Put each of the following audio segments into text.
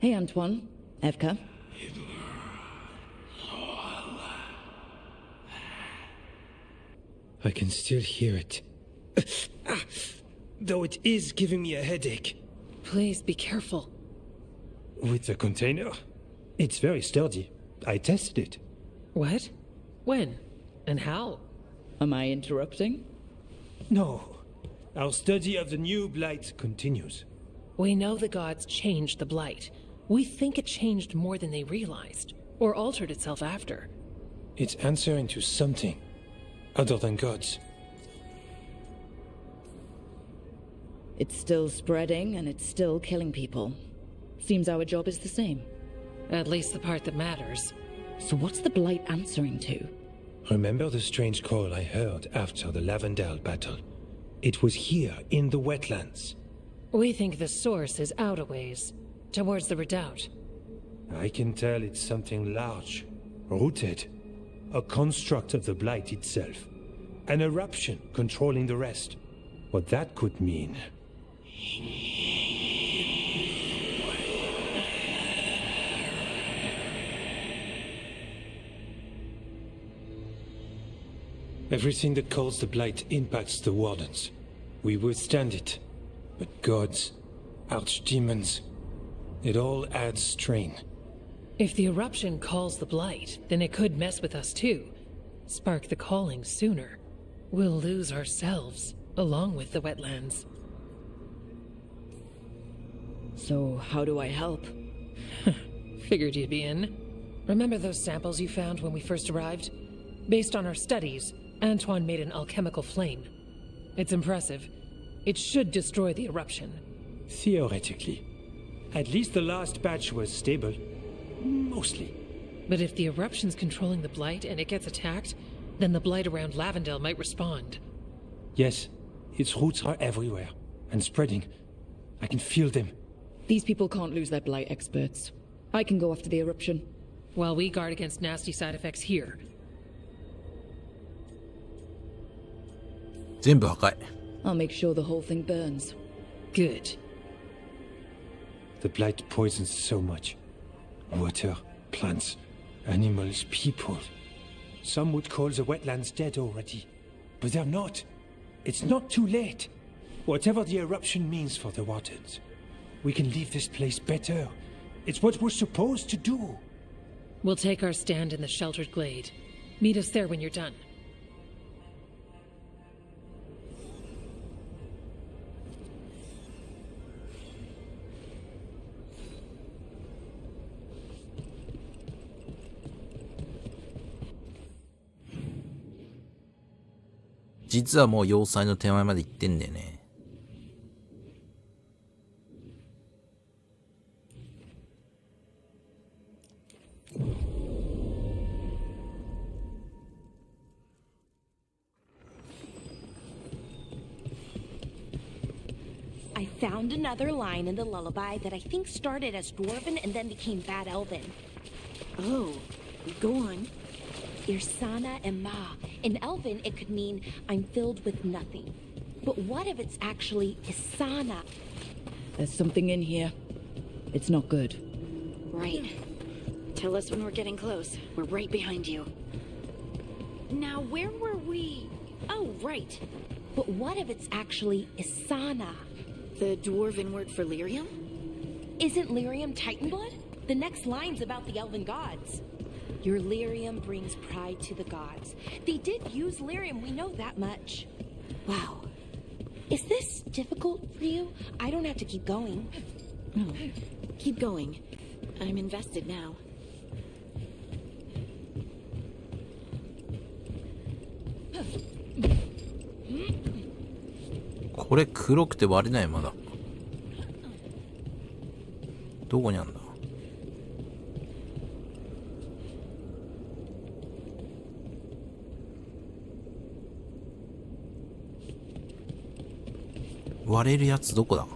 Hey, Antoine. Evka. I can still hear it. Though it is giving me a headache. Please be careful. With the container? It's very sturdy. I tested it. What? When? And how? Am I interrupting? No. Our study of the new blight continues. We know the gods changed the blight. We think it changed more than they realized, or altered itself after. It's answering to something other than gods. It's still spreading, and it's still killing people. Seems our job is the same. At least the part that matters. So what's the blight answering to? Remember the strange call I heard after the Lavendale battle? It was here, in the wetlands. We think the source is out a ways, towards the redoubt. I can tell it's something large, rooted. A construct of the blight itself. An eruption controlling the rest. What that could mean... Everything that calls the blight impacts the wardens. We withstand it. But gods, archdemons, it all adds strain. If the eruption calls the blight, then it could mess with us too. Spark the calling sooner. We'll lose ourselves, along with the wetlands. So how do I help? Figured you'd be in. Remember those samples you found when we first arrived? Based on our studies, Antoine made an alchemical flame. It's impressive. It should destroy the eruption. Theoretically. At least the last batch was stable. Mostly. But if the eruption's controlling the blight and it gets attacked, then the blight around Lavendale might respond. Yes. Its roots are everywhere. And spreading. I can feel them. These people can't lose their blight experts. I can go after the eruption. While we guard against nasty side effects here. 全部破壊。 I'll make sure the whole thing burns. Good. The blight poisons so much. Water, plants, animals, people. Some would call the wetlands dead already. But they're not. It's not too late. Whatever the eruption means for the waters, we can leave this place better. It's what we're supposed to do. We'll take our stand in the sheltered glade. Meet us there when you're done.実はもう要塞の手前まで行ってんだよね。I found another line in the lullaby that I think started as Dwarven and then became Bad Elven. Oh, go on. Irsana Ema. In Elven, it could mean, I'm filled with nothing. But what if it's actually Isana? There's something in here. It's not good. Right. Tell us when we're getting close. We're right behind you. Now, where were we? Oh, right. But what if it's actually Isana? The dwarven word for lyrium? Isn't lyrium Titan blood? The next line's about the elven gods. Your lyrium brings pride to the gods. They did use lyrium, we know that much. Wow. Is this difficult for you? I don't have to keep going. No. Keep going. I'm invested now.これ黒くて割れないまだ。どこにあんだ。割れるやつどこだ。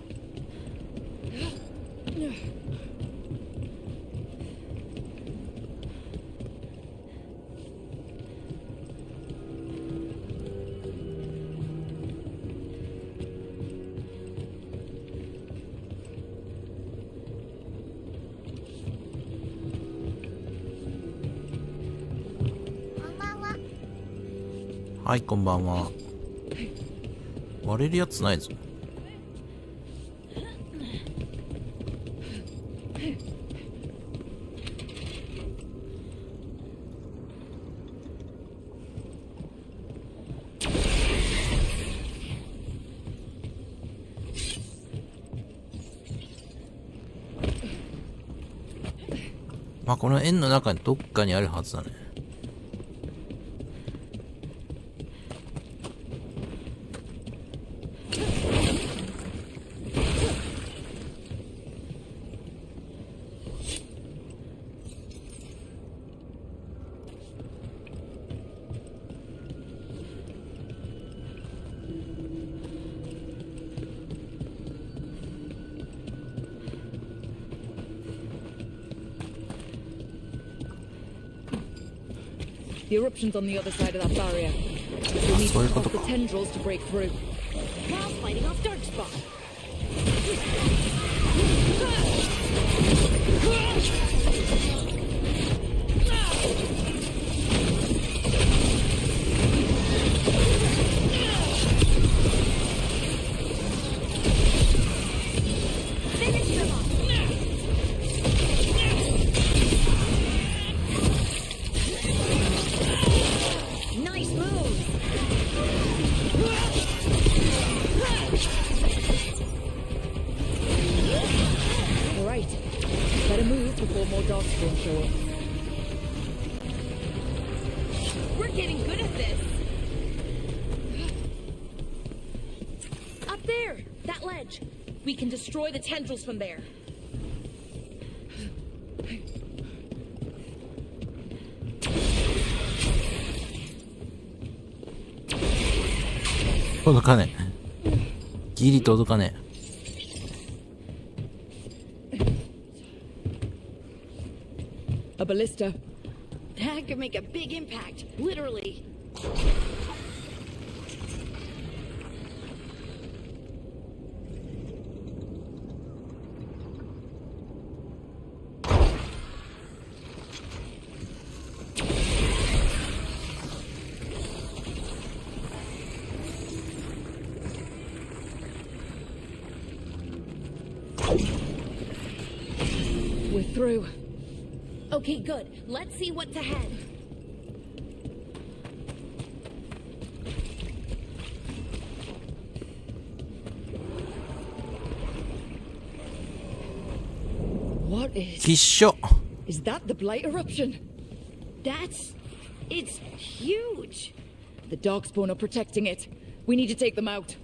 はい、こんばんは。割れるやつないぞ。まあこの円の中にどっかにあるはずだね。The eruption's on the other side of that barrier. We'll need to cut the tendrils to break through. While fighting off Darkspawn. Finish them off. Nice move. All right. Better move before more darkspawn show up. We're getting good at this. Up there, that ledge. We can destroy the tendrils from there. 届かねえ。ギリ届かねえ。A ballista. That could make a big impact, literally. We're through. Okay, good. Let's see what's ahead. What is... 必勝。 Is that the blight eruption? It's huge. The darkspawn are protecting it. We need to take them out.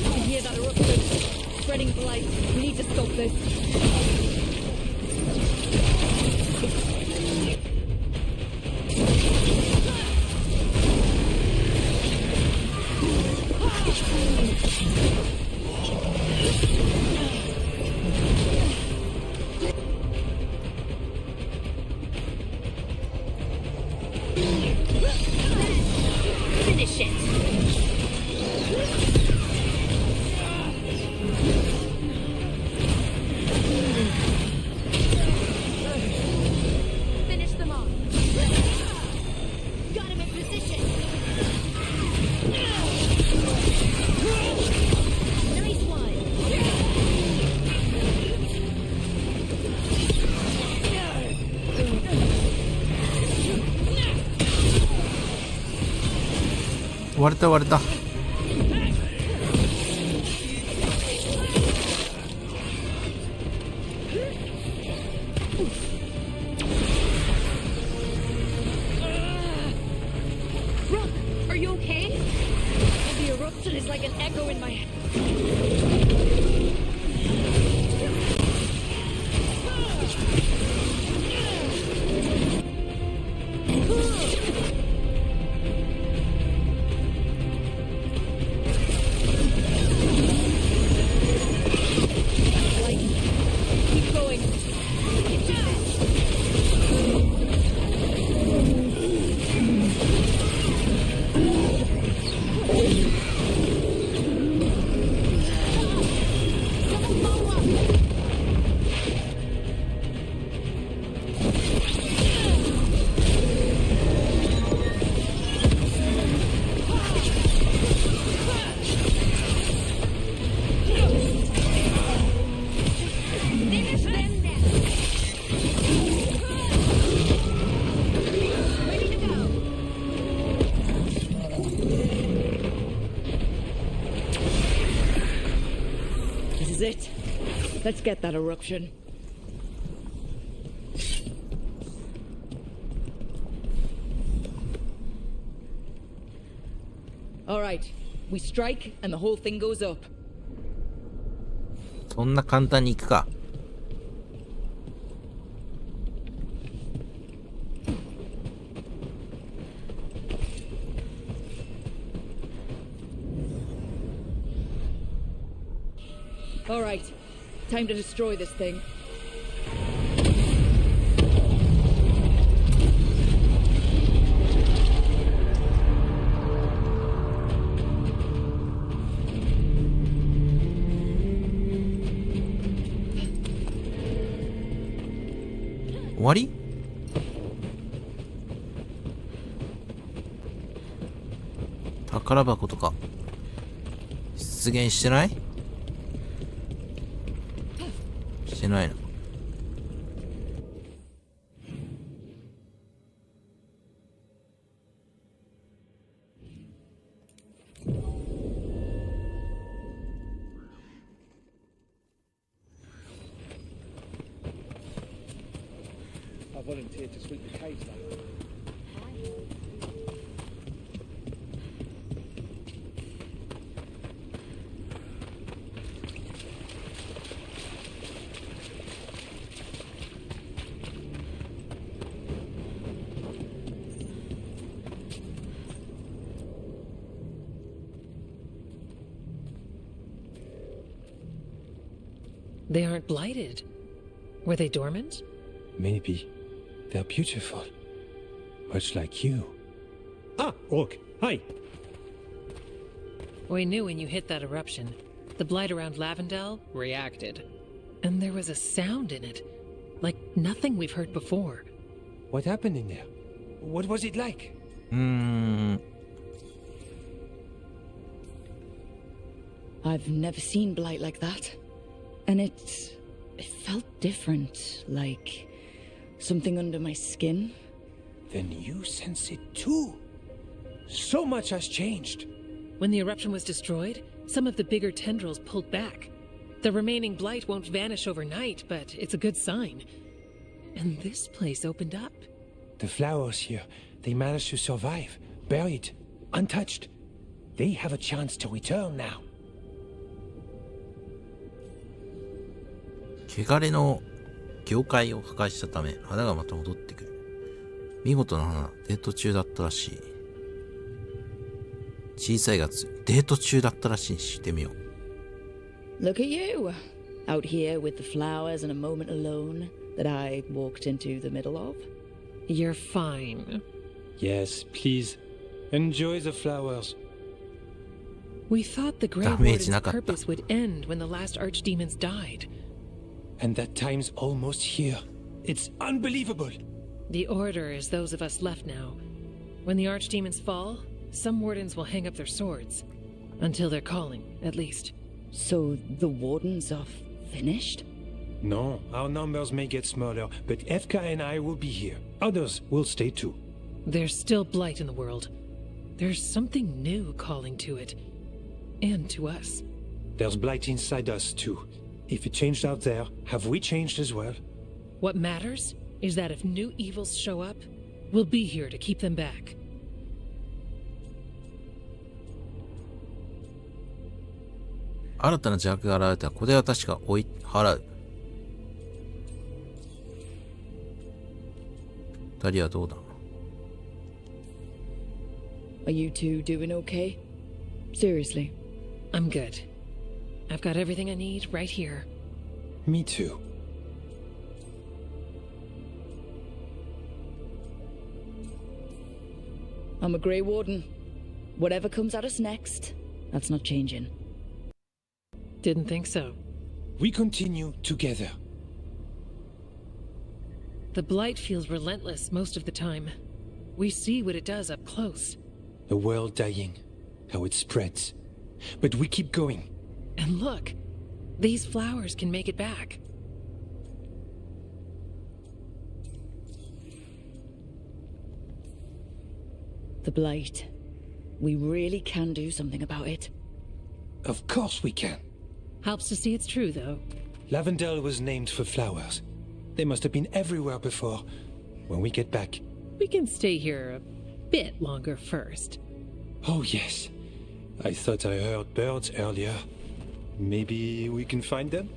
I hear that eruption. Spreading blight. We need to stop this. Finish it. Finish them off. Got him in position. Nice one.割れた割れた。Rook, are you okay? The eruption is like an echo in my head. Keep going. is it. Let's get that eruption. All right, we strike and the whole thing goes up. そんな簡単にいくか。All right, time to destroy this thing. What? 宝箱とか出現してない？してないな。I volunteered to sweep the caves though. They aren't blighted. Were they dormant? Maybe. They're beautiful. Much like you. Ah, Orc. Hi. We knew when you hit that eruption. The blight around Lavendel reacted. And there was a sound in it. Like nothing we've heard before. What happened in there? What was it like? I've never seen blight like that. And it felt different, like something under my skin. Then you sense it too. So much has changed. When the eruption was destroyed, some of the bigger tendrils pulled back. The remaining blight won't vanish overnight, but it's a good sign. And this place opened up. The flowers here, they managed to survive, buried, untouched. They have a chance to return now. 汚れの境界を破壊したため花がまた戻ってくる。見事な花、デート中だったらしい。小さいやつ、デート中だったらしいにしてみよう。Look at you, out here with the flowers and a moment alone that I walked into the middle of. You're fine. Yes, please. Enjoy the flowers. We thought the Grey Warden's purpose would end when the last archdemons died. And that time's almost here. It's unbelievable. The Order is those of us left now. When the archdemons fall, some wardens will hang up their swords. Until they're calling, at least. So the wardens are finished? No, our numbers may get smaller, but Efka and I will be here. Others will stay too. There's still blight in the world. There's something new calling to it. And to us. There's blight inside us too. If it changed out there, have we changed as well? What matters is that if new evils show up, we'll be here to keep them back. 新たな邪悪が現れたら、これは確か追い払う。二人はどうだ？ Are you two doing okay? Seriously? I'm good. I've got everything I need right here. Me too. I'm a Grey Warden. Whatever comes at us next, that's not changing. Didn't think so. We continue together. The blight feels relentless most of the time. We see what it does up close. The world dying, how it spreads. But we keep going. And look, these flowers can make it back. The blight. We really can do something about it. Of course we can. Helps to see it's true, though. Lavendel was named for flowers. They must have been everywhere before. When we get back... We can stay here a bit longer first. Oh, yes. I thought I heard birds earlier. Maybe we can find them?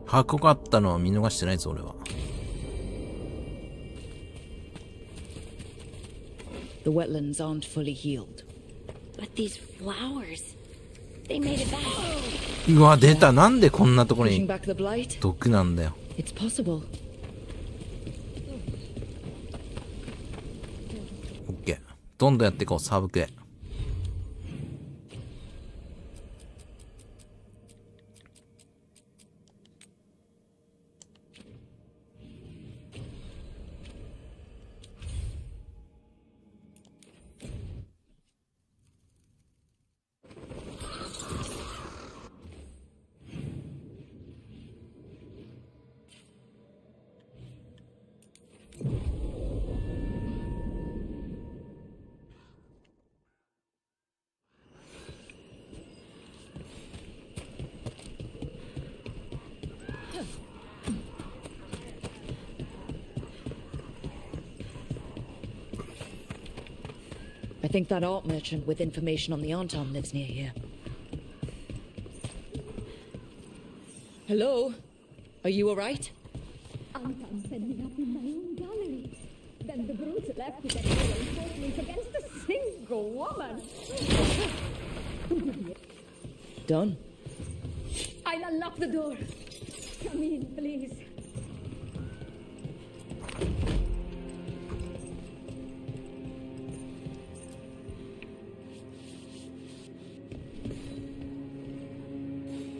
箱があったのは見逃してないぞ俺は。The wetlands aren't fully healed. But these flowers, they made it back. うわ出た。なんでこんなところ Pushing に back the blight? 毒なんだよ。 It's possible. オッケー。どんどんやっていこう。サーブ系。I think that art merchant with information on the Anton lives near here. Hello? Are you alright? Anton said me up in my own gallery. Then the brutes left to get reinforcements against a single woman. Done. I'll unlock the door. Come in, please.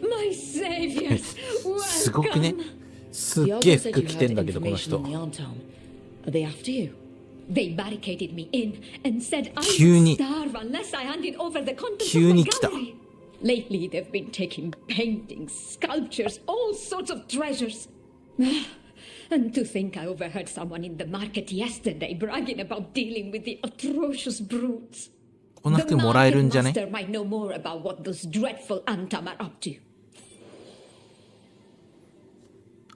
My saviors, すごくね。 welcome. すっ The げえ Argo said 服 you 着て had んだけどこの information 人。 on the Anton. Are they after you? They barricaded me in and said I 急に would starve unless I handed over the contents 急 of に my 来た。 gallery. Lately, they've been taking paintings, sculptures, all sorts of treasures. And to think I overheard someone in the market yesterday bragging about dealing with the atrocious brutes. こんな The 服もらえるん market じゃね？ master might know more about what those dreadful Antam are up to.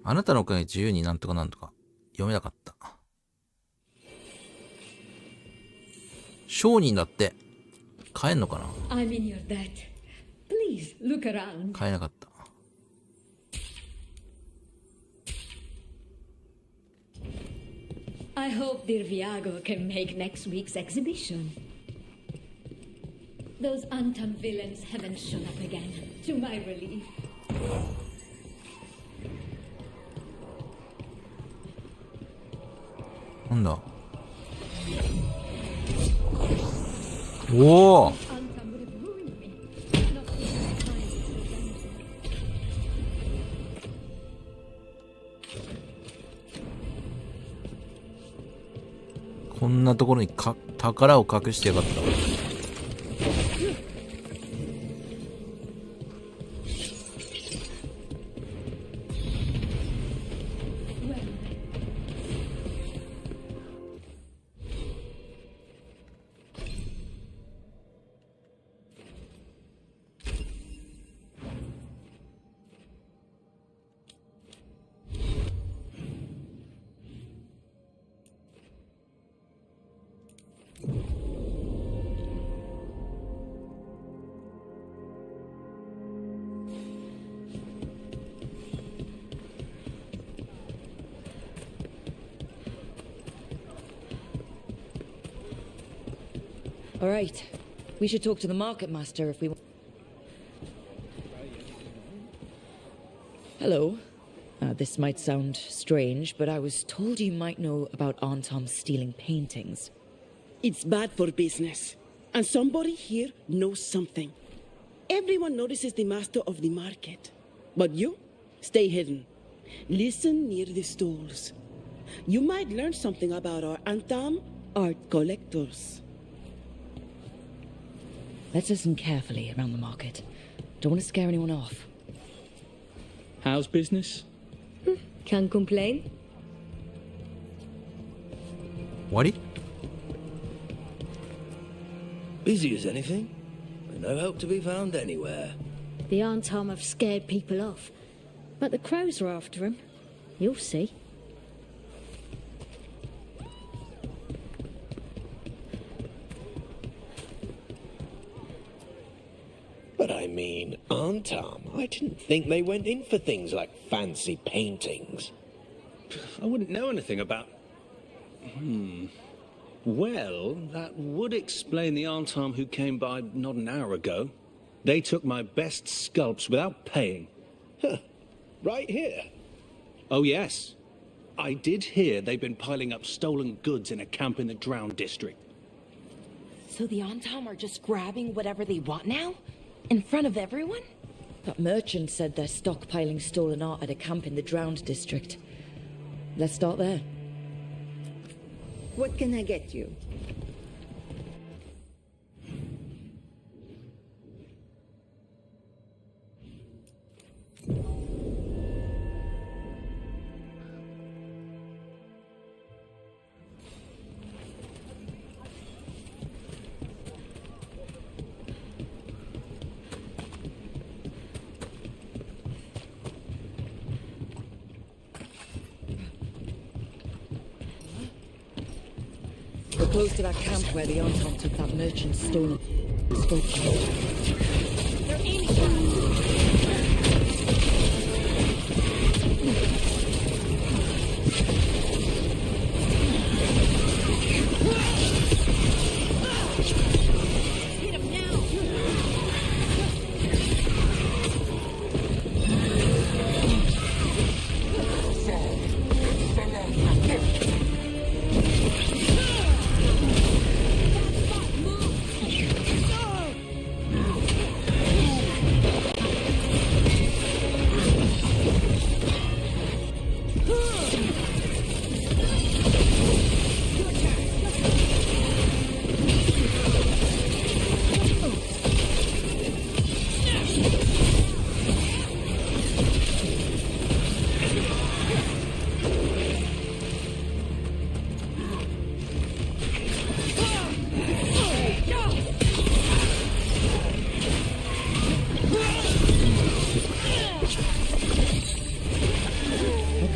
あなたのおかげで自由になんとかなんとか読めなかった。商人だって買えんのかな？ I'm in your debt. Please look around. 買えなかった。I hope dear Viago can make next week's exhibition. Those Antam villains haven't shown up again, to my relief. なんだ？おお。 Antam would have ruined me. Not even time to revenge. こんなところに宝を隠してやがった。All right. We should talk to the market master if we want. Hello. This might sound strange, but I was told you might know about Anton stealing paintings. It's bad for business. And somebody here knows something. Everyone notices the master of the market. But you, stay hidden. Listen near the stalls. You might learn something about our Antam art collectors. Let's listen carefully around the market. Don't want to scare anyone off. How's business? Can't complain. 終わり Busy as anything, but no help to be found anywhere. The Antam have scared people off, but the crows are after him. You'll see. But I mean, Antam, I didn't think they went in for things like fancy paintings. I wouldn't know anything about... Well, that would explain the Antam who came by not an hour ago. They took my best sculpts without paying. Right here. Oh, yes. I did hear they've been piling up stolen goods in a camp in the Drowned district. So the Antam are just grabbing whatever they want now? In front of everyone? That merchant said they're stockpiling stolen art at a camp in the Drowned district. Let's start there. What can I get you? We're close to that camp where the Antam took that merchant's stolen sculpture. They're aiming at us. Hit him now.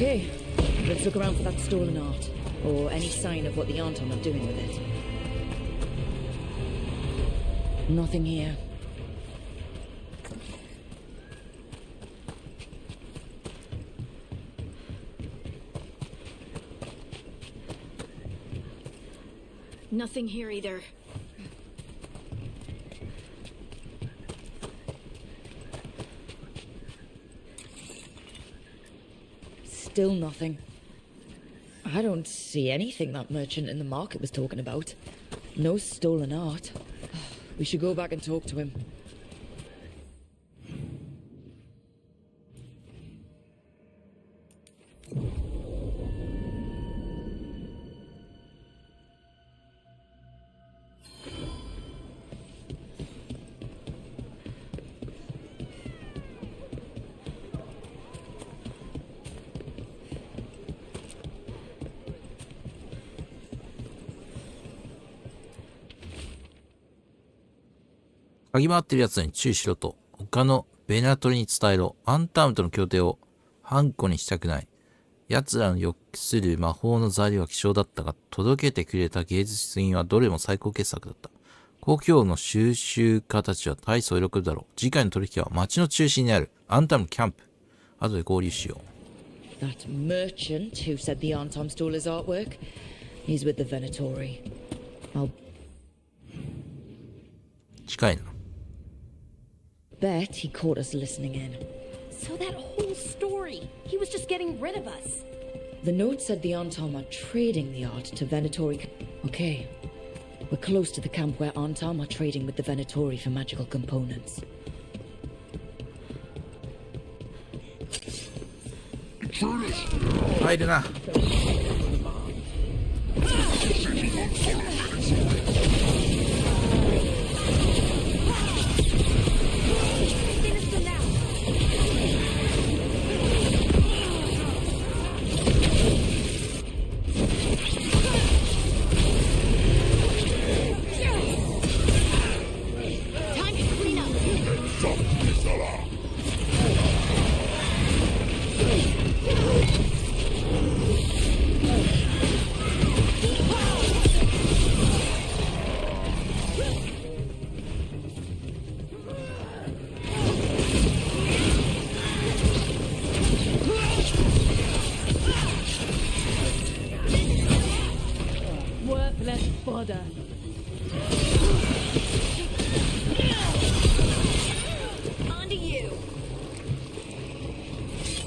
Okay, let's look around for that stolen art, or any sign of what the Antam are doing with it. Nothing here. Nothing here either. Still nothing. I don't see anything that merchant in the market was talking about. No stolen art. We should go back and talk to him.嗅ぎ回ってる奴らに注意しろと、他のベナトリに伝えろ。アンタームとの協定を反抗にしたくない。奴らの欲する魔法の材料は希少だったが、届けてくれた芸術品はどれも最高傑作だった。故郷の収集家たちは大層喜ぶだろう。次回の取引は町の中心にあるアンタームキャンプ。後で合流しよう。That merchant who said the Antam stole his artwork, he's with the Venatori. 近いな。Bet he caught us listening in. So that whole story, he was just getting rid of us. The note said the Antam are trading the art to Venatori. Okay, we're close to the camp where Antam are trading with the Venatori for magical components. 入るな。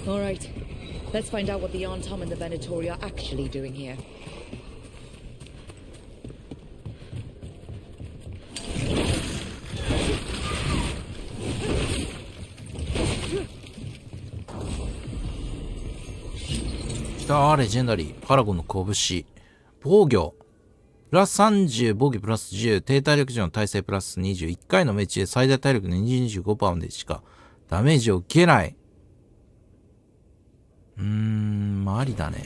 All right. Let's find out what the Antom and the Venatori are actually doing here.レジェンダリー。パラゴンの拳。防御。プラス30、防御プラス10、低体力時の耐性プラス20、1回の命中で最大体力の 25% までしかダメージを受けない。まあ、ありだね。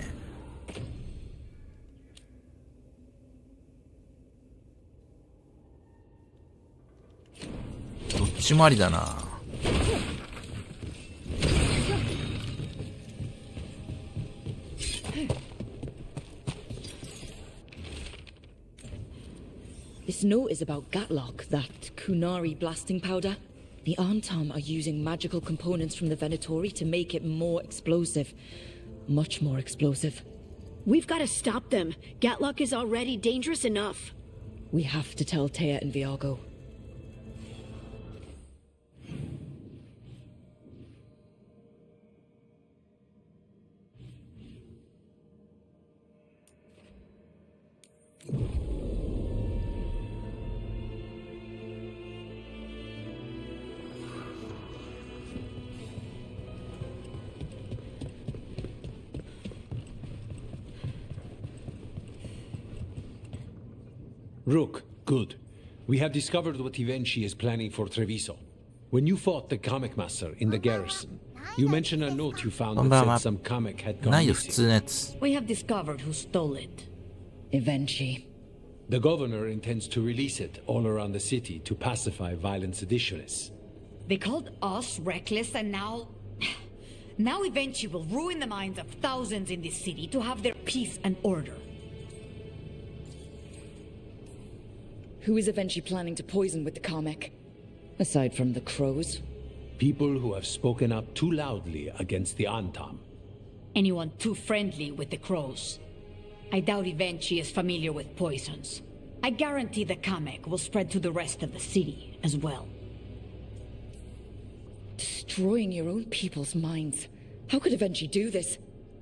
どっちもありだな。This note is about Gatlock, that Kunari blasting powder. The Antom are using magical components from the Venatori to make it more explosive. Much more explosive. We've got to stop them. Gatlock is already dangerous enough. We have to tell Taya and Viago. Rook, good. We have discovered what Ivenchi is planning for Treviso. When you fought the comic master in the garrison, you mentioned a note you found that said some comic had gone missing. We have discovered who stole it. Ivenchi. The governor intends to release it all around the city to pacify violent seditionists. They called us reckless and now... Now Ivenchi will ruin the minds of thousands in this city to have their peace and order. Who is Ivenchi planning to poison with the comic? Aside from the crows? People who have spoken up too loudly against the Antom. Anyone too friendly with the crows. I doubt Ivenchi is familiar with poisons. I guarantee the comic will spread to the rest of the city as well. Destroying your own people's minds. How could Ivenchi do this?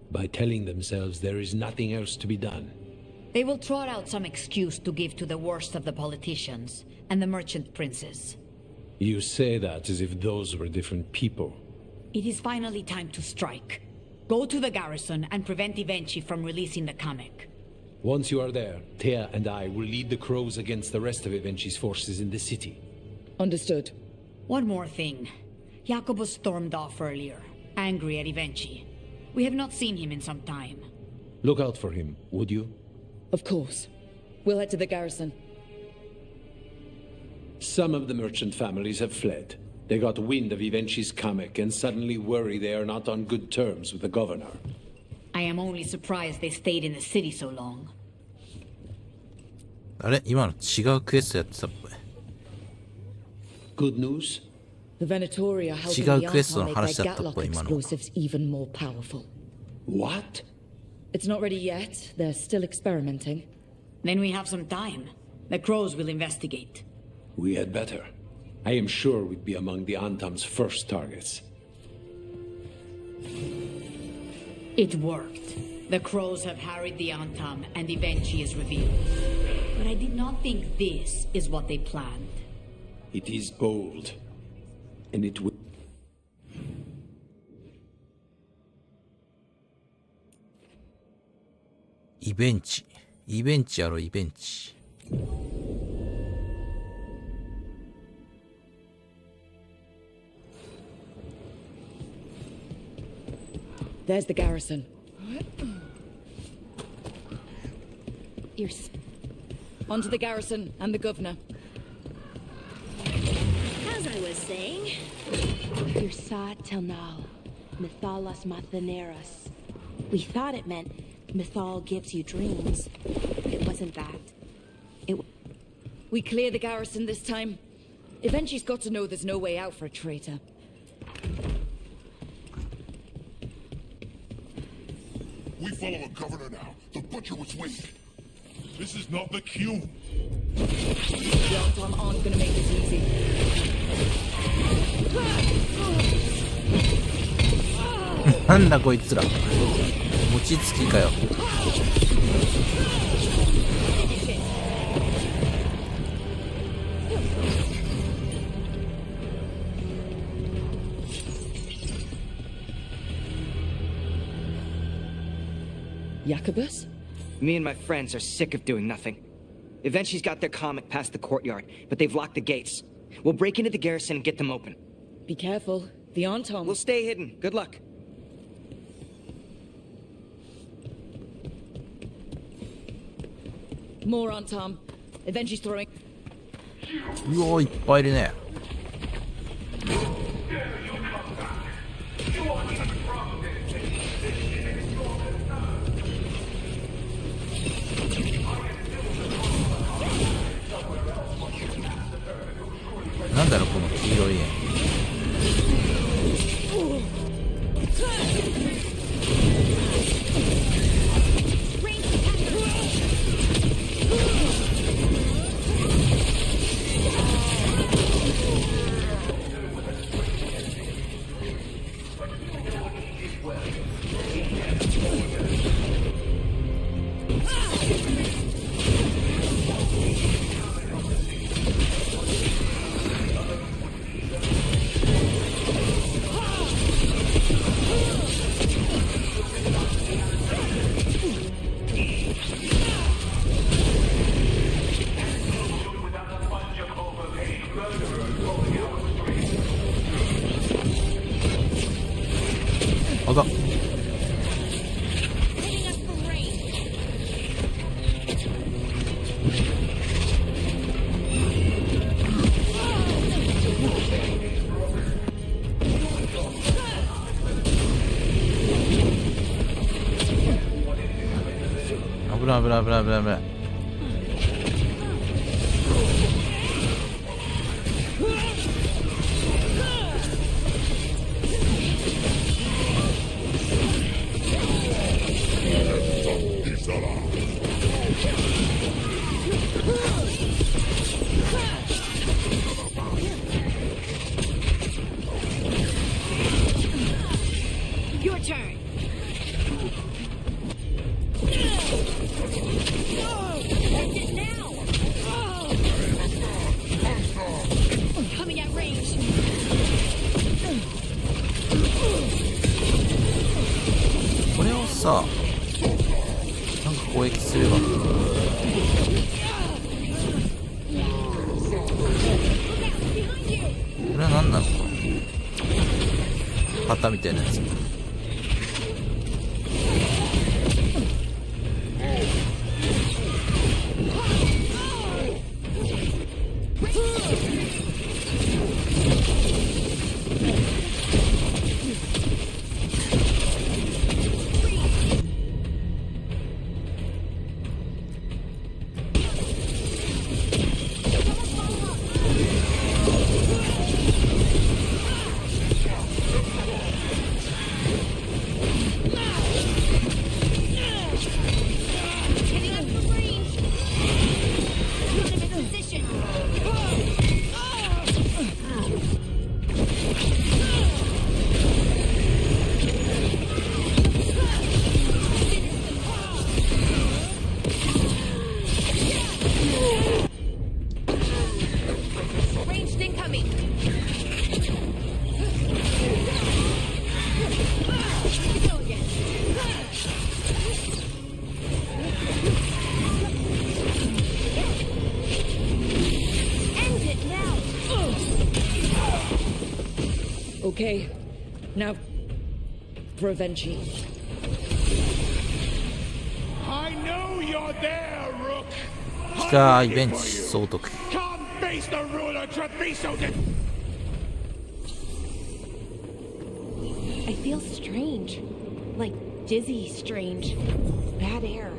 By telling themselves there is nothing else to be done. They will trot out some excuse to give to the worst of the politicians and the merchant princes. You say that as if those were different people. It is finally time to strike. Go to the garrison and prevent Ivenchi from releasing the comic. Once you are there, Thea and I will lead the crows against the rest of Ivenchi's forces in the city. Understood. One more thing. Jacobus stormed off earlier, angry at Ivenchi. We have not seen him in some time. Look out for him, would you? Of course. We'll head to the garrison. Some of the merchant families have fled. They got wind of Ivenchi's comic and suddenly worry they are not on good terms with the governor. I am only surprised they stayed in the city so long. あれ今の違うクエストやってたっぽい。Good news? The Venatori are helping the Antom make their Gatlock explosives even more powerful. What? It's not ready yet. They're still experimenting. Then we have some time. The crows will investigate. We had better. I am sure we'd be among the Antom's first targets. It worked. The crows have harried the Antom and Ivenchi is revealed. But I did not think this is what they planned. It is bold. And it will... イベンチ。イベンチやろ、イベンチ。There's the garrison. You're... Onto the garrison and the governor. As I was saying... Your sa telnal, Mythalos Matheneras. We thought it meant Mythal gives you dreams. It wasn't that. We clear the garrison this time. Eventually's got to know there's no way out for a traitor. We follow a governor now. The butcher was weak. This is not the cue. The Artom aren't gonna make this easy. なんだこいつら。餅つきかよ。Jacobus? Me and my friends are sick of doing nothing. Eventually's got their comic past the courtyard, but they've locked the gates. We'll break into the garrison and get them open. Be careful. The Artom... We'll stay hidden. Good luck. More Artom. Eventually's throwing... うおー、いっぱいいるね。なんだろうこの黄色い円。あだ。危ない危ない危ない危ない危ない。Your turn. Coming at range. これをさ、なんか攻撃すれば。これは何なのか。旗みたいなやつ。Okay, now for Avenchi. I know you're there, Rook. 来た、イベント総督。 Come face the ruler, Treviso. I feel strange. Like dizzy strange. Bad air.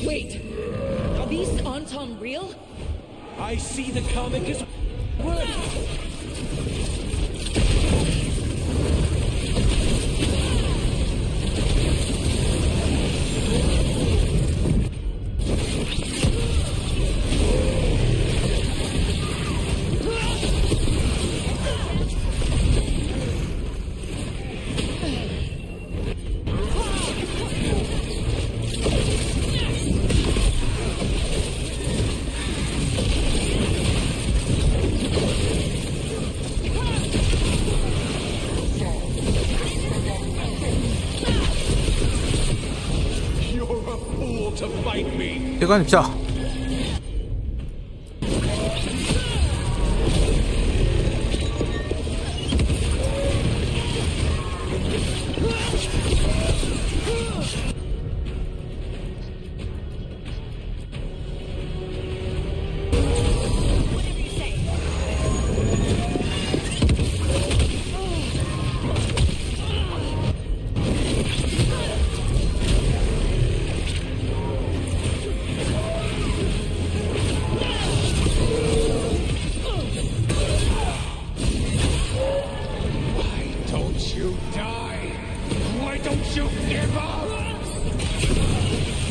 Wait, are these Anton real? I see the comic as word. To fight me. 手がに来た。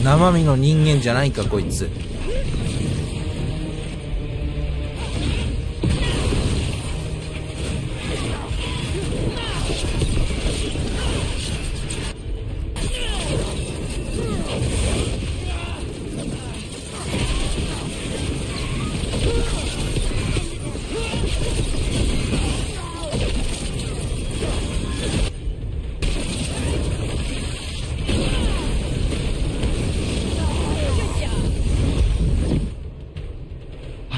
生身の人間じゃないかこいつ。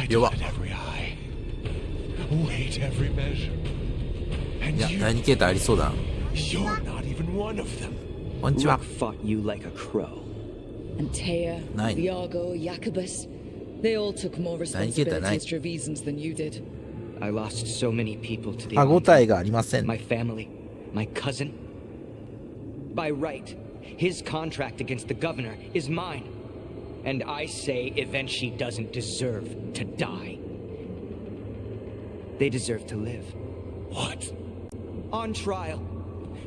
弱っ。いや、第2形態ありそうだな。こんにちは。Antea, Iago, Jacobus, they all took more responsibility as Trevisans than you did. I lost so many people to the 歯応えがありません。 my family, my cousin. By right, his contract against the governor is mine. And I say Evenchi doesn't deserve to die. They deserve to live. What? On trial.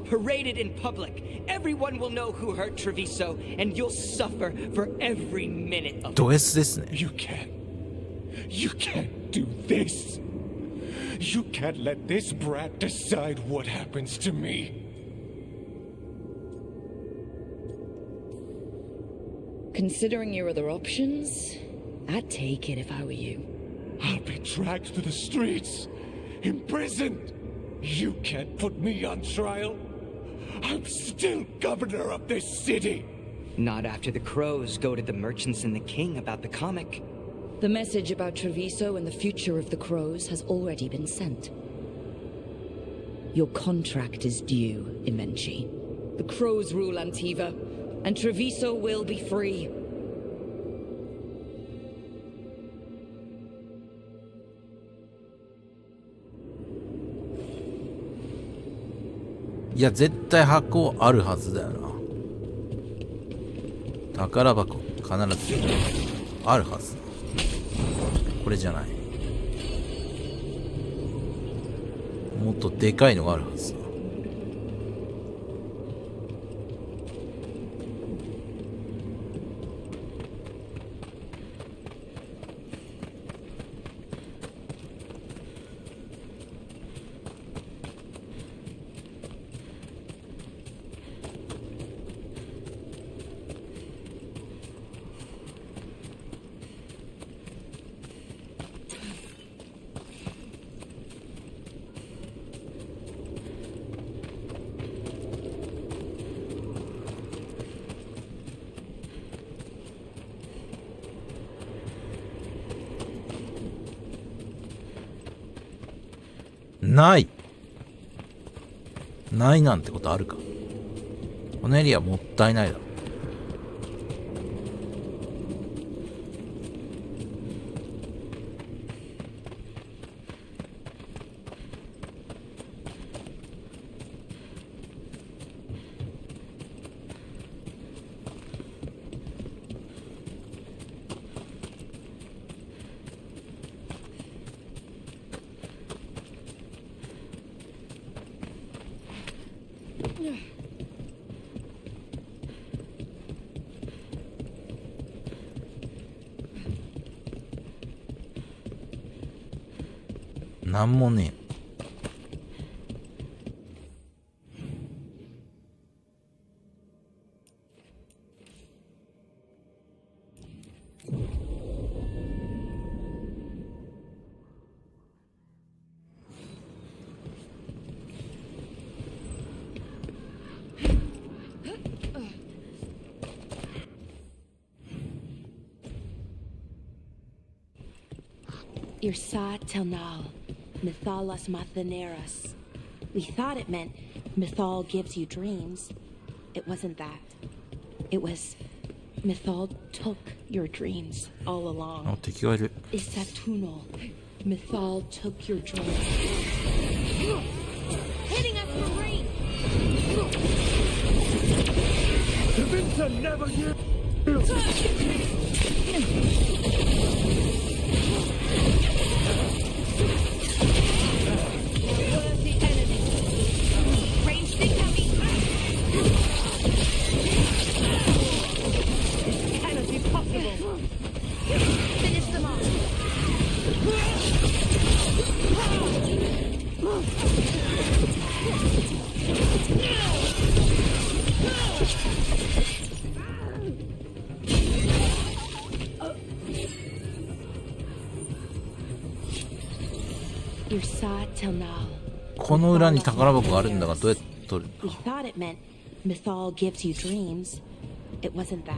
Paraded in public. Everyone will know who hurt Treviso, and you'll suffer for every minute of it. ド S ですね。 You can't do this. You can't let this brat decide what happens to me. Considering your other options, I'd take it if I were you. I'll be dragged to the streets, imprisoned. You can't put me on trial. I'm still governor of this city. Not after the crows goaded the merchants and the king about the comic. The message about Treviso and the future of the crows has already been sent. Your contract is due, Evenchi. The crows rule Antiva, and Treviso will be free. いや絶対箱あるはずだよな。宝箱必ずあるはず。これじゃない。もっとでかいのがあるはずだ。ないなんてことあるか。このエリアもったいないだろ。なんもねえ。Your sa telnal, mythalas matheneras. We thought it meant mythal gives you dreams. It wasn't that. It was mythal took your dreams all along. あ、敵がいる。Isatunal, mythal took your dreams. Hitting us from range. Treviso never knew. Finish them off. Your sa telnal. この裏に宝箱があるんだが、どうやって取る？ We thought it meant mythal gives you dreams. It wasn't that.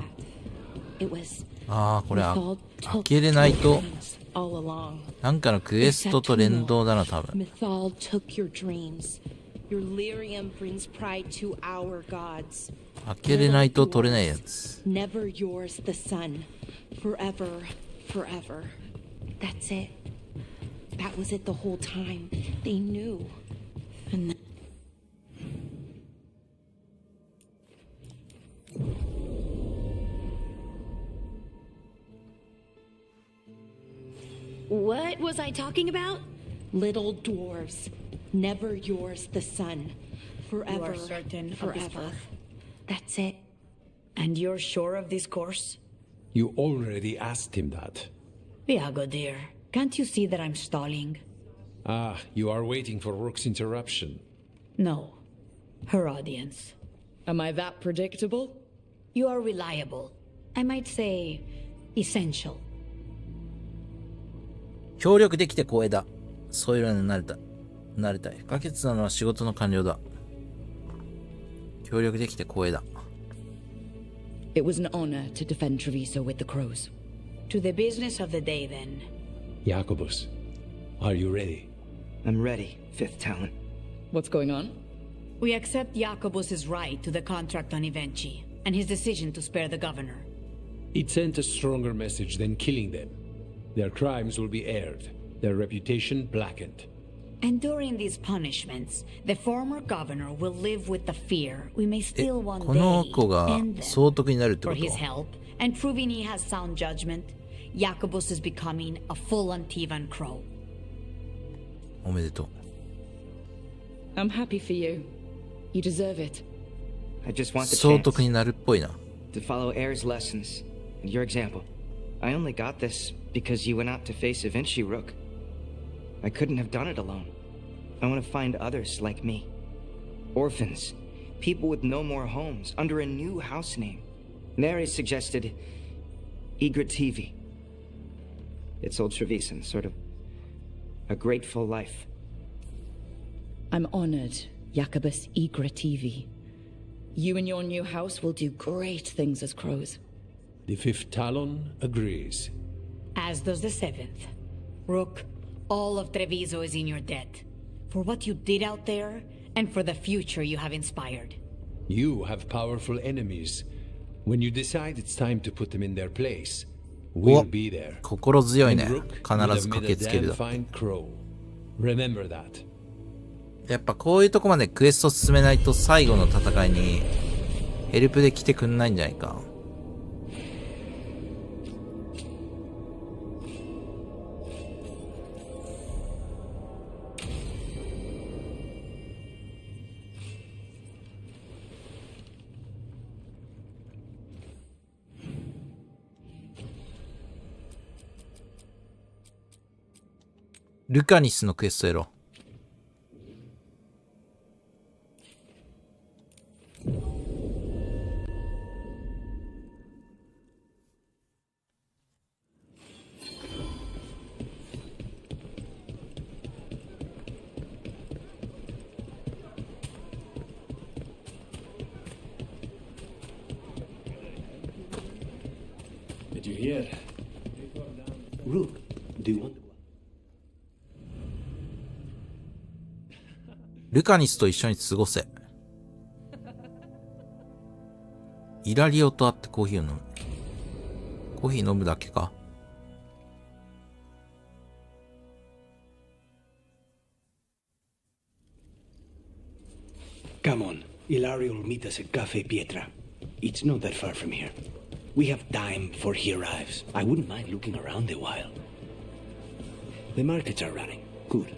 It was ああ、これ開けれないと、なんかのクエストと連動だな、多分。Mythal took your dreams. Your lyrium brings pride to our gods. 開けれないと取れないやつ。Never yours the sun. Forever, forever. That's it. That was it the whole time. They knew. And What was I talking about? little dwarves. Never yours the sun. Forever, You are certain of this forever. path? That's it. And you're sure of this course? You already asked him that. Viago, dear, can't you see that I'm stalling? Ah, you are waiting for Rook's interruption. No. Her audience. Am I that predictable? You are reliable. I might say, essential. 協力できて光栄だ。そういうのになれたい。不可欠なのは仕事の完了だ。協力できて光栄だ。It was an honor to defend Treviso with the crows. To the business of the day, then. Jacobus, are you ready? I'm ready, Fifth Talon. What's going on? We accept Jacobus's right to the contract on Evenchi, and his decision to spare the governor. It sent a stronger message than killing them. Their crimes will be aired, their reputation blackened. And during these punishments, the former governor will live with the fear we may still one この day 子が end them. 総督になるってこ For と？ his help, and proving he has sound judgment, Jacobus is becoming a full Antivan Crow. おめでとう。I'm happy for you. You deserve it. I just want the 総 chance 督になるっぽいな。 to follow Air's lessons and your example. I only got this because you went out to face Evenchi, Rook. I couldn't have done it alone. I want to find others like me. Orphans, people with no more homes, under a new house name. Neri suggested Igrativi. It's old Trevisan, sort of a grateful life. I'm honored, Jacobus Igrativi. You and your new house will do great things as crows. The Fifth Talon agrees. As does the 7th. Rook, all of Treviso is in your debt. For what you did out there, and for the future you have inspired. You have powerful enemies. When you decide it's time to put them in their place, we'll be there. 心強いね。 And Rook 必 would ず have 駆 made け a つける damn だ。 fine crow. Remember that. やっぱこういうとこまでクエスト進めないと最後の戦いにヘルプで来てくんないんじゃないか。ルカニスのクエストやろう。Did you hear? Rook, do you want? ルカニスと一緒に過ごせ。イラリオと会ってコーヒーを飲む。コーヒー飲むだけか。Come on, Ilario will meet us at Cafe Pietra. It's not that far from here. We have time before he arrives. I wouldn't mind looking around a while. The markets are running. Good.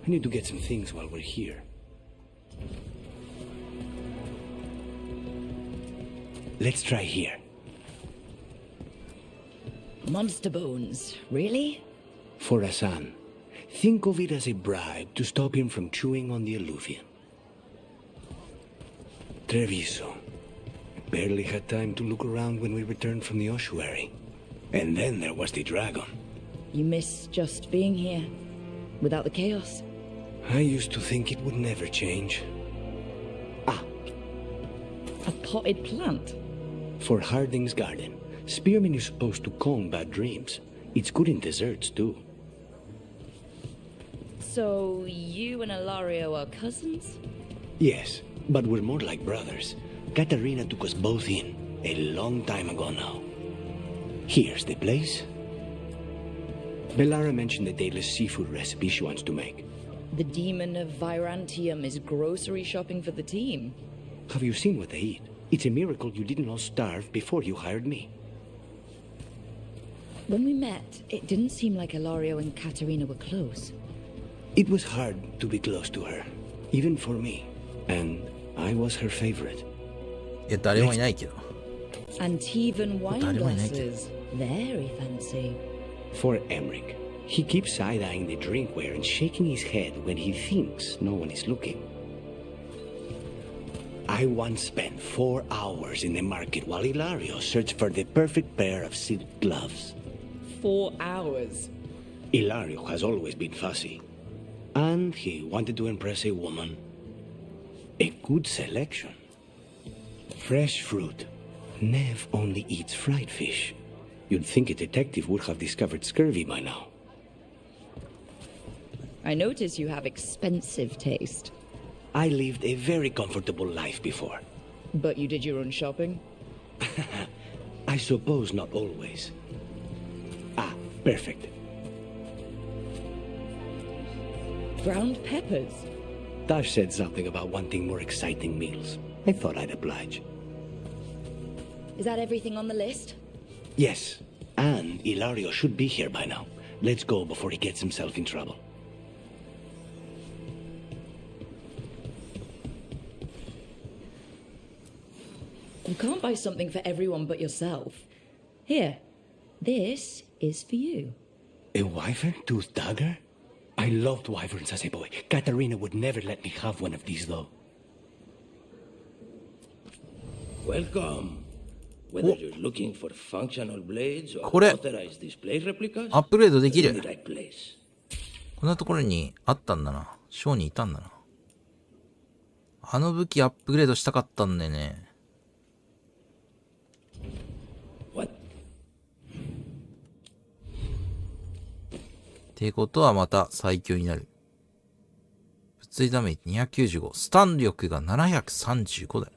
I need to get some things while we're here. Let's try here. Monster bones, really? For Hassan, think of it as a bribe to stop him from chewing on the alluvium. Treviso. Barely had time to look around when we returned from the ossuary. And then there was the dragon. You miss just being here, without the chaos. I used to think it would never change. A potted plant? For Harding's garden, spearmint is supposed to calm bad dreams. It's good in desserts, too. So, you and Ilario are cousins? Yes, but we're more like brothers. Katarina took us both in, a long time ago now. Here's the place. Bellara mentioned the dayless seafood recipe she wants to make. The demon of Virantium is grocery shopping for the team. Have you seen what they eat? It's a miracle you didn't all starve before you hired me. When we met, it didn't seem like Ilario and Katarina were close. It was hard to be close to her, even for me. And I was her favorite. いや、誰もいないけど。Antivan wine 誰もいないけど。 glasses. Very fancy. For Emmerich, he keeps side-eyeing the drinkware and shaking his head when he thinks no one is looking. I once spent 4 hours in the market while Ilario searched for the perfect pair of silk gloves. 4 hours? Ilario has always been fussy. And he wanted to impress a woman. A good selection. Fresh fruit. Nev only eats fried fish. You'd think a detective would have discovered scurvy by now. I notice you have expensive taste. I lived a very comfortable life before. But you did your own shopping? I suppose not always. Perfect. Ground peppers? Tash said something about wanting more exciting meals. I thought I'd oblige. Is that everything on the list? Yes, and Ilario should be here by now. Let's go before he gets himself in trouble. You can't buy something for everyone but yourself. Here, this is for you. A wyvern-toothed dagger? I loved wyverns as a boy. Katarina would never let me have one of these, though. Welcome. Whether you're looking for functional blades or これ authorized display replicas, アップグレードでき you're る in the right place. こんなところにあったんだな。ショーにいたんだな。あの武器アップグレードしたかったんだよね。ってことはまた最強になる。物理ダメージ295。スタン力が735だよ。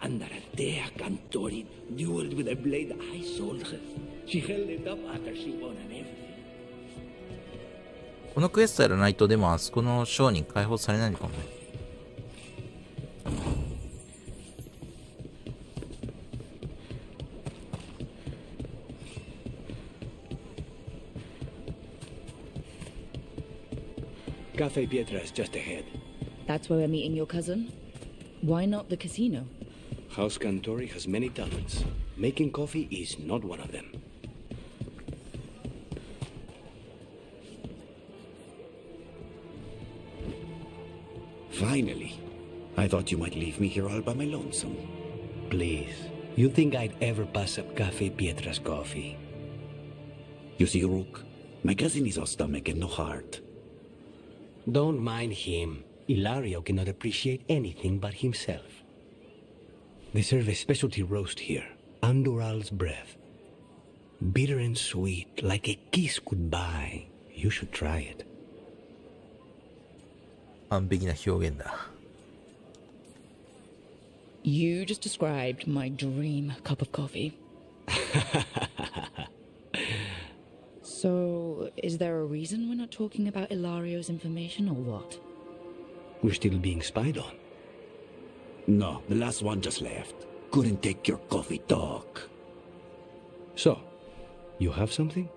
Under a day, Cantorin dueled with a blade I sold her. She held it up after she won an everything. このクエストやらないと、でもあそこの商人解放されないのかもね。Cafe Pietra is just ahead. That's where we're meeting your cousin? Why not the casino? House Cantori has many talents. Making coffee is not one of them. Finally. I thought you might leave me here all by my lonesome. Please. You think I'd ever pass up Cafe Pietra's coffee? You see, Rook, my cousin is all stomach and no heart. Don't mind him. Ilario cannot appreciate anything but himself. They serve a specialty roast here, Andoral's breath. Bitter and sweet, like a kiss goodbye. You should try it. 完璧な表現だ。You just described my dream cup of coffee. So, is there a reason we're not talking about Ilario's information or what? We're still being spied on. No, the last one just left. Couldn't take your coffee talk. So, you have something?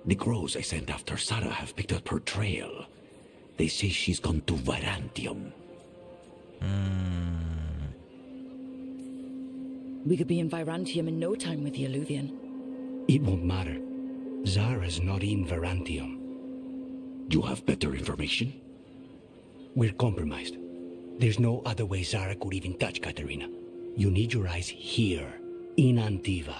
The crows I sent after Zara have picked up her trail. They say she's gone to Varantium. We could be in Virantium in no time with the Alluvian. It won't matter. Zara's not in Varantium. You have better information? We're compromised. There's no other way Zara could even touch Katerina. You need your eyes here, in Antiva.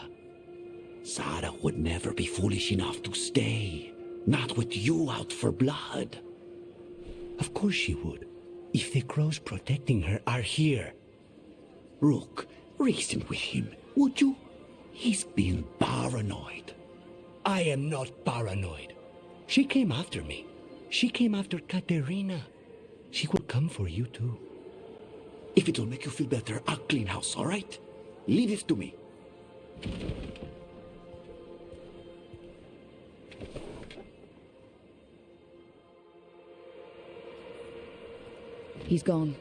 Zara would never be foolish enough to stay. Not with you out for blood. Of course she would. If the crows protecting her are here. Rook, reason with him, would you? He's being paranoid. I am not paranoid. She came after me. She came after Katerina. She will come for you too. If it'll make you feel better, I'll clean house, all right? Leave it to me. He's gone.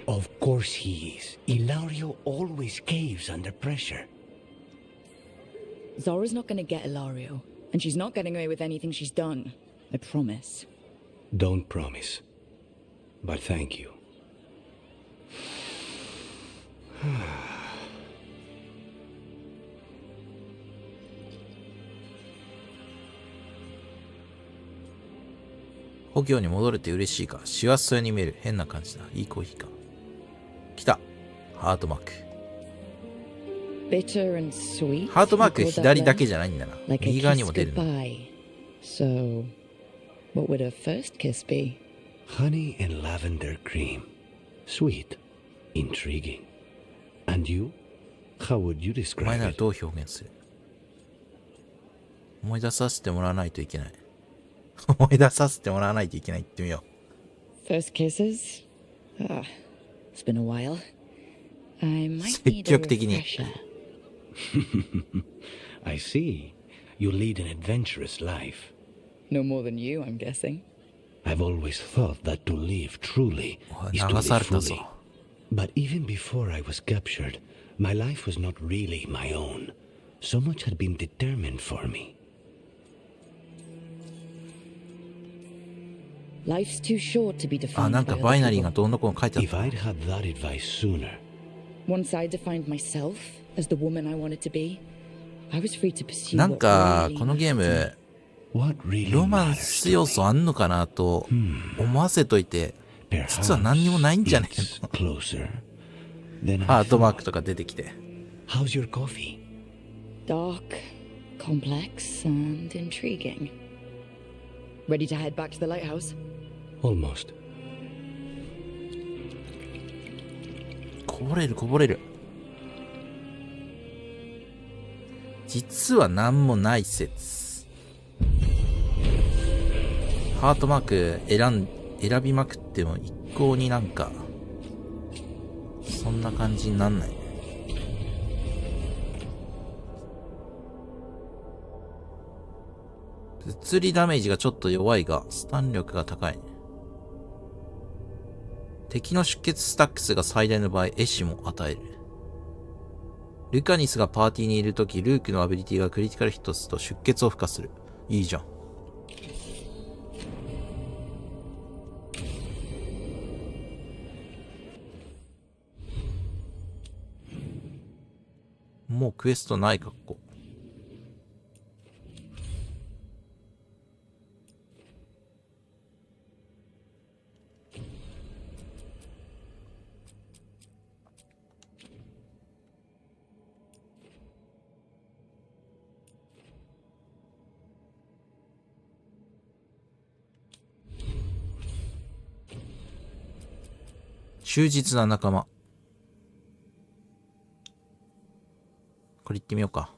Of course he is. Ilario always caves under pressure. Zora's not gonna get Ilario, and she's not getting away with anything she's done. I promise. Don't promise. But thank you.故郷に戻れて嬉しいか。幸せそうに見える。変な感じだ。いいコーヒーか。来た。ハートマーク。Bitter and sweet. ハートマーク左だけじゃないんだな。右側にも出る。So, what would a first kiss be? Honey and lavender cream. Sweet. Intriguing. And you? How would you お前 describe なら it? どう表現する？思い出させてもらわないといけない。思い出させてもらわないといけないってみよう。First kisses? Ah, it's been a while. I might 積 need a 極的に。 refresher. I see. You lead an adventurous life. No more than you, I'm guessing. I've always thought that to live truly is to 流 live された fully. ぞ。 But even before I was captured, my life was not really my own. So much had been determined for me. Life's too short to be あ、な defined んか by バイナ other リーが people. どうのこうの書いてあっ If た。 I'd had that advice sooner. Once I defined myself as the woman I wanted to be, I was free to pursue なん what か really このゲー mattered to ム What really ロマン matters ス to 要 me. 素あんのかなと思わせといて、実は何にもないんじゃね It's closer than ハ I ートマーク thought. とか出てきて。How's your coffee? Dark, complex, and intriguing. Ready to head back to the lighthouse? Almost. こぼれるこぼれる。実は何もない説。ハートマーク選びまくっても一向になんかそんな感じになんない。物理ダメージがちょっと弱いがスタン力が高い。敵の出血スタックスが最大の場合、壊死も与える。ルカニスがパーティーにいるとき、ルークのアビリティがクリティカルヒットすると出血を付加する。いいじゃん。もうクエストないか、ここ。忠実な仲間。これ行ってみようか。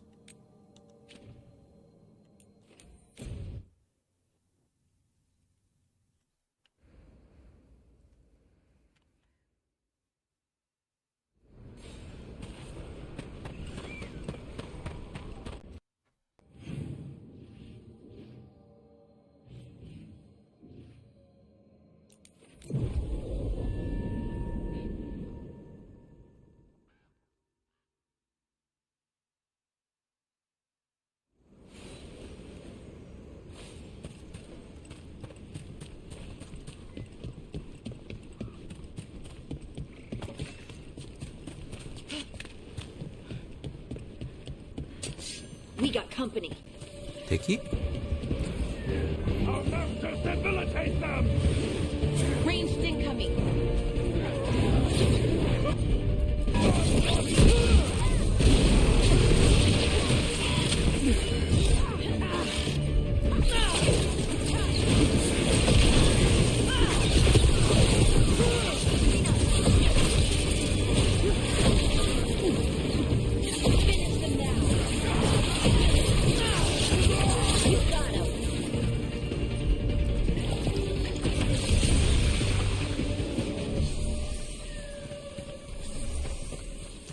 We got company. 敵？ Our masters debilitate them! Ranged incoming. Finish them now. You got him.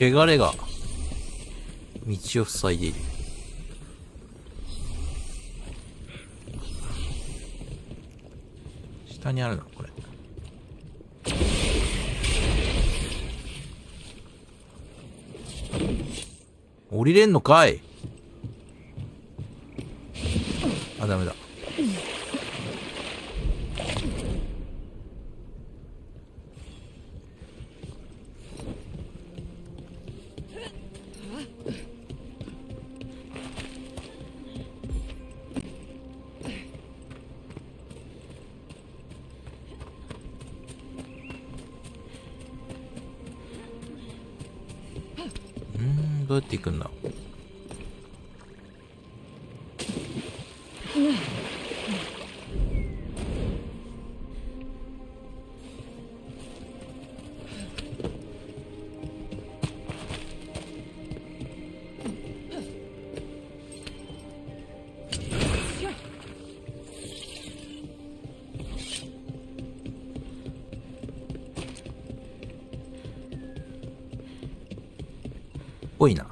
汚れが道を塞いでいる。下にあるな、これ。降りれんのかい。あ、ダメだ。どうやって行くんだ。ぽいな。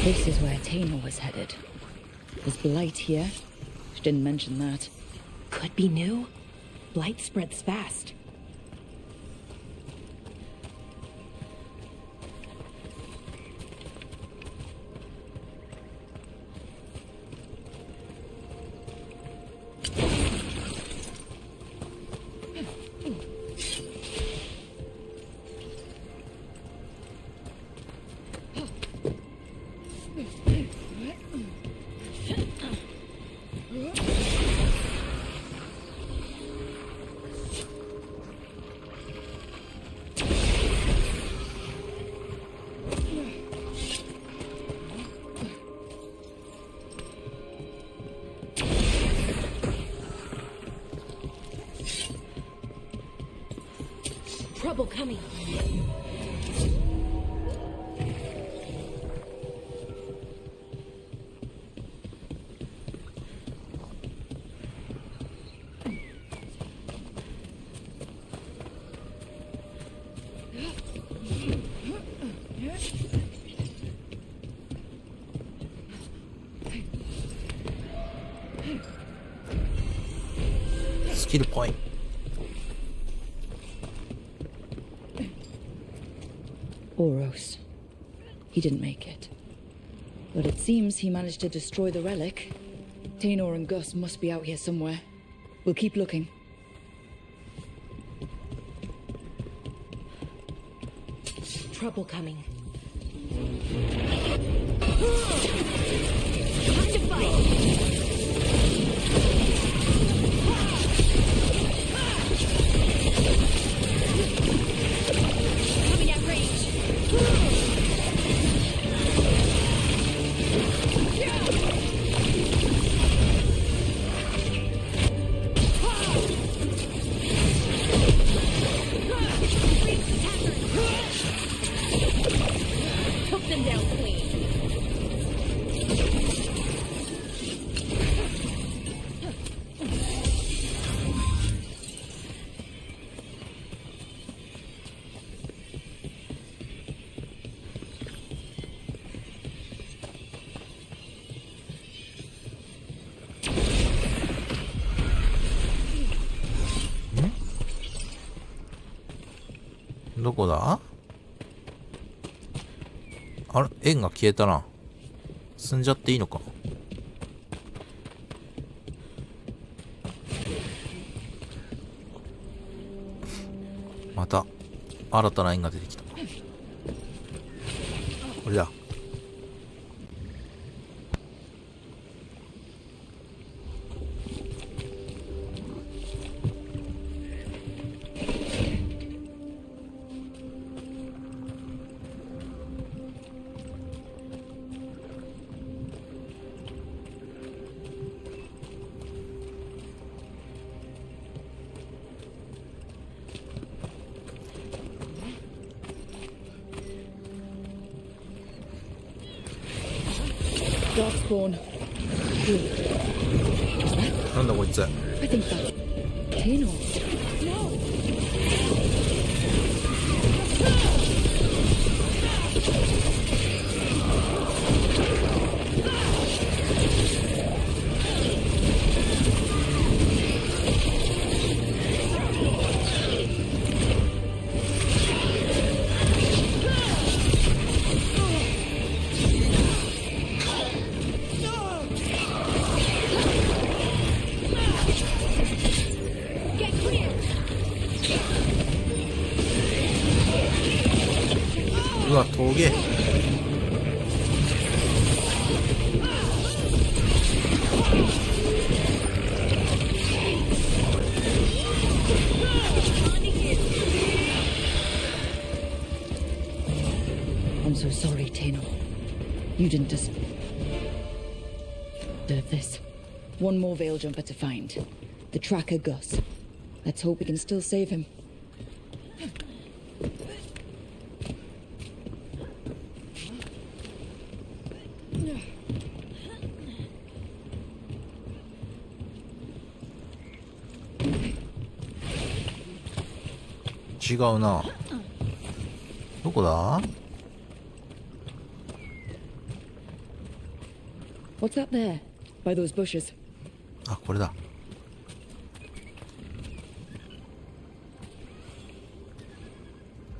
This is where Tamer was headed. Is blight here? She didn't mention that. Could be new. Blight spreads fast. Trouble coming. Skill point. Oros. He didn't make it. But it seems he managed to destroy the relic. Tainor and Gus must be out here somewhere. We'll keep looking. Trouble coming. Time to fight!ん？どこだ？あれ？円が消えたな。進んじゃっていいのか？また新たな円が出てきた。これだ。Darkspawn. なんだこいつ。I think that's Tainor. No. Get clear. うわ、峠。I'm so sorry, Tainor. You didn't deserve this. One more Veil Jumper to find. The tracker Gus. Let's hope we can still save him.違うな。どこだ？ What's that there? By those bushes. あ、これだ。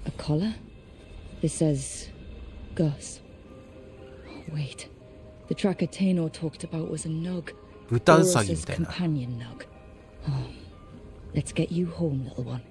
A collar? This says Gus. Oh, wait. The tracker Tainor talked about was a nug. 豚ウサギみたいな。 companion nug. Oh. Let's get you home, little one.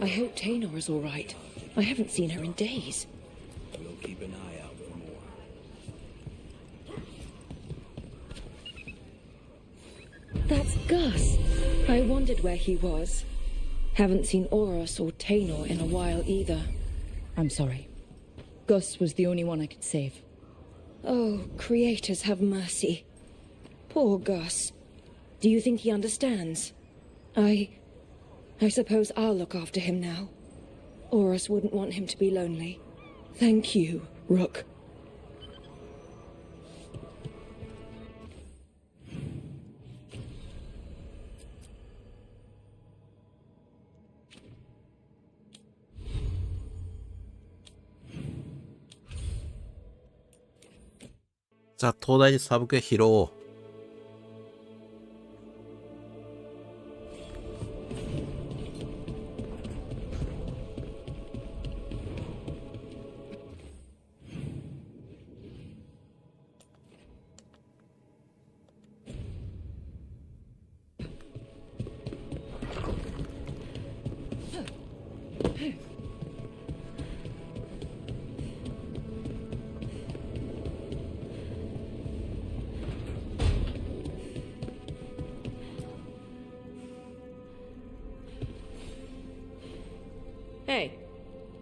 I hope Taynor is all right. I haven't seen her in days. We'll keep an eye out for more. That's Gus. I wondered where he was. Haven't seen Oros or Taynor in a while either. I'm sorry. Gus was the only one I could save. Oh, creators have mercy. Poor Gus. Do you think he understands? I suppose I'll look after him now. Oros wouldn't want him to be lonely. Thank you, Rook. 자, 東大でサブクエ拾おう。Hey,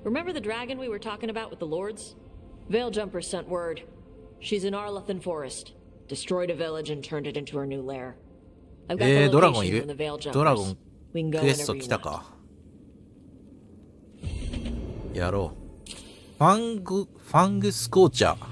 remember the dragon we were talking about with the lords? Veiljumper sent word. She's in Arlethan Forest. Destroyed a village and turned it into her new lair. I've got the ドラゴンい location る from the Veiljumpers. ドラゴン We can go クエスト whenever 来 you た want. か。やろう。ファングスコーチャー。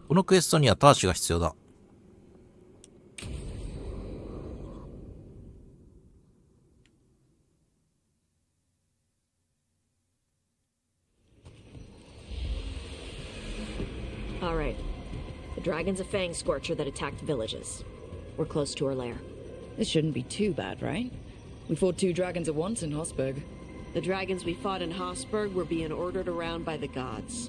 このクエストにはターシュが必要だ。All right. The dragon's a Fang Scorcher that attacked villages. We're close to her lair. This shouldn't be too bad, right? We fought 2 dragons at once in Hosberg. The dragons we fought in Hosberg were being ordered around by the gods.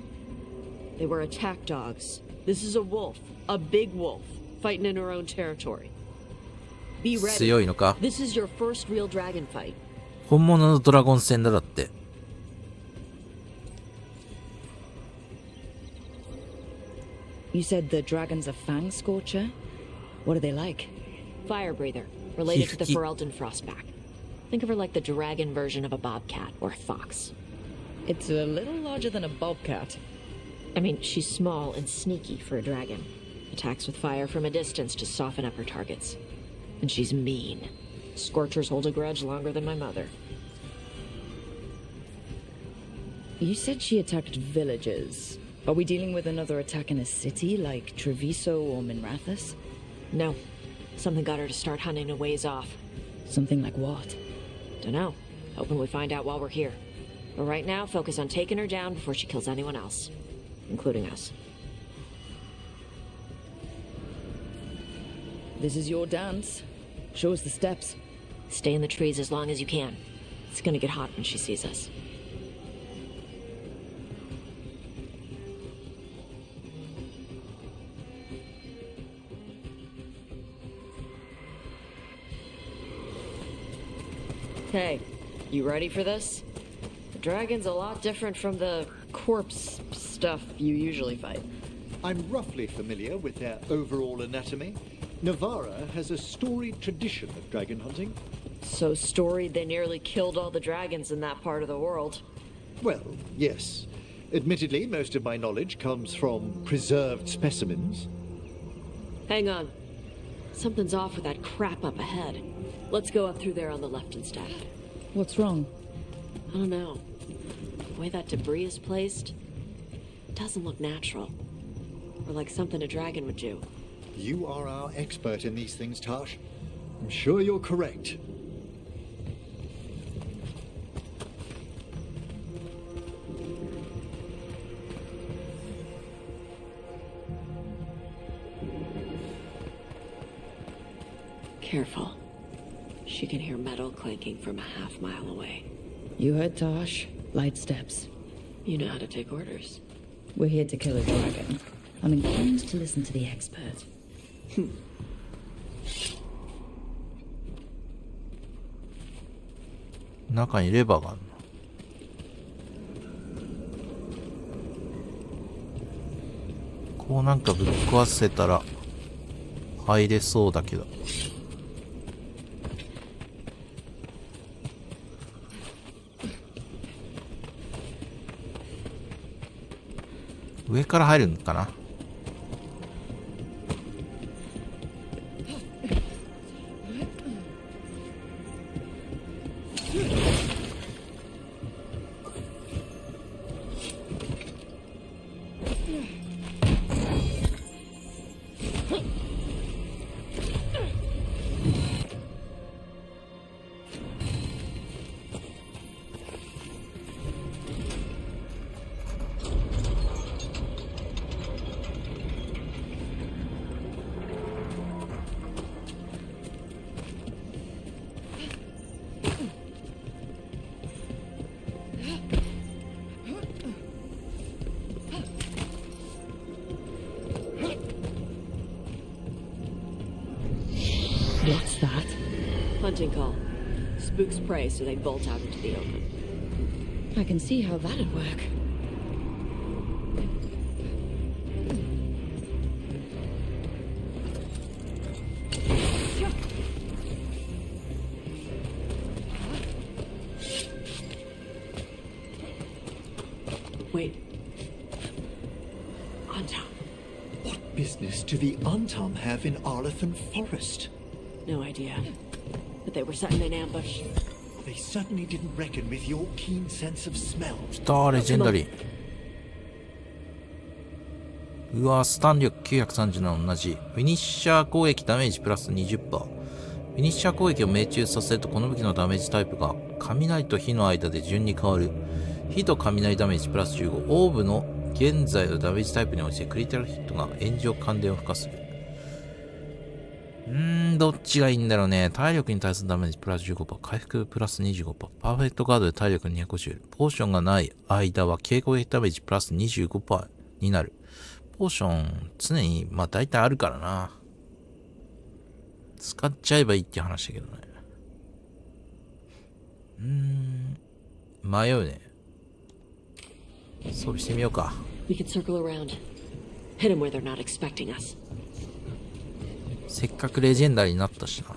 They were attack dogs. This is a wolf, a big wolf, fighting in her own territory. Be ready. 強いのか？ This is your first real dragon fight. 本物のドラゴン戦だだって。You said the dragon's a Fang Scorcher? What are they like? Fire breather, related to the Ferelden Frostback. Think of her like the dragon version of a bobcat or a fox. It's a little larger than a bobcat. I mean, she's small and sneaky for a dragon. Attacks with fire from a distance to soften up her targets. And she's mean. Scorchers hold a grudge longer than my mother. You said she attacked villages. Are we dealing with another attack in a city like Treviso or Minrathous? No. Something got her to start hunting a ways off. Something like what? Dunno. Hoping we find out while we're here. But right now, focus on taking her down before she kills anyone else. Including us. This is your dance. Show us the steps. Stay in the trees as long as you can. It's gonna get hot when she sees us. Hey, you ready for this? The dragon's a lot different from the corpse stuff you usually fight. I'm roughly familiar with their overall anatomy. Navarra has a storied tradition of dragon hunting. So storied they nearly killed all the dragons in that part of the world. Well, yes. Admittedly, most of my knowledge comes from preserved specimens. Hang on. Something's off with that crap up ahead. Let's go up through there on the left instead. What's wrong? I don't know. The way that debris is placed doesn't look natural. Or like something a dragon would do. You are our expert in these things, Tash. I'm sure you're correct. Careful. She can hear metal clanking from a half-mile away. You heard Tosh. Light steps. You know how to take orders. We're here to kill a dragon. I'm inclined to listen to the expert. 中にレバーがあるの。こうなんかぶっ壊せたら入れそうだけど。上から入るのかな。What's that? Hunting call. Spooks prey, so they bolt out into the open. I can see how that'd work. Wait. Antam. What business do the Antam have in Arlathan Forest? No idea. But they were setting an ambush. They certainly didn't reckon with your keen sense of smell. 来たレジェンダリー。うわ、スタン力930の同じ。フィニッシャー攻撃ダメージプラス 20%。フィニッシャー攻撃を命中させるとこの武器のダメージタイプが雷と火の間で順に変わる。火と雷ダメージプラス15。オーブの現在のダメージタイプに応じてクリティカルヒットが炎上感電を付加する。どっちがいいんだろうね。体力に対するダメージプラス 15%、回復プラス 25%、パーフェクトガードで体力250。ポーションがない間は警攻撃ダメージプラス 25% になる。ポーション常にまあ大体あるからな。使っちゃえばいいって話だけどね。迷うね。装備してみようか。We can circle around. Hit them where they're not expecting us. せっかくレジェンダリーになったしな。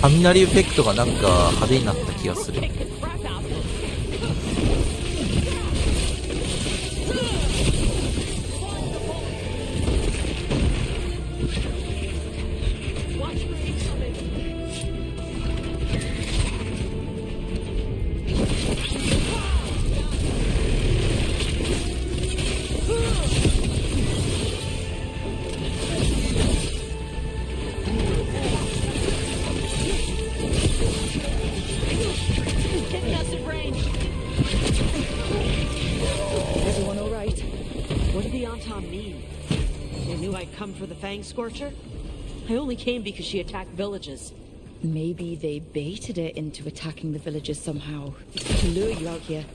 雷エフェクトがなんか派手になった気がする。for the Fang Scorcher? I only came because she attacked villages. Maybe they baited it into attacking the villages somehow to lure you out here.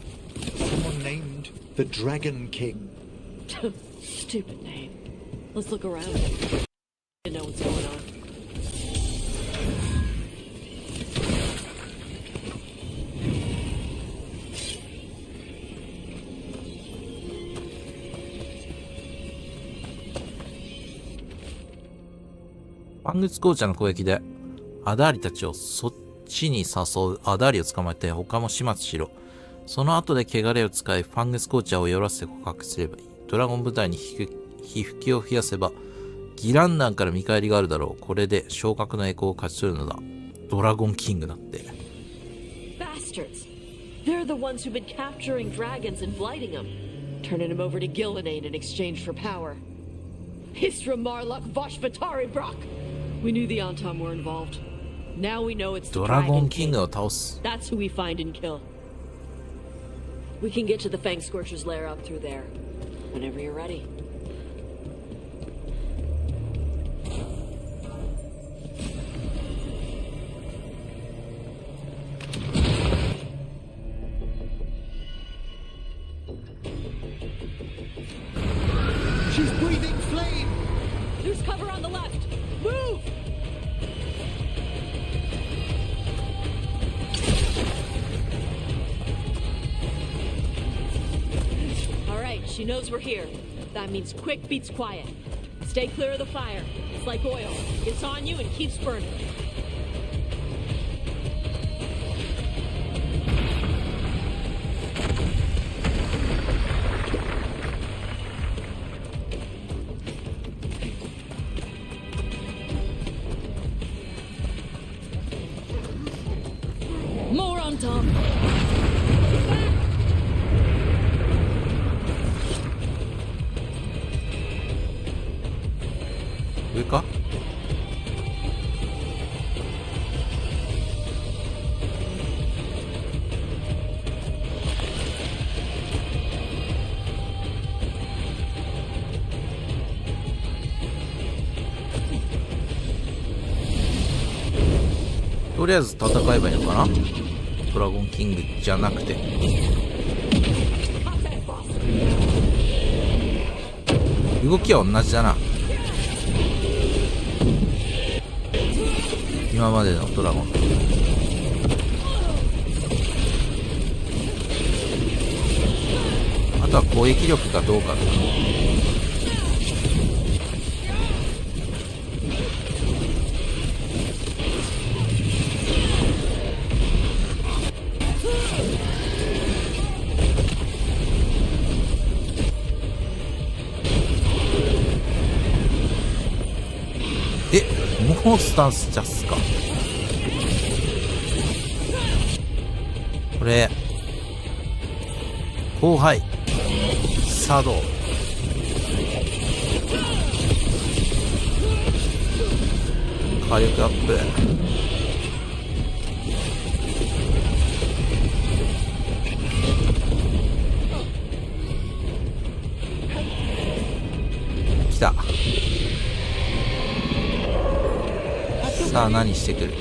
Someone named the Dragon King. Stupid name. Let's look around. To know what's going on. Fang Scorcherの攻撃でアダーリたちをそっちに誘うアダーリを捕まえて他も始末しろ。その後で汚れを使いファングスコーチャーを寄らせて捕獲すればいい。ドラゴン部隊に被服きを増やせばギランダンから見返りがあるだろう。これで昇格の栄光を勝ち取るのだ。ドラゴンキングだって。Bastards! They're the ones who've been capturing dragons and blighting them, turning them over to Gillinane in exchange for power. Hisra Marluk Voshvatari Brock! We knew the Antom were involved. Now we know it's the ドラゴ Dragon ンキン King. グを倒す。 That's who we find and kill. We can get to the Fang Scorcher's lair up through there. Whenever you're ready. She's breathing flame! There's cover on the left! Move! Alright, she knows we're here. That means quick beats quiet. Stay clear of the fire. It's like oil. It's on you and keeps burning. More on Tom. 上か？とりあえず戦えばいいのかな？ドラゴンキングじゃなくて。動きは同じだな。今までのドラゴン。あとは攻撃力がどうかだな。もうスタンスジャスか。これ後輩作動火力アップ。来た。さあ何してくる。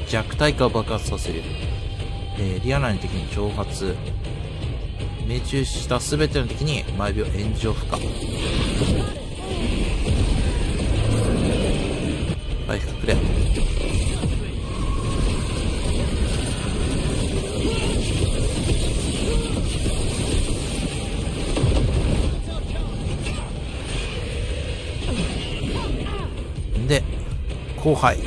弱体化を爆発させる。リア内の敵に挑発。命中したすべての敵に毎秒炎上負荷。回復クレア。で、後輩。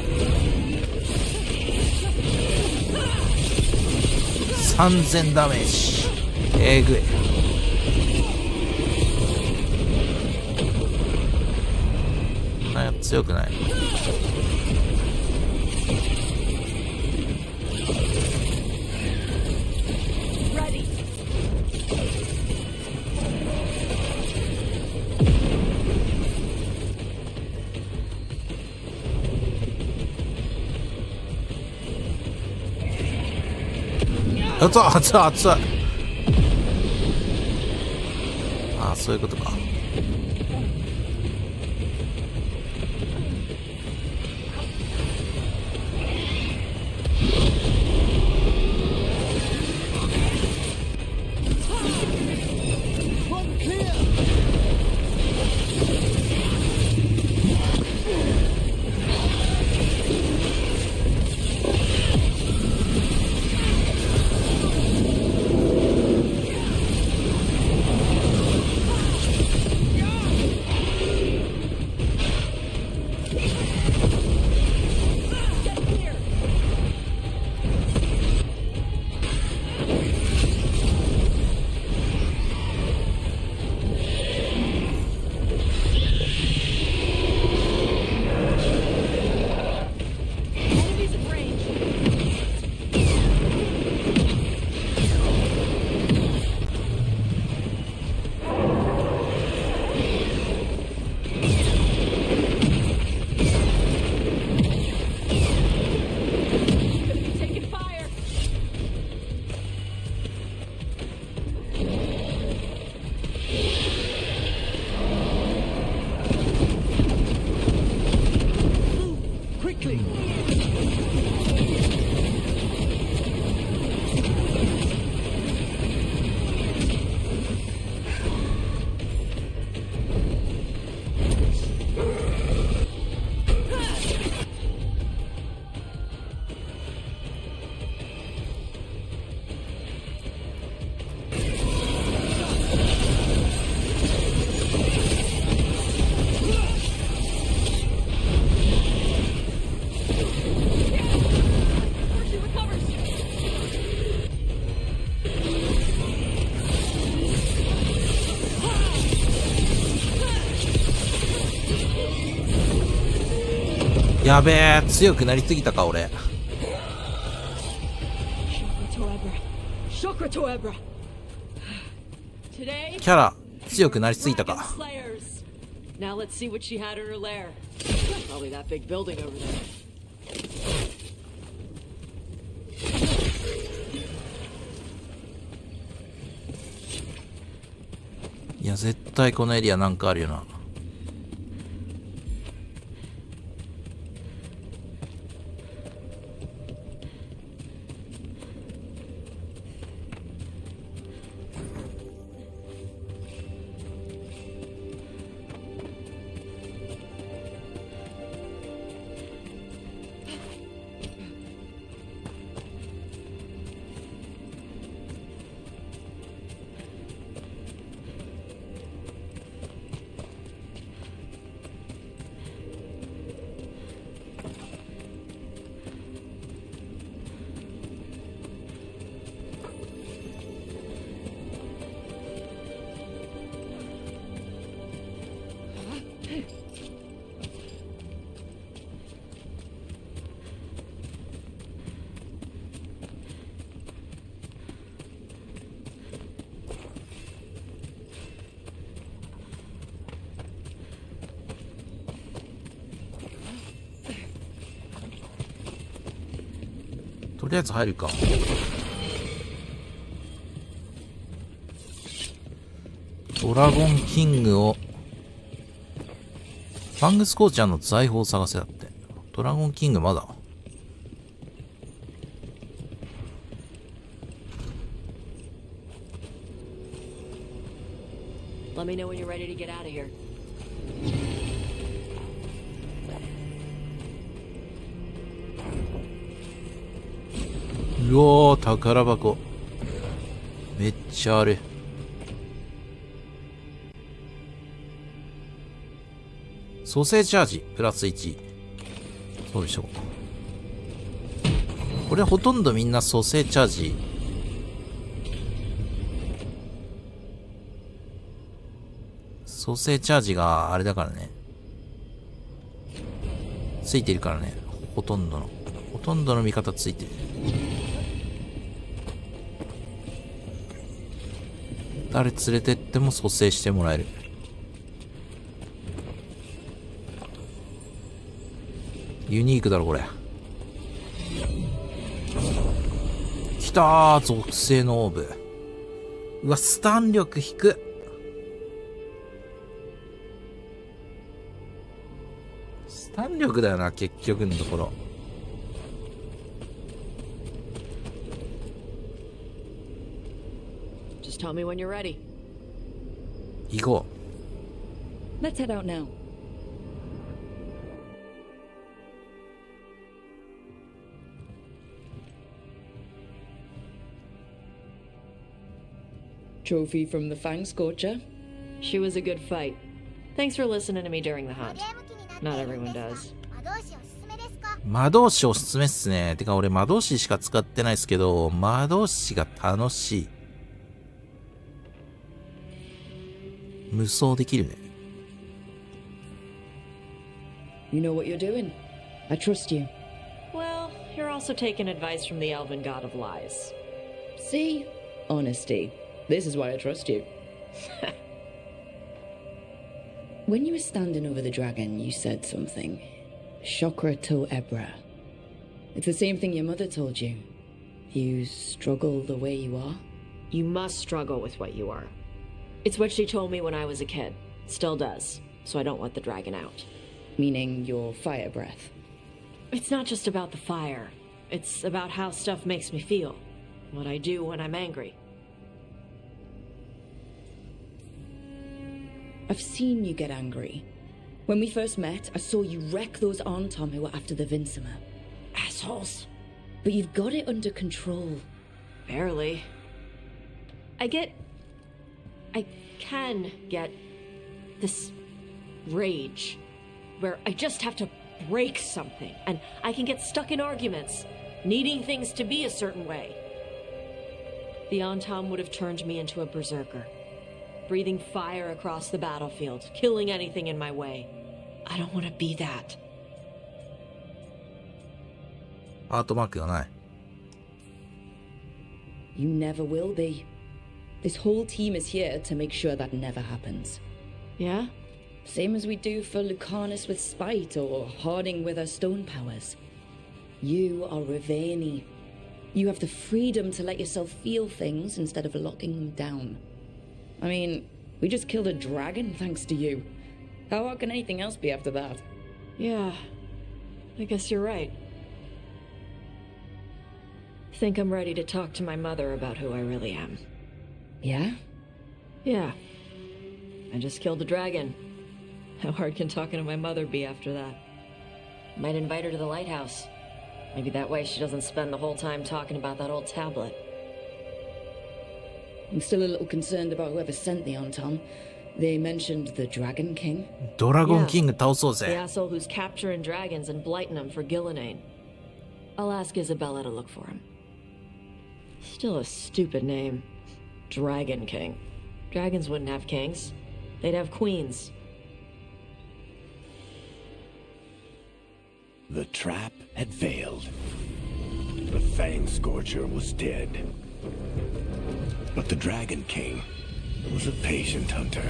3000ダメージ。えぐい。なんか強くない。熱い熱い熱い。ああ、そういうことか。やべえ、強くなりすぎたか俺。キャラ強くなりすぎたか。Now let's see what she had in her lair. Probably that big building over there. いや絶対このエリアなんかあるよな。とりあえず入るか。ドラゴンキングをファングスコーチャーの財宝を探せだって。ドラゴンキングまだ Let me know when you're ready to get out of here. うおー、宝箱。めっちゃある。蘇生チャージプラス1。そうでしょう。これほとんどみんな蘇生チャージ。蘇生チャージがあれだからね。ついてるからね。ほとんどの味方ついてる。誰連れてっても蘇生してもらえる。ユニークだろこれ。きたー、属性のオーブ。うわ、スタン力低く。スタン力だよな、結局のところ。Just tell me when you're ready. 行こう。Let's head out now. Trophy from the Fang Scorcher. She was a good fight. Thanks for listening to me during the hunt. Not everyone does. 魔導士おすすめっすね。てか俺魔導士しか使ってないっすけど、魔導士が楽しい。無双できるね。You know what you're doing. I trust you. Well, you're also taking advice from the elven god of lies. See? Honesty. This is why I trust you. When you were standing over the dragon, you said something. Chakra to Ebra. It's the same thing your mother told you. You struggle the way you are. You must struggle with what you are. It's what she told me when I was a kid. Still does. So I don't let the dragon out. Meaning your fire breath. It's not just about the fire. It's about how stuff makes me feel. What I do when I'm angry. I've seen you get angry. When we first met, I saw you wreck those Arntom who were after the Vincimer. Assholes. But you've got it under control. Barely. I can get this rage where I just have to break something, and I can get stuck in arguments, needing things to be a certain way. The Arntom would have turned me into a berserker. Breathing fire across the battlefield, killing anything in my way. I don't want to be that. ハートマークがない。You never will be. This whole team is here to make sure that never happens. Yeah? Same as we do for Lucanus with spite or Harding with her stone powers. You are Ravani. You have the freedom to let yourself feel things instead of locking them down. I mean, we just killed a dragon thanks to you. How hard can anything else be after that? Yeah, I guess you're right. Think I'm ready to talk to my mother about who I really am. Yeah? Yeah. I just killed a dragon. How hard can talking to my mother be after that? Might invite her to the lighthouse. Maybe that way she doesn't spend the whole time talking about that old tablet. I'm still a little concerned about whoever sent the Arntom. They mentioned the Dragon King. ドラゴンキング倒そう The ぜ。 asshole who's capturing dragons and blighting them for Gillinane. I'll ask Isabella to look for him. Still a stupid name. Dragon King. Dragons wouldn't have kings. They'd have queens. The trap had failed. The Fang Scorcher was dead. But the Dragon King was a patient hunter.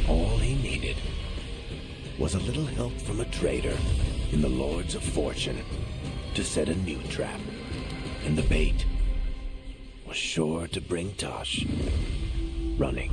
All he needed was a little help from a trader in the Lords of Fortune to set a new trap. And the bait was sure to bring Tosh running.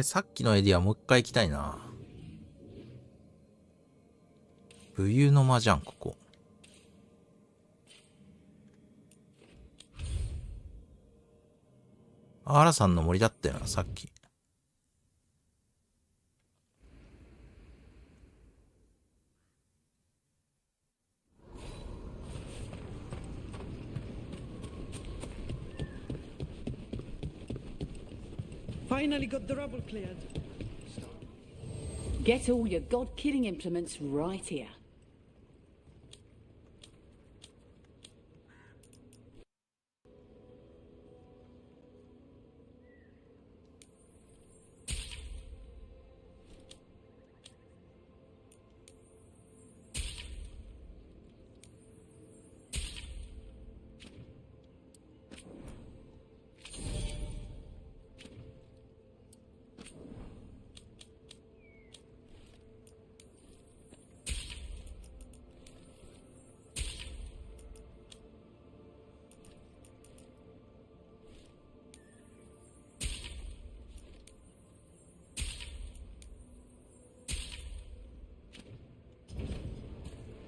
さっきのエリアもう一回行きたいな。武勇の間じゃん、ここ。アラさんの森だったよな、さっき。Finally got the rubble cleared. Get all your god-killing implements right here.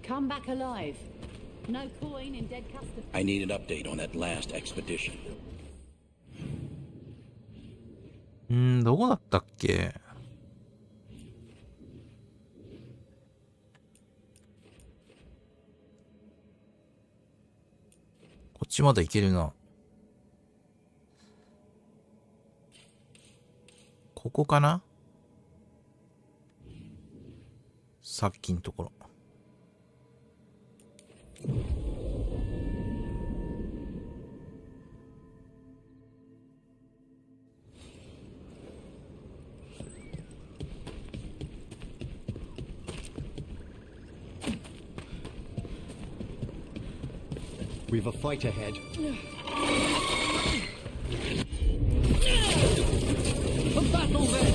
Come back alive. No coin in dead custom. I need an update on that last expedition. どこだったっけ？こっちまだ行けるな。ここかな？さっきのところ。We've a fight ahead. A battle then!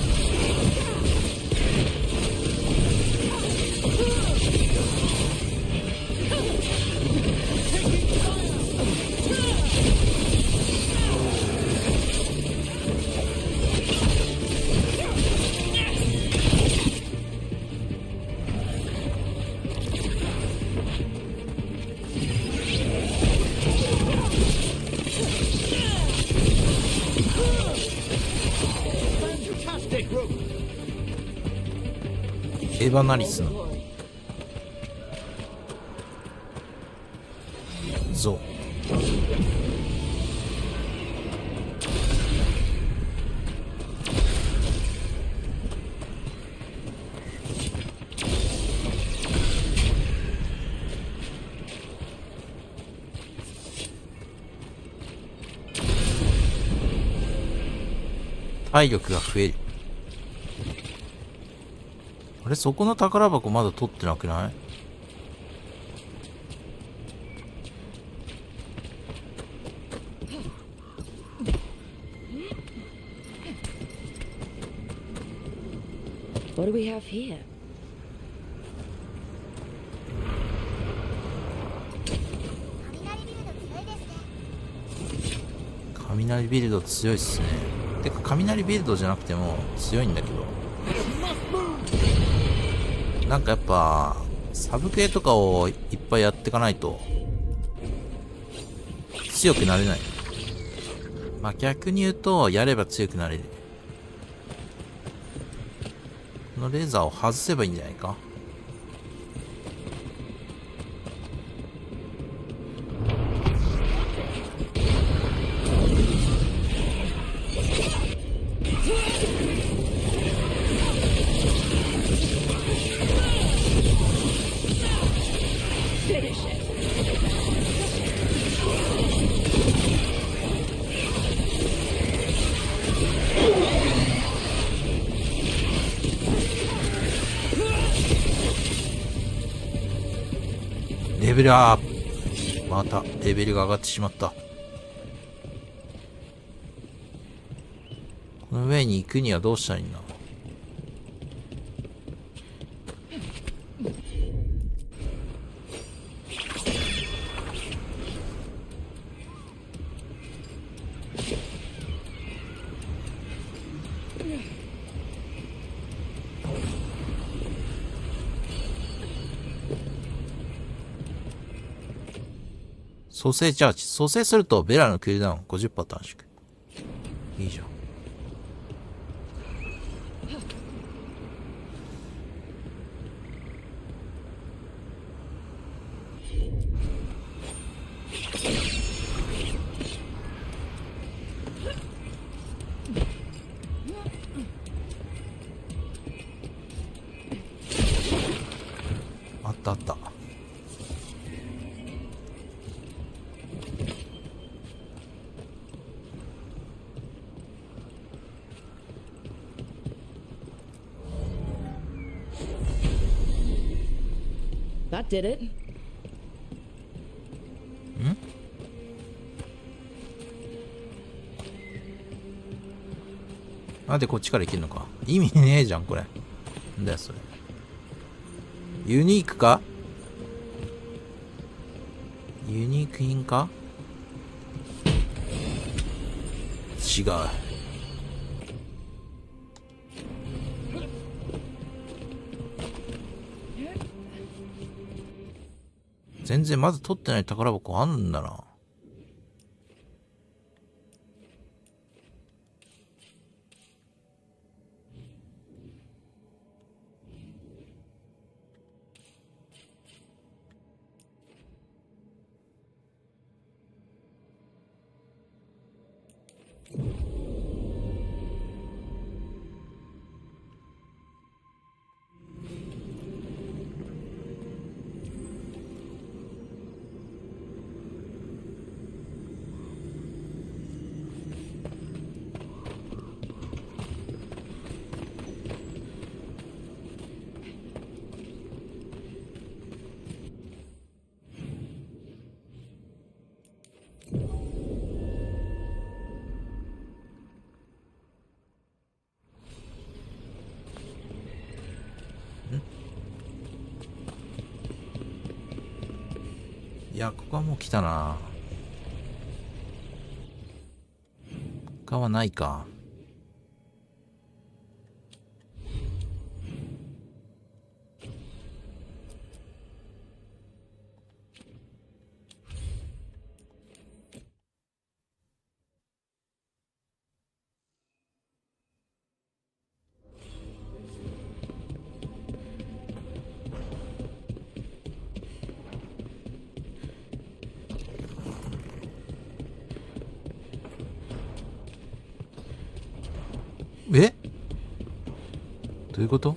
Fantastic rope. エヴァナリスの像。体力が増える。あれ、そこの宝箱まだ取ってなくない？What do we have here? 雷ビルド強いっすね。てか雷ビルドじゃなくても強いんだけど、なんかやっぱサブ系とかをいっぱいやっていかないと強くなれない。まあ逆に言うとやれば強くなれる。このレーザーを外せばいいんじゃないか。レベルアップ。またレベルが上がってしまった。この上に行くにはどうしたらいいんだ。蘇生チャージ。蘇生するとベラのクールダウン 50% 短縮。いいじゃん。あったあった。That did it. なんでこっちから行けるのか。意味ねえじゃん、これ。なんだよ、それ。ユニークか？ユニーク品か？違う。全然まず取ってない宝箱あんんだな。いや、ここはもう来たな。他はないか。え？どういうこと？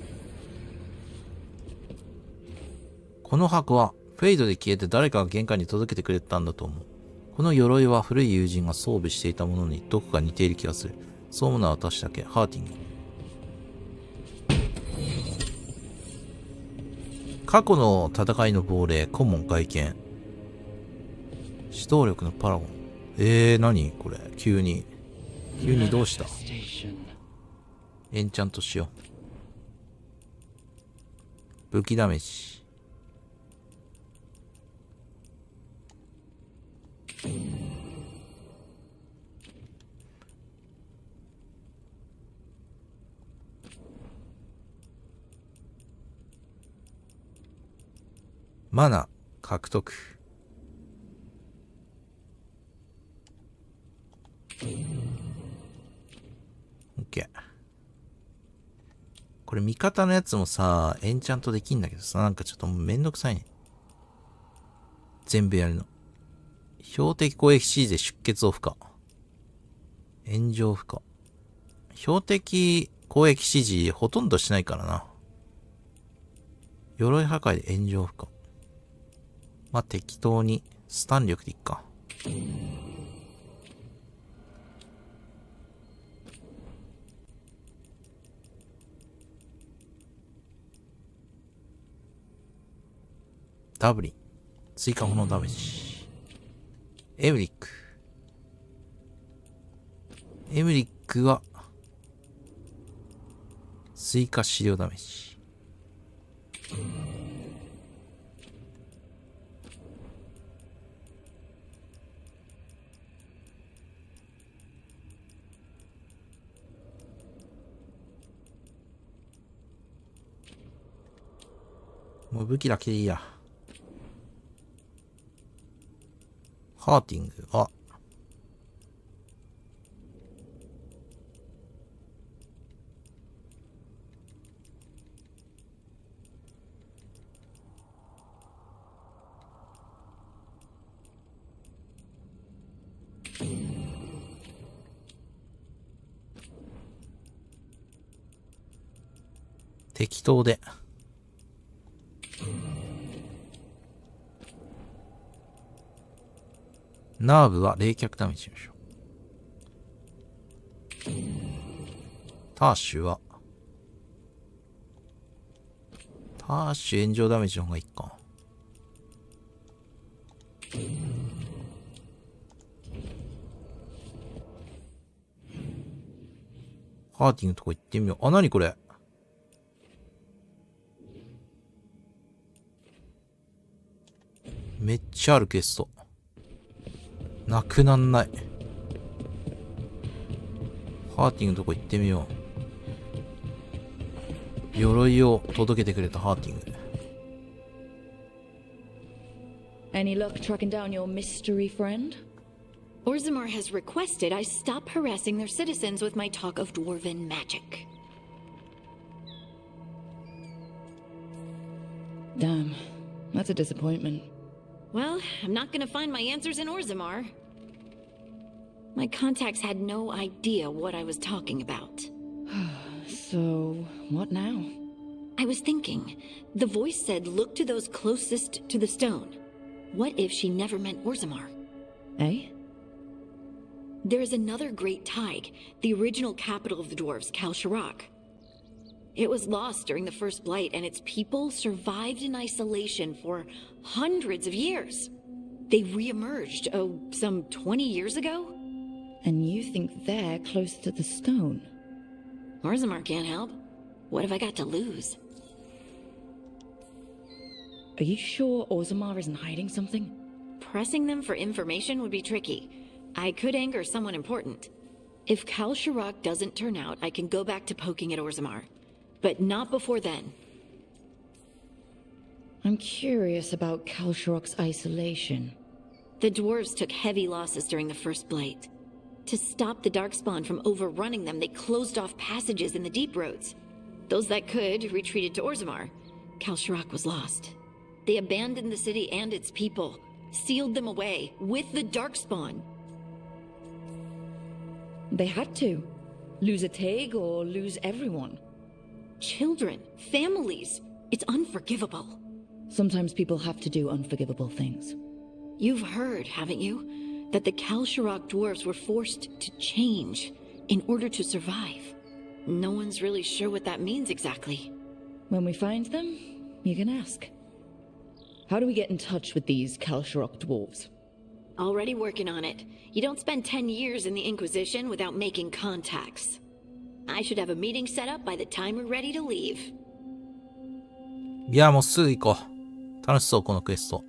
この箱はフェイドで消えて誰かが玄関に届けてくれたんだと思う。この鎧は古い友人が装備していたものにどこか似ている気がする。そう思うのは私だけ。ハーティング。過去の戦いの亡霊、コモン外見。指導力のパラゴン。何これ急にどうした？エンチャントしよう。武器ダメージ。マナ獲得。オッケー。これ味方のやつもさ、エンチャントできんだけどさ、なんかちょっともうめんどくさいね。全部やるの。標的攻撃シーズで出血を付加。炎上付加。標的攻撃指示ほとんどしないからな。鎧破壊で炎上付加。まあ、適当にスタン力でいっか。ダブリン。追加炎ダメージ。エムリック。エムリックは、追加資料ダメージ。もう武器だけでいいや。ハーティングは適当で。ナーブは冷却ダメージしましょう。ターシュは炎上ダメージの方がいいか。ハーティングのとこ行ってみよう。あ、なにこれ。めっちゃあるクエスト。なくなんない。ハーティングのとこ行ってみよう。鎧を届けてくれたハーティング。Any luck tracking down your mystery friend? Orzammar has requested I stop harassing their citizens with my talk of dwarven magic. Damn, that's a disappointment. Well, I'm not gonna find my answers in Orzammar. My contacts had no idea what I was talking about. So, what now? I was thinking. The voice said look to those closest to the stone. What if she never meant Orzammar? Eh? There is another great Tig, the original capital of the dwarves, Kalsharak. It was lost during the first blight, and its people survived in isolation for hundreds of years. They re-emerged, some 20 years ago? And you think they're close to the stone? Orzammar can't help. What have I got to lose? Are you sure Orzammar isn't hiding something? Pressing them for information would be tricky. I could anger someone important. If Kalsharak doesn't turn out, I can go back to poking at Orzammar. But not before then. I'm curious about Kalsharak's isolation. The dwarves took heavy losses during the first blight. To stop the Darkspawn from overrunning them, they closed off passages in the deep roads. Those that could retreated to Orzammar. Kalsharak was lost. They abandoned the city and its people, sealed them away with the Darkspawn. They had to. Lose a Tig or lose everyone. Children, families. It's unforgivable. Sometimes people have to do unforgivable things. You've heard, haven't you, that the Kalsharak dwarves were forced to change in order to survive. No one's really sure what that means exactly. When we find them, you can ask. How do we get in touch with these Kalsharak dwarves? Already working on it. You don't spend 10 years in the Inquisition without making contacts. I should have a meeting set up by the time we're ready to leave. いや、もうすぐ行こう。楽しそう、このクエスト。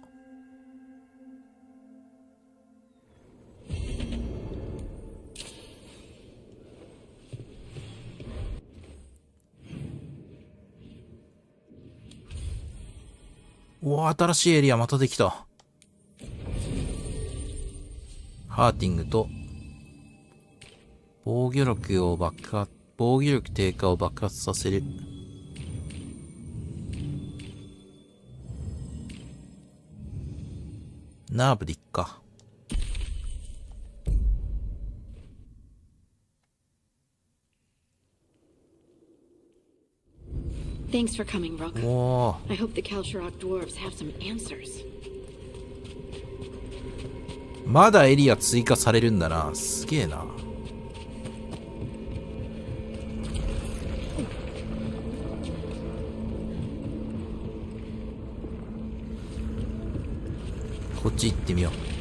おー、新しいエリアまたできた。ハーティングと防御力低下を爆発させる。ナーブでいっか。Thanks for coming, Rook. Whoa. I hope the Kalsharak dwarves have some answers. まだエリア追加されるんだな。すげえな。こっち行ってみよう。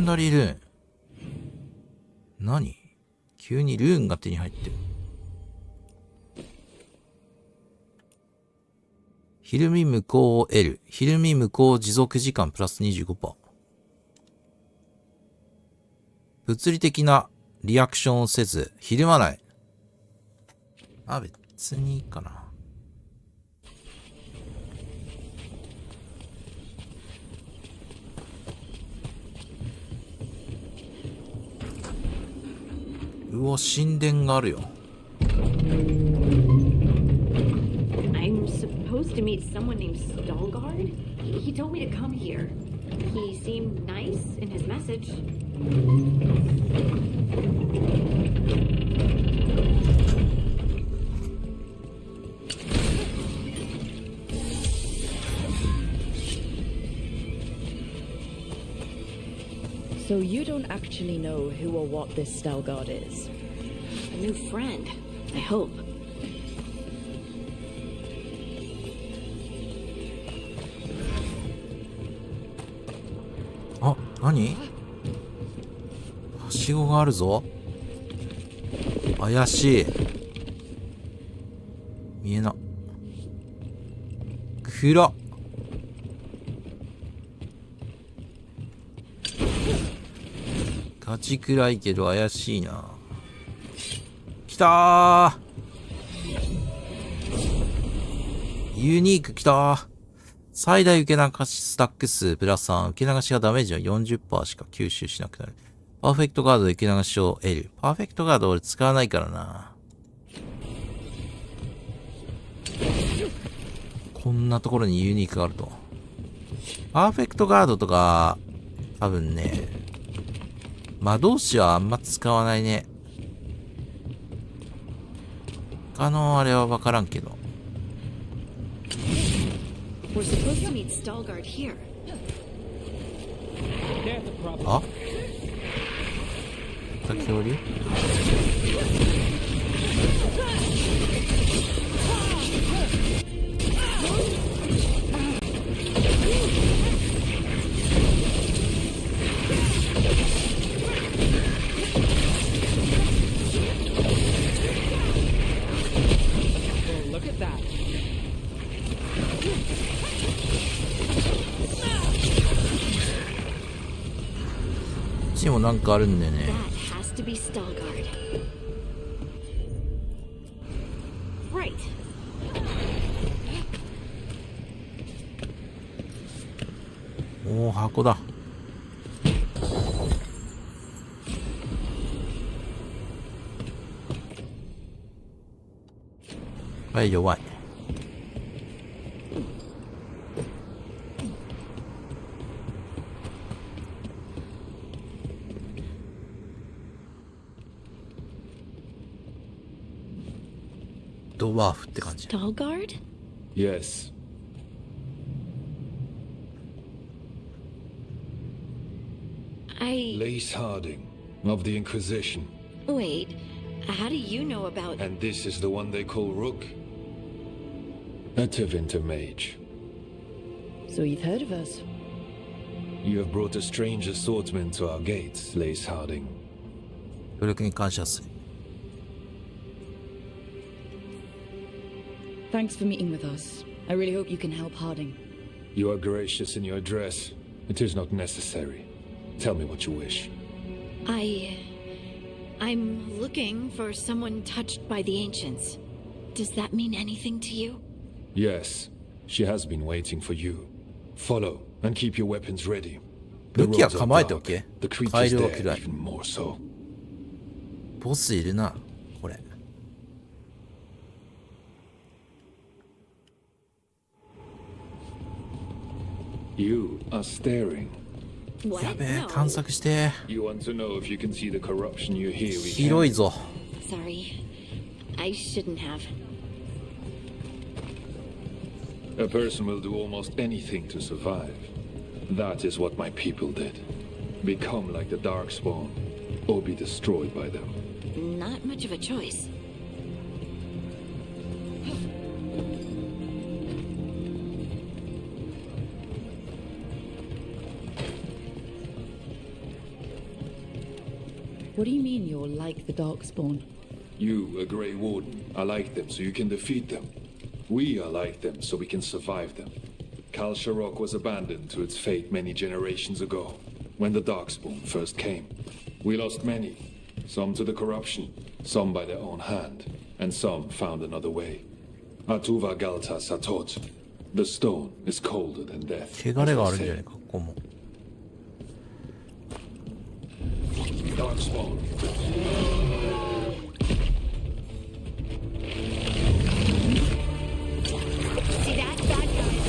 ダリールーン。何？急にルーンが手に入ってる。ひるみ無効を得る。ひるみ無効持続時間プラス 25%。物理的なリアクションをせず、ひるまない。あ、別にいいかな。うわ、神殿があるよ。I'm supposed to meet someone named Stalgard? He told me to come here. He seemed nice in his message. So you don't actually know who or what this Stalgard is? A new friend, I hope. あ、何？はしごがあるぞ。怪しい。見えな。暗っ。ガチ暗いけど怪しいな。来たー。ユニーク来たー。最大受け流しスタック数プラス3。受け流しがダメージは 40% しか吸収しなくなる。パーフェクトガードで受け流しを得る。パーフェクトガード俺使わないからな。こんなところにユニークがあると。パーフェクトガードとか、多分ね、魔導士はあんま使わないね。他のあれはわからんけど。We're supposed to meet Stalgard here. あ？恐竜？こっちにもなんかあるんだよね。That has to be Stalgard. Right. おお、箱だ。はい、弱い。ドワーフって感じ。Stalgard? Yes. Lace Harding of the Inquisition. Wait, how do you know about... And this is the one they call Rook? A Tevinter mage. So you've heard of us? You have brought a strange assortment to our gates, Lace Harding. 協力に感謝する。Thanks for meeting with us. I really hope you can help Harding. You are gracious in your address. It is not necessary. Tell me what you wish. I'm looking for someone touched by the ancients. Does that mean anything to you? Yes. She has been waiting for you. Follow and keep your weapons ready. 武器は構えておけ。 The カイ creatures ルは there 嫌い。 even more so. ボスいるな、これ。You are staring. やべえ、探索して。 You want to know if you can see the corruption you hear we 広いぞ。 Sorry. I shouldn't have. A person will do almost anything to survive. That is what my people did. Become like the Darkspawn, or be destroyed by them. Not much of a choice. What do you mean you're like the Darkspawn? You, a Grey Warden, are like them so you can defeat them. We are like them so we can survive them. Kal Sharok was abandoned to its fate many generations ago, when the Darkspawn first came. We lost many, some to the corruption, some by their own hand, and some found another way. Atuva Galta Satot. The stone is colder than death. 汚れがあるんじゃないか、ここも。Darkspawn. See that? Bad guys.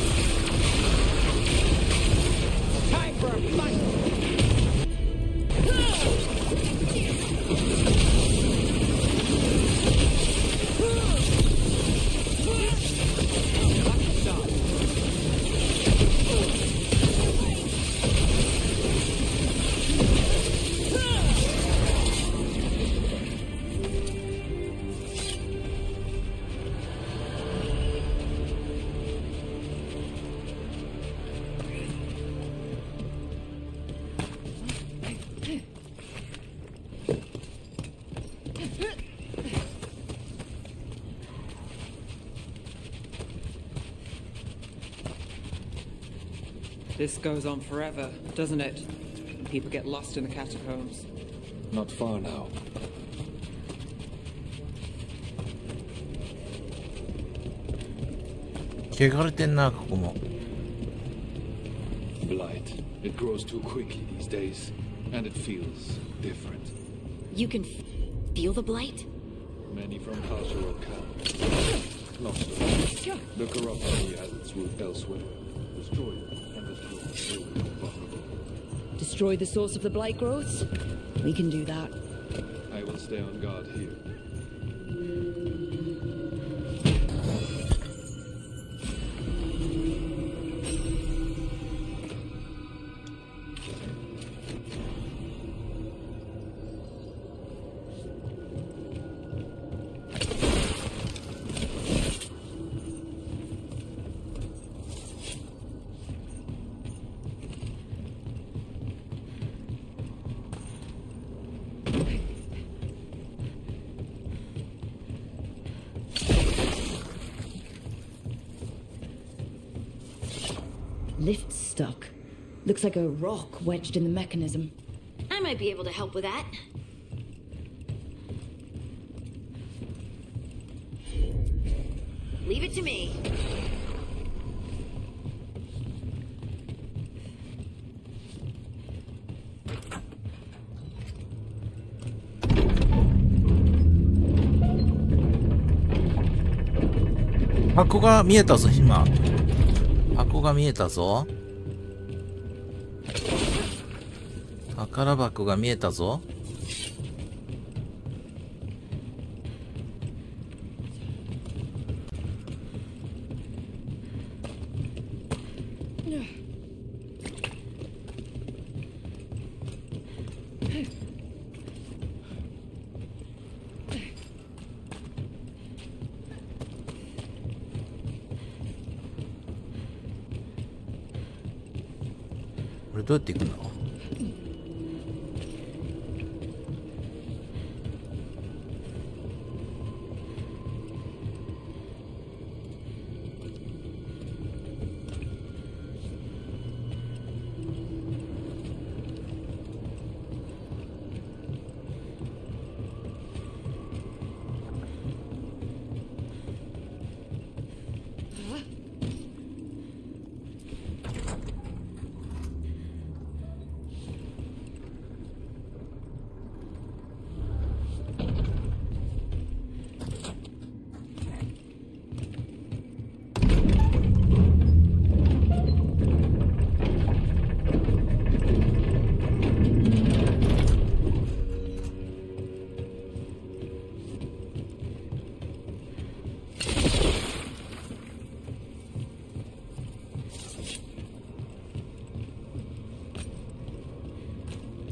Time for a fight! This goes on forever, doesn't it? People get lost in the catacombs. Not far now. Blight. It grows too quickly these days, and it feels different. You can feel the blight? Many from Kal Sharok can. Not so. The corruption has its root elsewhere. Destroy it, and the throne will be vulnerable. Destroy the source of the blight growths? We can do that. I will stay on guard here. Lift's stuck. Looks like a rock wedged in the mechanism. I might be able to help with that. Leave it to me.箱が見えたぞ、今。箱が見えたぞ。宝箱が見えたぞ。これどうやって行くんだ？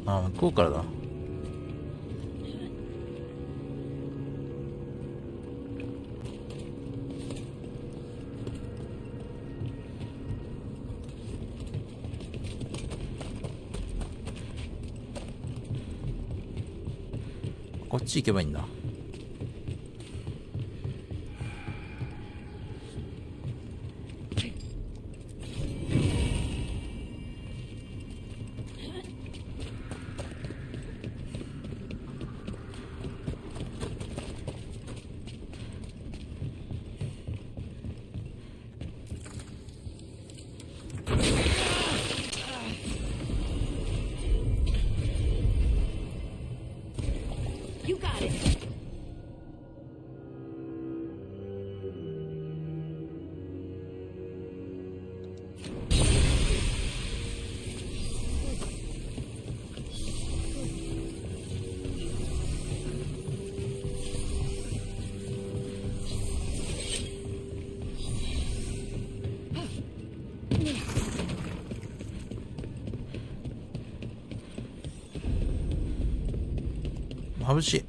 あ、向こうからだ。こっち行けばいいんだ。You got it.眩しい。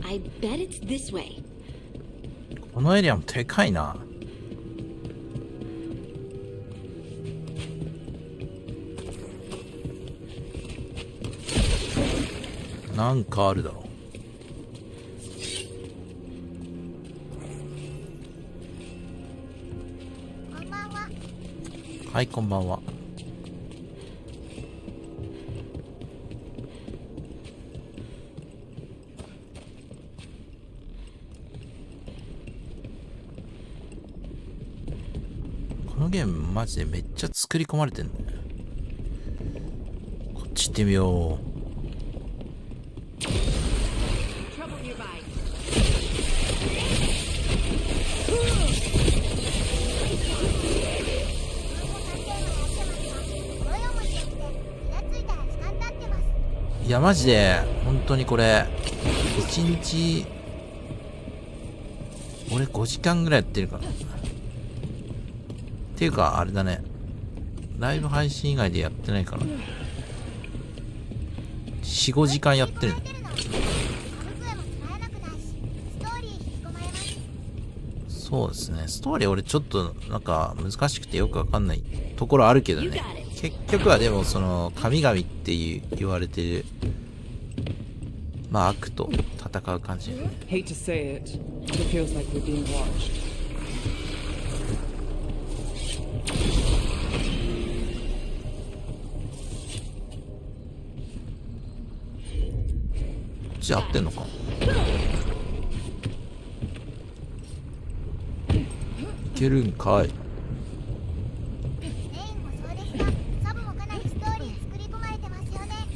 I bet it's this way. このエリアもでかいな。なんかあるだろう。はい、こんばんは。このゲームマジでめっちゃ作り込まれてんね。こっち行ってみよう。いやマジで本当にこれ1日俺5時間ぐらいやってるから。っていうかあれだね、ライブ配信以外でやってないから 4,5 時間やってる。そうですね、ストーリー俺ちょっとなんか難しくてよくわかんないところあるけどね。結局はでもその神々って言われてるまあ悪と戦う感じ。 Hate to say it, but it feels like we're being watched. こっち合ってんのか。いけるんかい。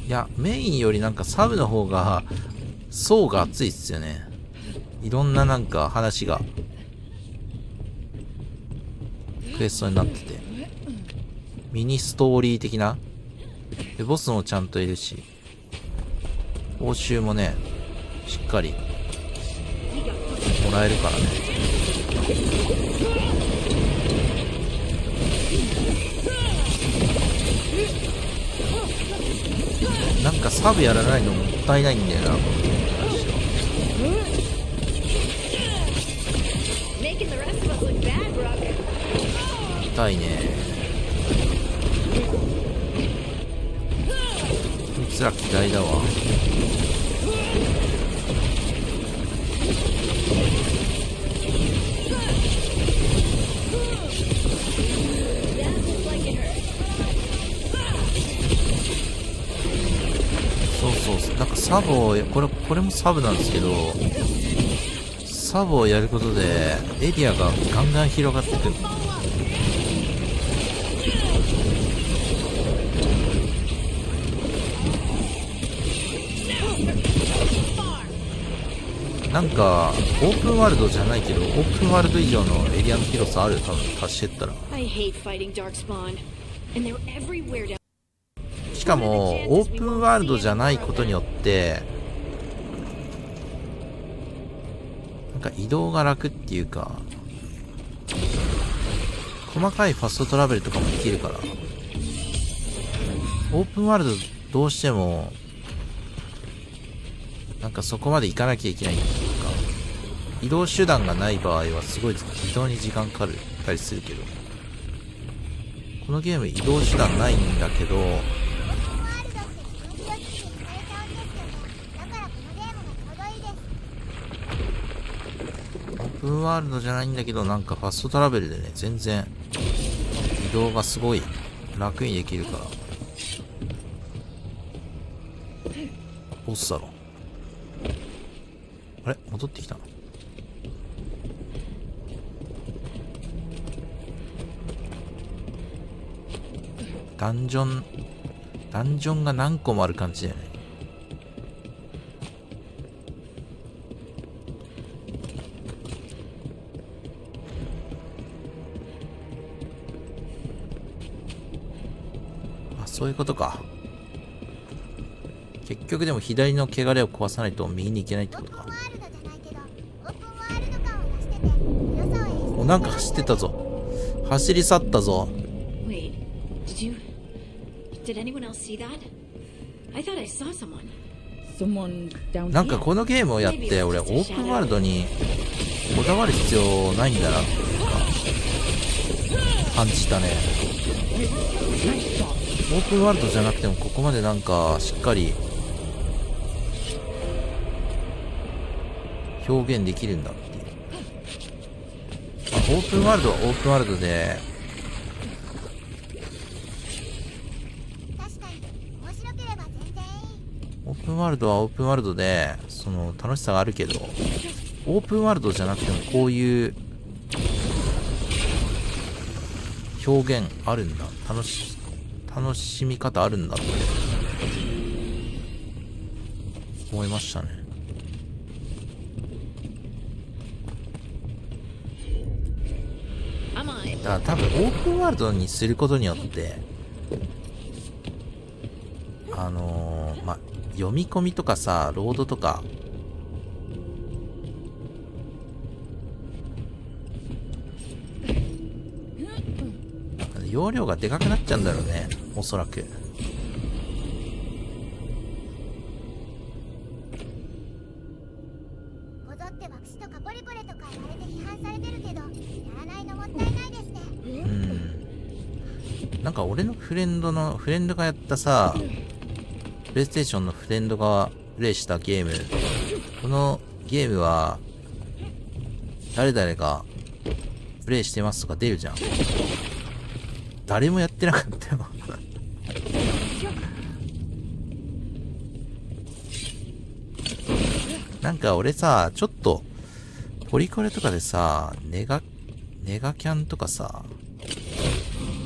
いやメインよりなんかサブの方が層が厚いっすよね。いろんななんか話がクエストになっててミニストーリー的なでボスもちゃんといるし報酬もねしっかりもらえるからね。なんかサブやらないのもったいないんだよな、この話は。痛いね。こいつら嫌いだわ。そうそう、なんかサブをこれもサブなんですけど、サブをやることでエリアがガンガン広がってくる。なんかオープンワールドじゃないけどオープンワールド以上のエリアの広さあるよ、多分足してったら。しかもオープンワールドじゃないことによってなんなんか移動が楽っていうか、細かいファストトラベルとかもできるから、オープンワールドどうしてもなんかそこまで行かなきゃいけないっていうか、移動手段がない場合はすごい移動に時間かかったりするけど、このゲーム移動手段ないんだけど、オープンワールドじゃないんだけど、なんかファストトラベルでね、全然移動がすごい楽にできるから。ボスだろ。あれ戻ってきたの？ダンジョンが何個もある感じだよね。あ、そういうことか。結局でも左の汚れを壊さないと右に行けないってことか。お、なんか走ってたぞ。走り去ったぞ。Did anyone else see that? I thought I saw someone. Someone down here. なんかこのゲームをやって俺オープンワールドにこだわる必要ないんだなっていうか感じたね。オープンワールドじゃなくてもここまでなんかしっかり表現できるんだっていう。オープンワールドはオープンワールドでオープンワールドはオープンワールドでその楽しさがあるけど、オープンワールドじゃなくてもこういう表現あるんだ、楽しみ方あるんだって思いましたね。だから多分オープンワールドにすることによってまあ読み込みとかさ、ロードとか容量がでかくなっちゃうんだろうね、おそらく。こぞってワクシとかポリコレとか言われて批判されてるけど、やらないのもったいないですね。なんか俺のフレンドがやったさ、プレイステーションのフレンドがプレイしたゲーム、このゲームは誰々がプレイしてますとか出るじゃん。誰もやってなかったよなんか俺さ、ちょっとポリコレとかでさ、ネガキャンとかさ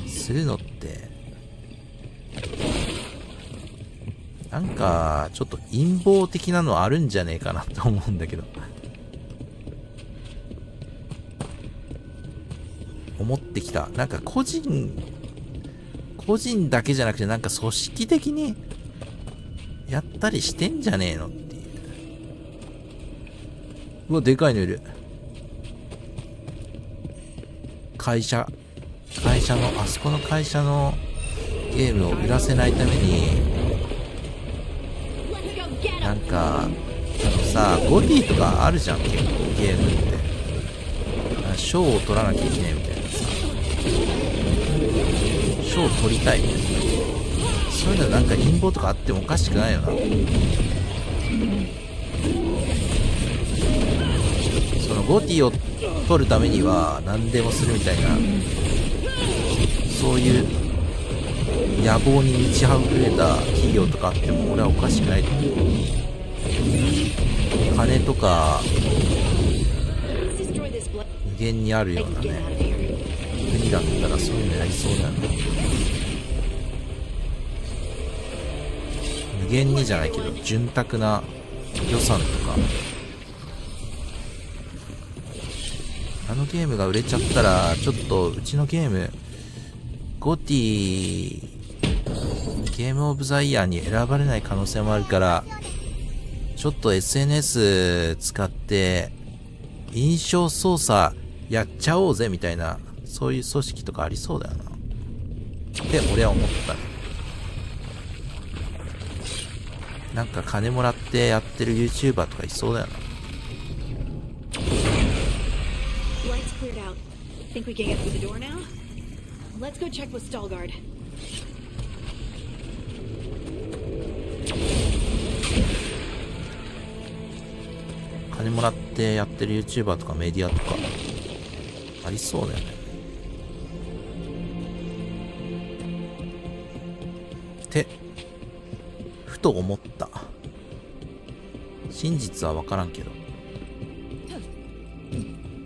するのってなんかちょっと陰謀的なのあるんじゃねえかなと思うんだけど、思ってきた。なんか個人だけじゃなくてなんか組織的にやったりしてんじゃねえのっていう。うわ、でかいのいる。会社のあそこの会社のゲームを売らせないためになんかさ、ゴディとかあるじゃん、結構ゲームって賞を取らなきゃいけないみたいなさ、賞を取りたいみたいな、そういうのなんか陰謀とかあってもおかしくないよな。そのゴティを取るためには何でもするみたいな、そういう野望に満ち溢れた企業とかあっても俺はおかしくないと思う。金とか無限にあるようなね国だったらそういうのやりそうだよね。無限にじゃないけど潤沢な予算とか、あのゲームが売れちゃったらちょっとうちのゲームゴティゲームオブザイヤーに選ばれない可能性もあるから、ちょっと SNS 使って印象操作やっちゃおうぜみたいな、そういう組織とかありそうだよなって俺は思ったね。なんか金もらってやってる YouTuber とかいそうだよな。Light's cleared out. Think we can get through the door now? Let's go check with Stallguard. 金もらってやってる YouTuber とかメディアとかありそうだよね。ってふと思った。真実は分からんけど、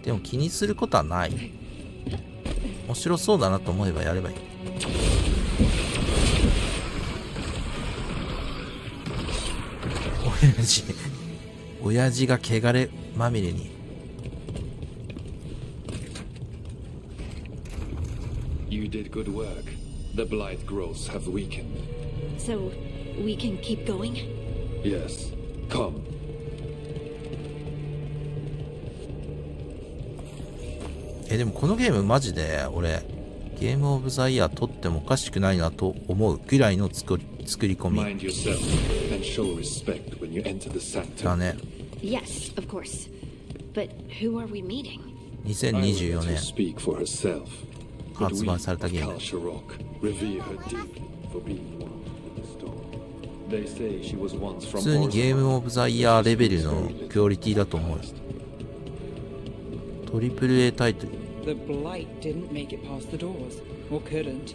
でも気にすることはない。面白そうだなと思えばやればいい。親父が汚れまみれに。You did good work. The blight growths have weakened. So, we can keep going? Yes. Come. でもこのゲームマジで俺ゲームオブザイヤー取ってもおかしくないなと思うぐらいの作り込みだね。Yes, of course. But who are we meeting? 2024年発売されたゲーム。普通にゲームオブザイヤーレベルのクオリティだと思う。トリプル A タイトル。The blight didn't make it past the doors, or couldn't.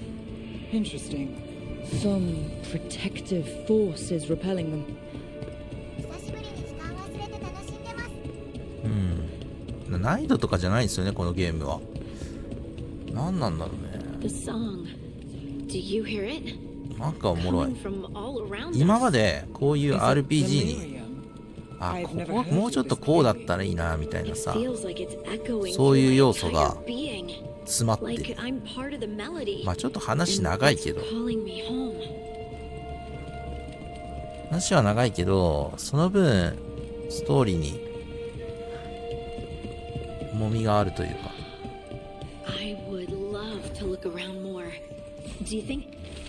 Interesting. Some protective force is repelling them. 難易度とかじゃないんですよね、このゲームは。何なんだろうね。The song. Do you hear it? なんかおもろい。今までこういう RPG にあ、ここもうちょっとこうだったらいいなみたいなさ、そういう要素が詰まってる。まあちょっと話長いけど、話は長いけど、その分ストーリーに重みがあるというか。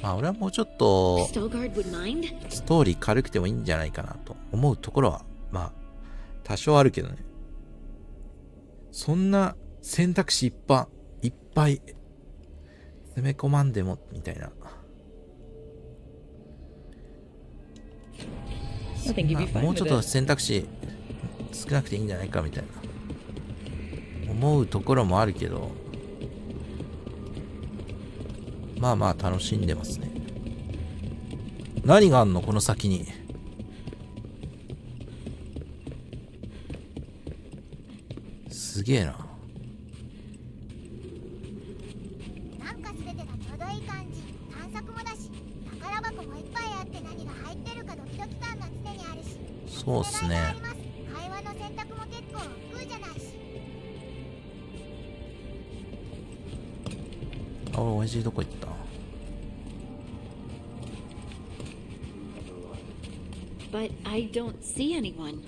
まあ俺はもうちょっとストーリー軽くてもいいんじゃないかなと思うところはまあ多少あるけどね。そんな選択肢いっぱい攻め込まんでもみたいな。もうちょっと選択肢少なくていいんじゃないかみたいな思うところもあるけど、まあまあ楽しんでますね。何があんのこの先に。すげえな。なんか全てがちょうどいい感じ。探索もだし、宝箱もいっぱいあって何が入ってるかドキドキ感が常にあるし。そうっすね。会話の選択も結構億劫じゃないし。あ、俺親父どこ行った？ But I don't see anyone.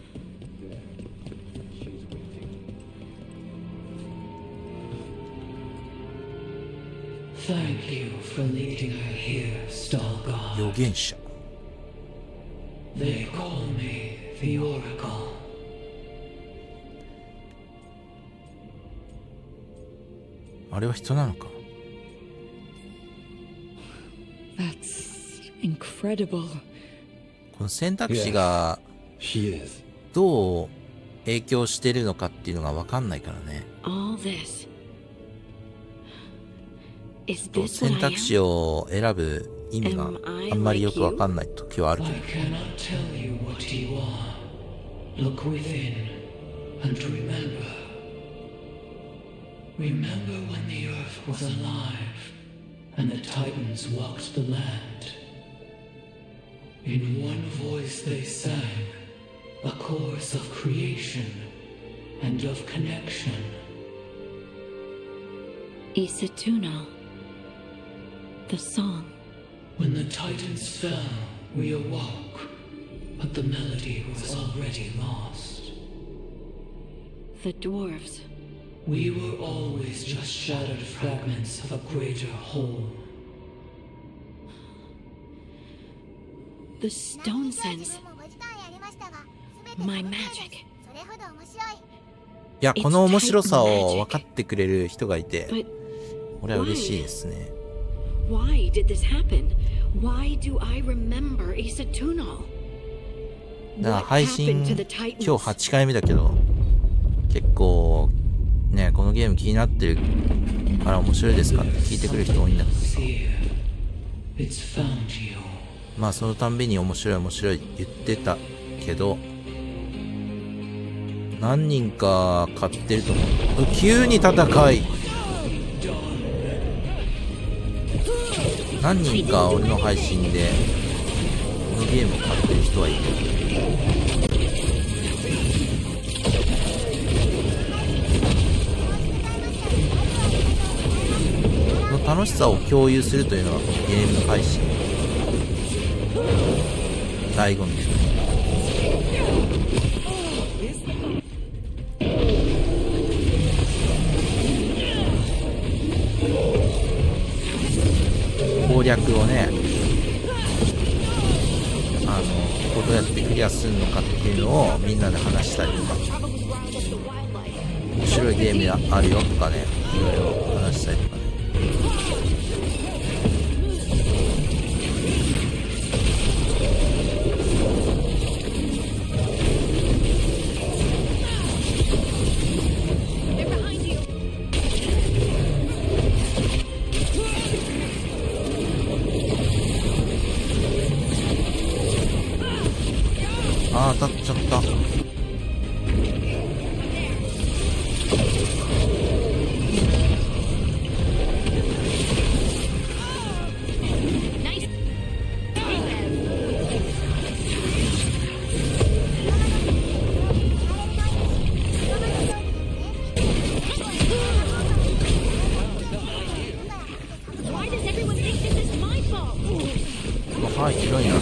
Thank you for leading her here, Stallguard. 預言者。 They call me the Oracle. あれは人なのか。 That's incredible. この選択肢がどう影響してるのかっていうのが分かんないからね。選択肢を選ぶ意味があんまりよく分かんない時はあるけど。Remember when the earth was alive and the Titans walked the land. In one voice they sang a chorus of creation and of connection. Isatuno. The song. When the Titans fell, we awoke, but the melody was already lost. The dwarves. We were always just shattered fragments of a greater whole. The stone sense. My magic. いや、この面白さを分かってくれる人がいて、俺は嬉しいですね。Why did this happen? Why do I remember Asa Tunal? だから配信今日8回目だけど、結構ね、このゲーム気になってるから面白いですかって聞いてくる人多いんだけど、まあそのたんびに面白い面白い言ってたけど、何人か買ってると思う。急に戦い、何人か俺の配信でこのゲームを買ってる人はいる。この楽しさを共有するというのがこのゲーム配信醍醐味ですね。攻略をね、どうやってクリアするのかっていうのをみんなで話したりとか、面白いゲームやあるよとかね、いろいろ話したりとかね。ああ、当たっちゃった。はい、広いな。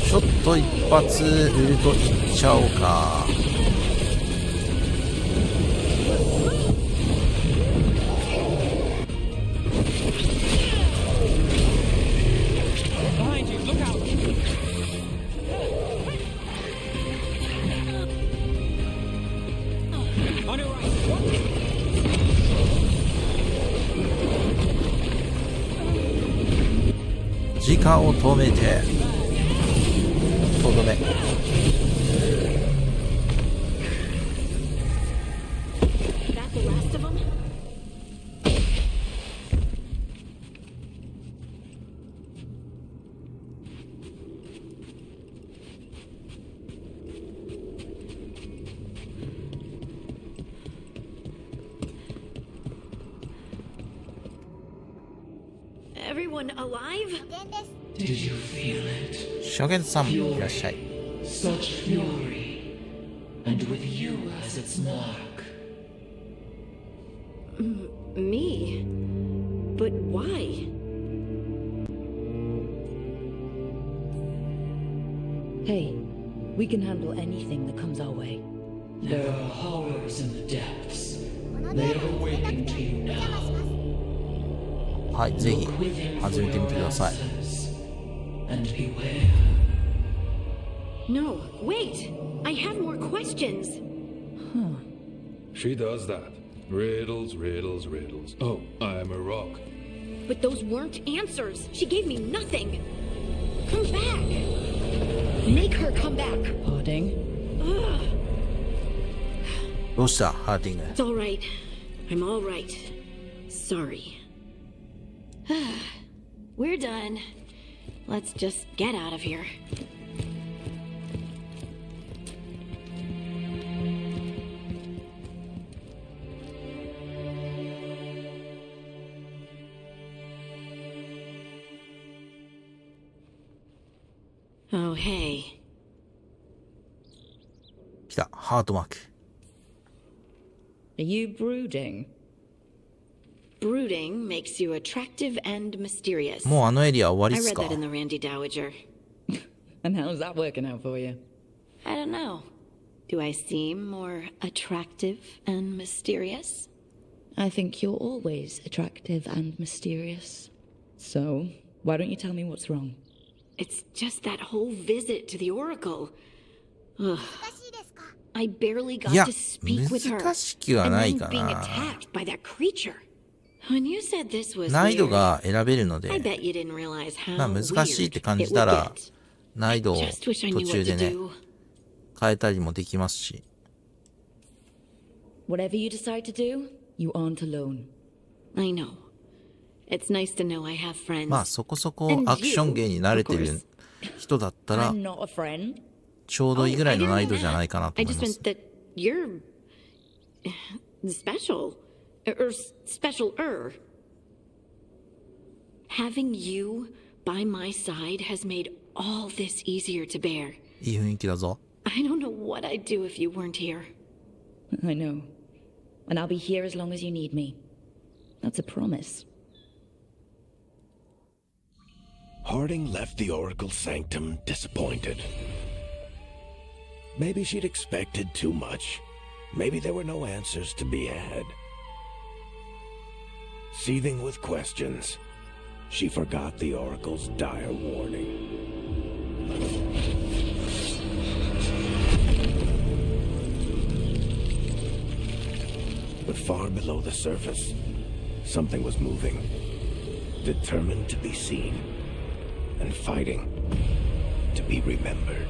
ちょっと一発ウルトいっちゃおうか。時間を止めてとどめ。Everyone alive? Did you feel it? 初見さんいらっしゃい。 Such fury, and with you as its mark. Me? But why? Hey, we can handle anything that comes our way. There are horrors in the depths. They have awakened to you now. はい、ぜひ始めてみてください。 And beware. No, wait! I have more questions! Huh. She does that. Riddles, riddles, riddles. Oh, I'm a rock. But those weren't answers! She gave me nothing! Come back! Make her come back! Harding? Ugh. どうしたハーティング。 It's alright. I'm alright. Sorry. We're done. Let's just get out of here. Oh, hey. 来た、ハートマーク。Are you brooding? Brooding makes you attractive and mysterious. もうあのエリア終わり I っす read か that in the Randy Dowager. And how's that working out for you? I don't know. Do I seem more attractive and mysterious? I think you're always attractive and mysterious. So, why don't you tell me what's wrong? It's just that whole visit to the Oracle. Ugh. I barely got to speak with her. 難しくは And ない then か being な。 attacked by that creature. When you said this was 難易度 weird, が選べるの I で、 bet you didn't realize how まあ難しいって感 weird じ it た would ら get. 難易度を Just wish I 途 knew 中 what で to ね do. 変えたりもできますし。 Whatever you decide to do, you aren't alone. I know. It's nice to know I have friends. まあそこそこアクションゲーに慣れてる人だったら I'm not a friend. ちょうどいいぐらいの難易度じゃないかなと I 思い just ます。 meant that you're special. Or special-er. Having you by my side has made all this easier to bear. いい雰囲気だぞ。 I don't know what I'd do if you weren't here. I know. And I'll be here as long as you need me. That's a promise. Harding left the Oracle's sanctum disappointed. Maybe she'd expected too much. Maybe there were no answers to be had. Seething with questions, she forgot the Oracle's dire warning. But far below the surface, something was moving, determined to be seen, and fighting to be remembered.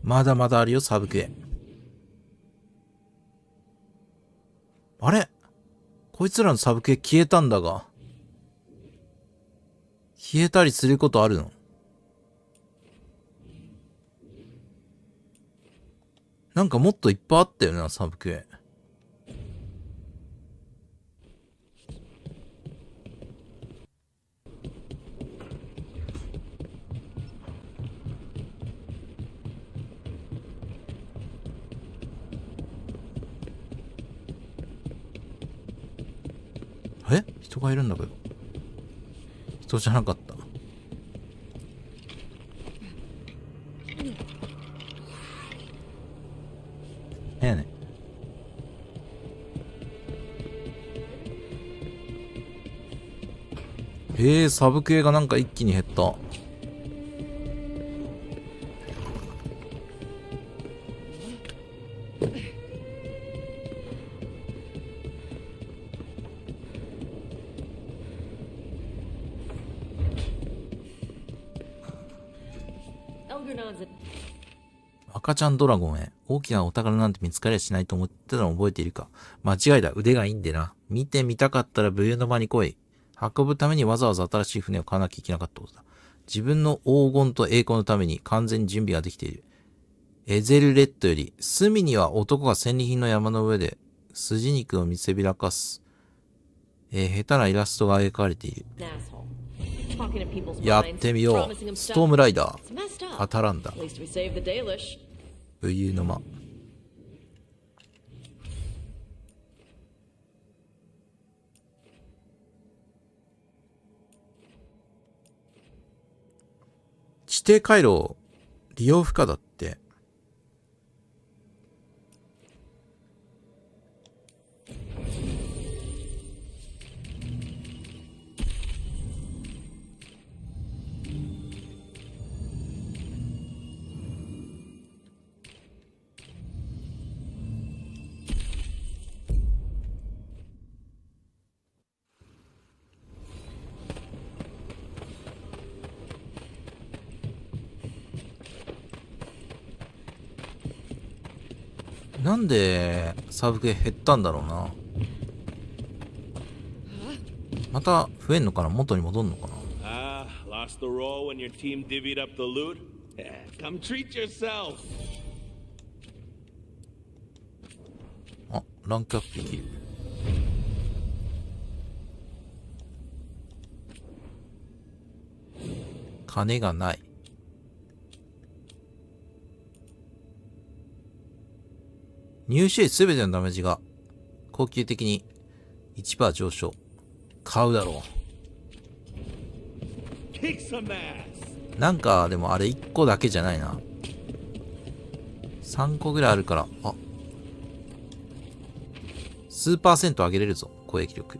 「まだまだあるよサブクエ」。あれこいつらのサブクエ消えたんだが。消えたりすることあるの？なんかもっといっぱいあったよな、サブクエ。人がいるんだけど。人じゃなかった。サブクエがなんか一気に減った。赤ちゃんドラゴンへ。大きなお宝なんて見つかりゃしないと思ってたのを覚えているか。間違いだ。腕がいいんでな。見てみたかったら武勇の間に来い。運ぶためにわざわざ新しい船を買わなきゃいけなかったことだ。自分の黄金と栄光のために完全に準備ができている。エゼルレッドより、隅には男が戦利品の山の上で、筋肉を見せびらかす。下手なイラストが描かれている。やってみよう。ストームライダー。カタランダ。武勇の間。地底回廊利用不可だって。なんでサブクエ減ったんだろうな。また増えんのかな、元に戻んのかな。Lost the roll when your team divvied up the loot? Come treat yourself. あ、ランクアップできる。金がない。入手すべてのダメージが恒久的に 1% 上昇。買うだろう。なんかでもあれ1個だけじゃないな。3個ぐらいあるから、あ、数%上げれるぞ、攻撃力。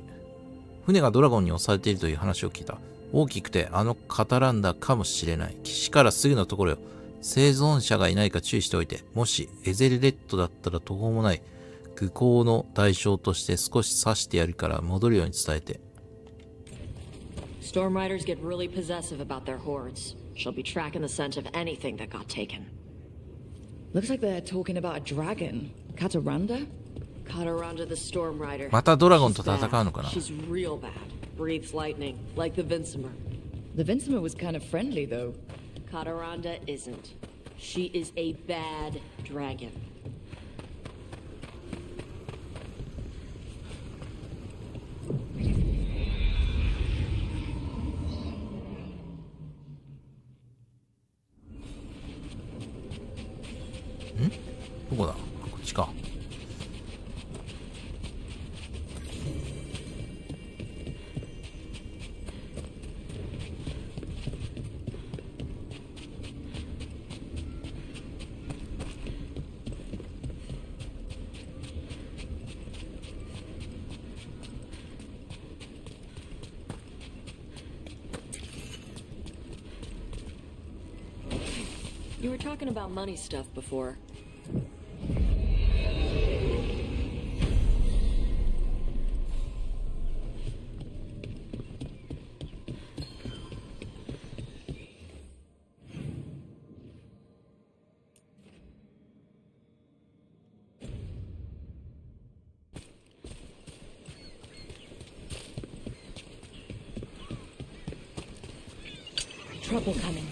船がドラゴンに押されているという話を聞いた。大きくてあのカタランダかもしれない。岸からすぐのところよ。生存者がいないか注意しておいて。もしエゼルレッドだったら途方もない愚行の代償として少し刺してやるから戻るように伝えて。Storm Riders get really possessive about their hoards. She'll be tracking the scent of anything that got taken. Looks like they're talking about a dragon. Cataranda? Cataranda the Storm Rider. またドラゴンと戦うのかな。 She's real bad. Breathes lightning, like the Vincimer. The Vincimer was kind of friendly, though. Cataranda isn't. She is a bad dragon. Hmm? どこだ？こっちか。You were talking about money stuff before. Trouble coming.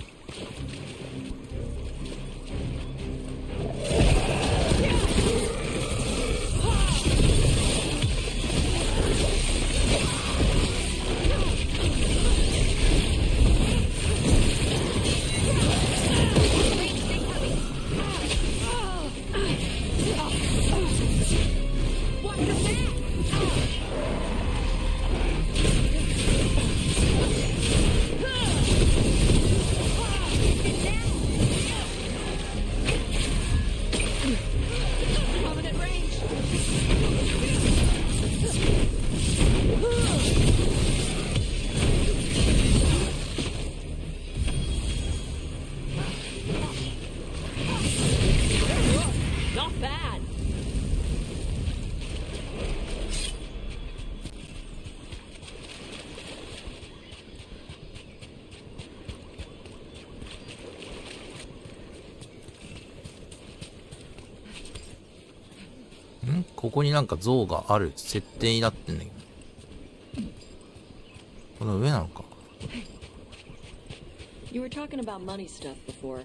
Not bad. Hmm? ここになんか像がある設定になってんだけど。この上なのか。You were talking about money stuff before.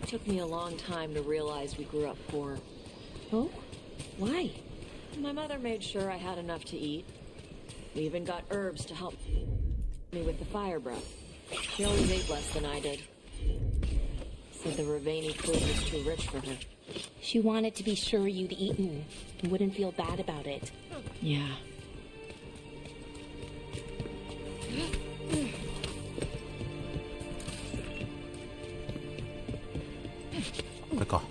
It took me a long time to realize we grew up poor. Oh? Why? My mother made sure I had enough to eat. We even got herbs to help me with the fire breath. She always ate less than I did. Said the Ravani food was too rich for her. She wanted to be sure you'd eaten and wouldn't feel bad about it. Yeah. これか。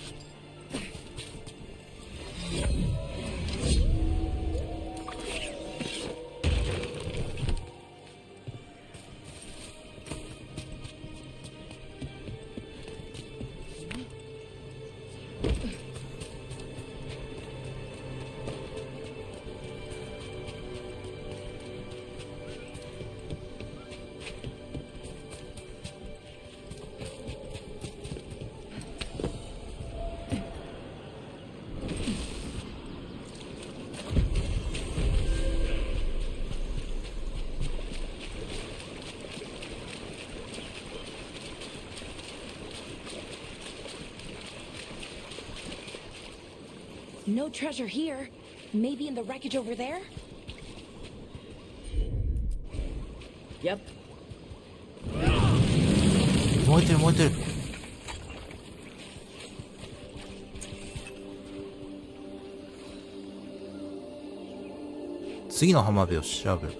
No treasure here. Maybe in the wreckage over there? Yep. 燃えてる燃えてる。次の浜辺を調べる。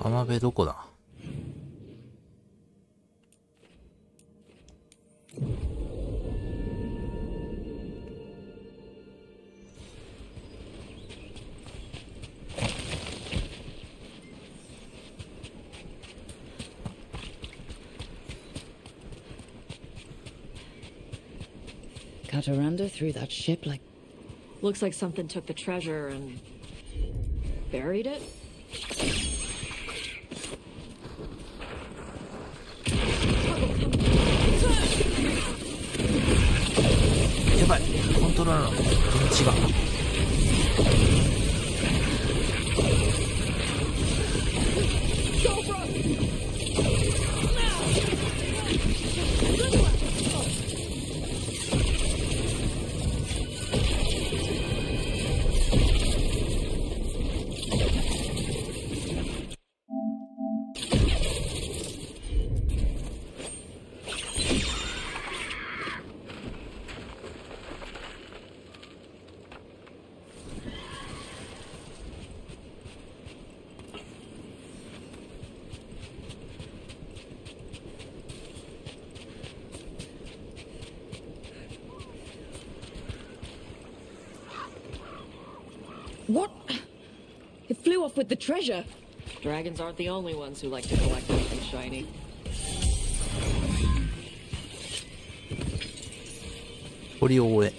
浜辺どこだ？Cataranda threw that ship like... Looks like something took the treasure and... buried it? やばい、コントローラーの電池が。What? It flew off with the treasure. Dragons aren't the only ones who like to collect anything shiny. 掘り終え。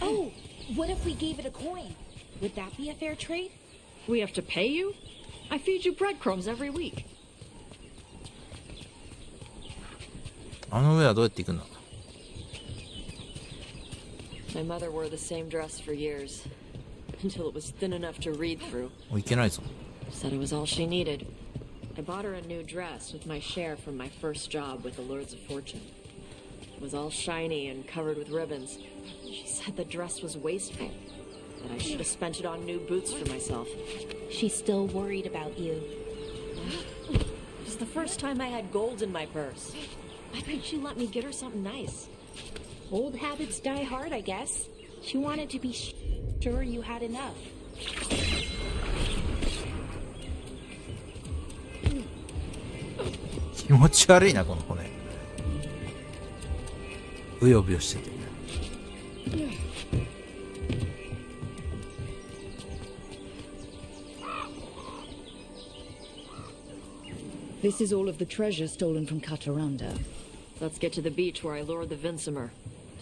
Oh, what if we gave it a coin? Would that be a fair trade? We have to pay you? I feed you breadcrumbs every week. あの上はどうやって行くんだ？ My mother wore the same dress for years, until it was thin enough to read through. もう行けないぞ。 Said it was all she needed. I bought her a new dress with my share from my first job with the Lords of Fortune. It was all shiny and covered with ribbons. She said the dress was wasteful, that I should have spent it on new boots for myself. She's still worried about you. It was the first time I had gold in my purse. Why couldn't she let me get her something nice? Old habits die hard, I guess. She wanted to be sure you had enough. 気持ち悪いなこの骨。うよぶよしてて。This is all of the treasure stolen from Cataranda. Let's get to the beach where I lured the Vincimer.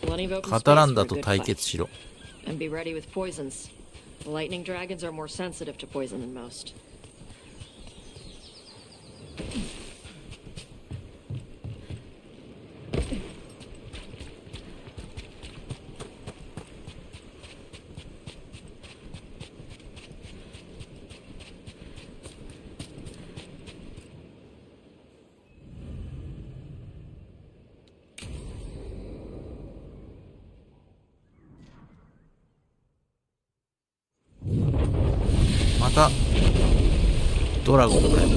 Plenty of open カタラ space ン for ダ a と good 対 fight. 決しろ。 And be ready with poisons. The lightning dragons are more sensitive to poison than most. Mata またドラゴンがやった。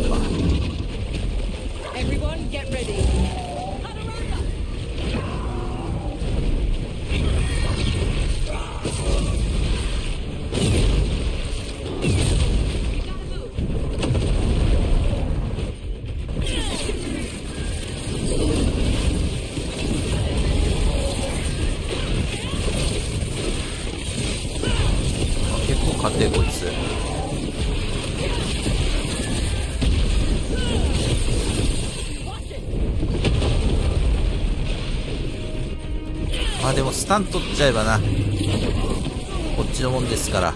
Everyone, get ready. 結構勝ってこいつ。まあでもスタン取っちゃえばな、こっちのもんですから。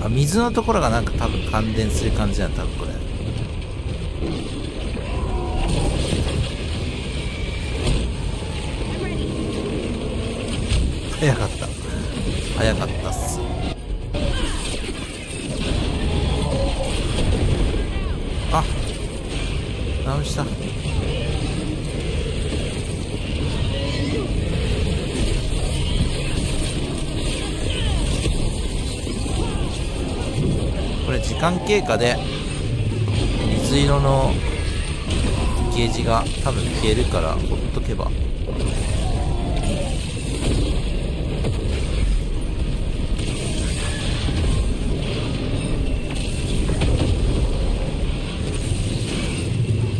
あ、水のところがなんか多分感電する感じなんだ、多分これ。早かったっす。あ、直した。これ時間経過で水色のゲージが多分消えるからほっとけば。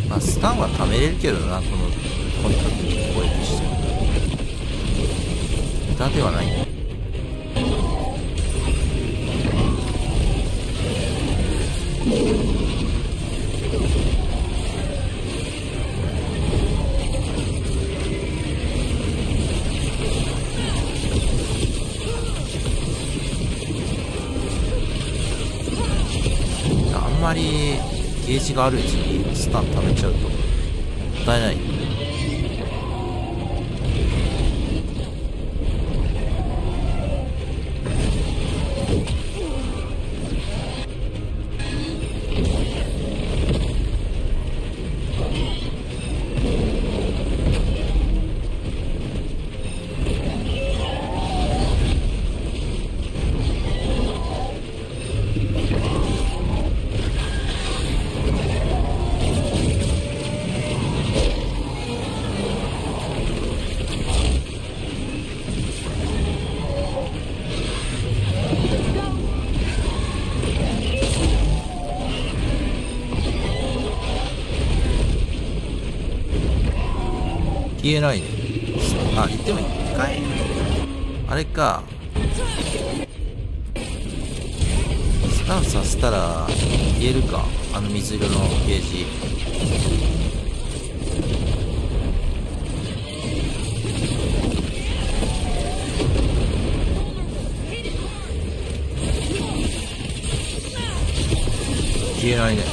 まあスタンは貯めれるけどな、この時に攻撃して無駄ではないね。あんまりゲージがあるうちにスタン貯めちゃうともったいない。消えないね。あ、言っても1回あれか、スタンさせたら消えるか、あの水色のゲージ。消えないね。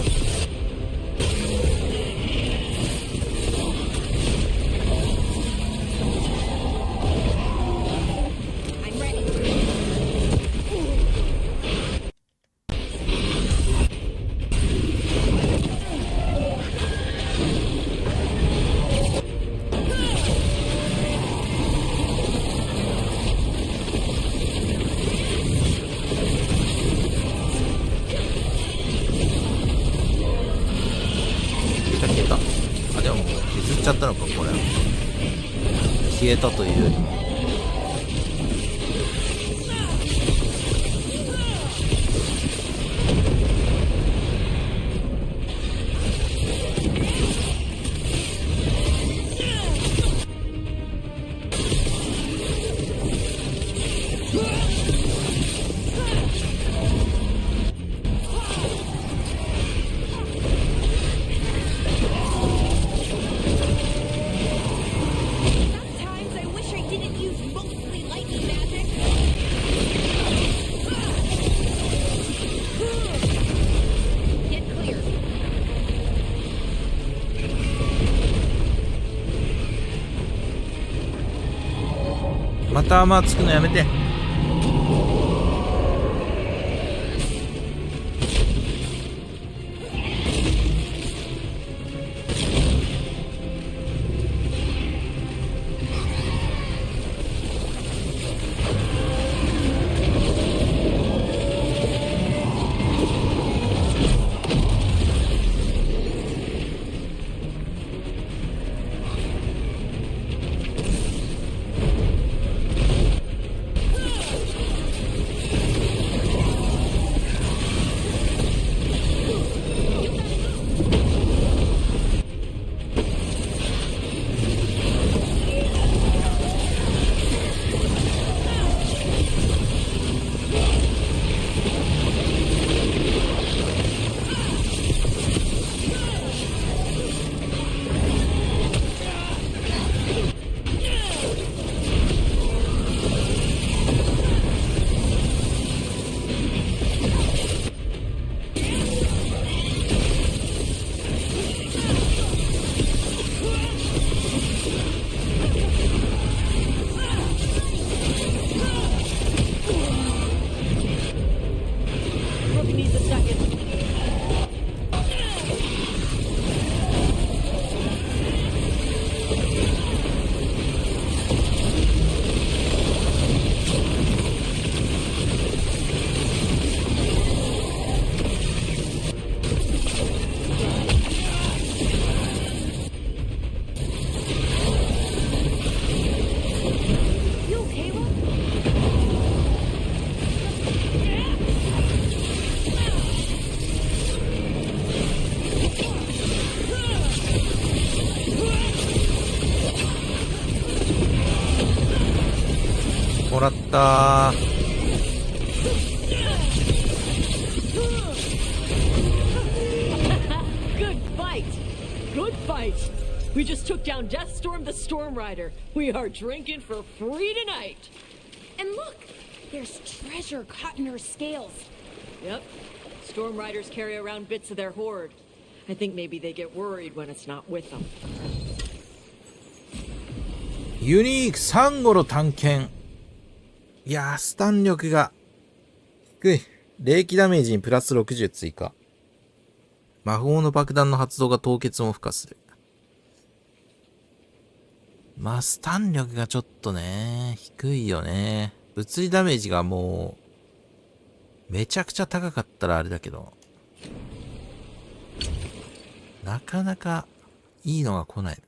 ちゃったのか、これ消えたというよりも。またアーマーつくのやめて。たー。Good fight! Good fight! We just took down Deathstorm the Storm Rider. We are drinking for free tonight! And look! There's treasure caught in her scales. Yep. Storm Riders carry around bits of their hoard. I think maybe they get worried when it's not with them. ユニークサンゴの探検。いやー、スタン力が低い。霊気ダメージにプラス60追加。魔法の爆弾の発動が凍結も付加する。まあ、スタン力がちょっとね、低いよね。物理ダメージがもう、めちゃくちゃ高かったらあれだけど、なかなかいいのが来ない。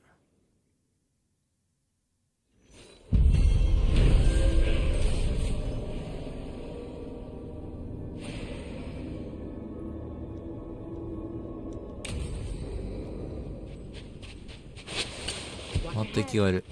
また敵がいる。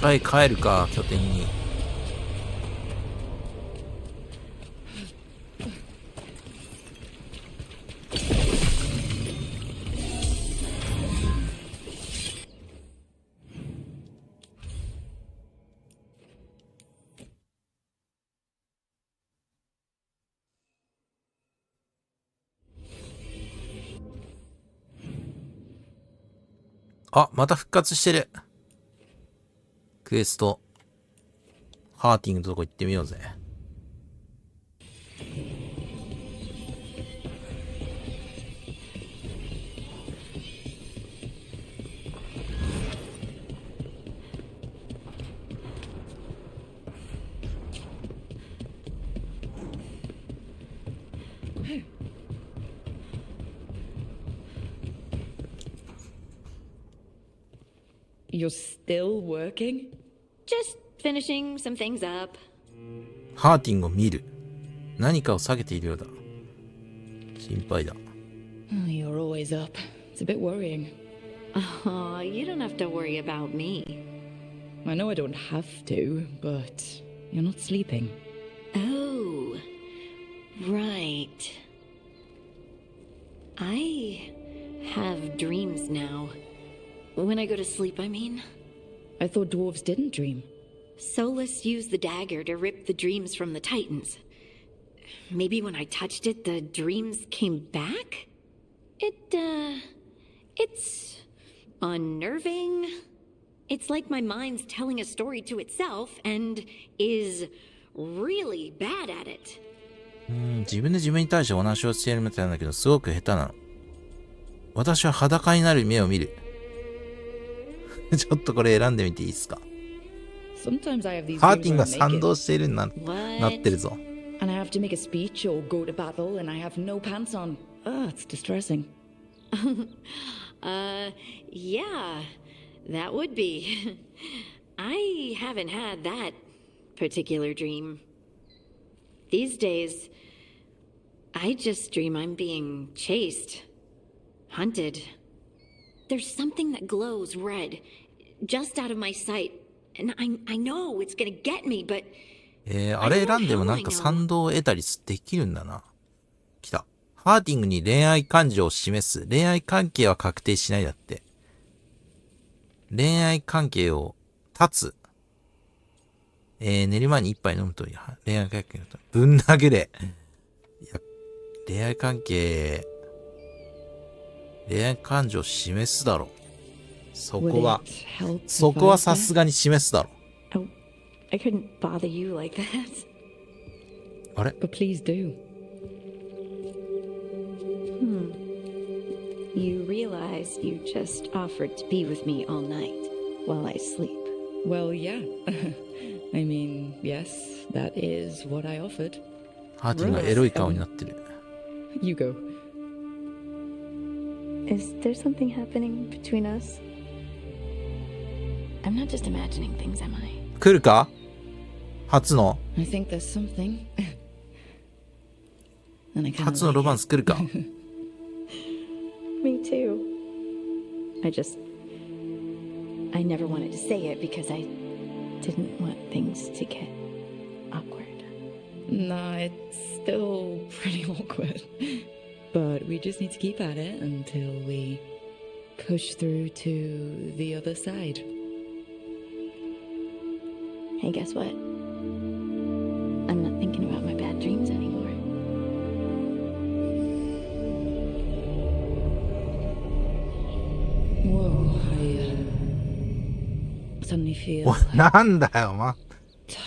一回帰るか、拠点に。あ、また復活してる。クエスト、ハーティングのとこ行ってみようぜ。You're still working? Just finishing some things up. ハーティングを見る。何かを下げているようだ。心配だ。You're always up. It's a bit worrying. Oh, you don't have to worry about me. I know I don't have to, but you're not sleeping. Oh, right. I have dreams now. When I go to sleep, I mean. I thought dwarves didn't dream. Solus used the dagger to rip the dreams from the Titans. Maybe when I touched it, the dreams came back? It's unnerving. It's like my mind's telling a story to itself and is really bad at it. 自分で自分に対してお話をしているみたいなんだけど、すごく下手なの。私は裸になる夢を見る。ちょっとこれ選んでみていいですか？ハーティングが賛同しているになってるぞ。And I have to make a speech or go to battle and I have no pants on. It's distressing. Yeah, that would be. I haven't had that particular dream. These days, I just dream I'm being chased, hunted. There's something that glows red. just out of my sight. And I know it's gonna get me, but... あれ選んでもなんか賛同を得たりできるんだな。来た。ハーティングに恋愛感情を示す。恋愛関係は確定しないだって。恋愛関係を断つ。寝る前に一杯飲むという恋愛関係のぶん殴れ。いや、恋愛関係、恋愛感情を示すだろ。そこはさすがに示すだろ。I couldn't bother you like that. あれ But please do. You realize you just offered to be with me all night while I sleep. Well, yeah. I mean, yes, that is what I offered. ハーティングがエロい顔になってる。You go. Is there something happening between us? I'm not just imagining things, am I? 来るか初の I think there's something. 初のロマンス来るか Me too. I never wanted to say it because I didn't want things to get awkward. Nah, it's still pretty awkward. But we just need to keep at it until we push through to the other side. Hey, guess what? I'm not thinking about my bad dreams anymore. Whoa, I suddenly feel なんだよ、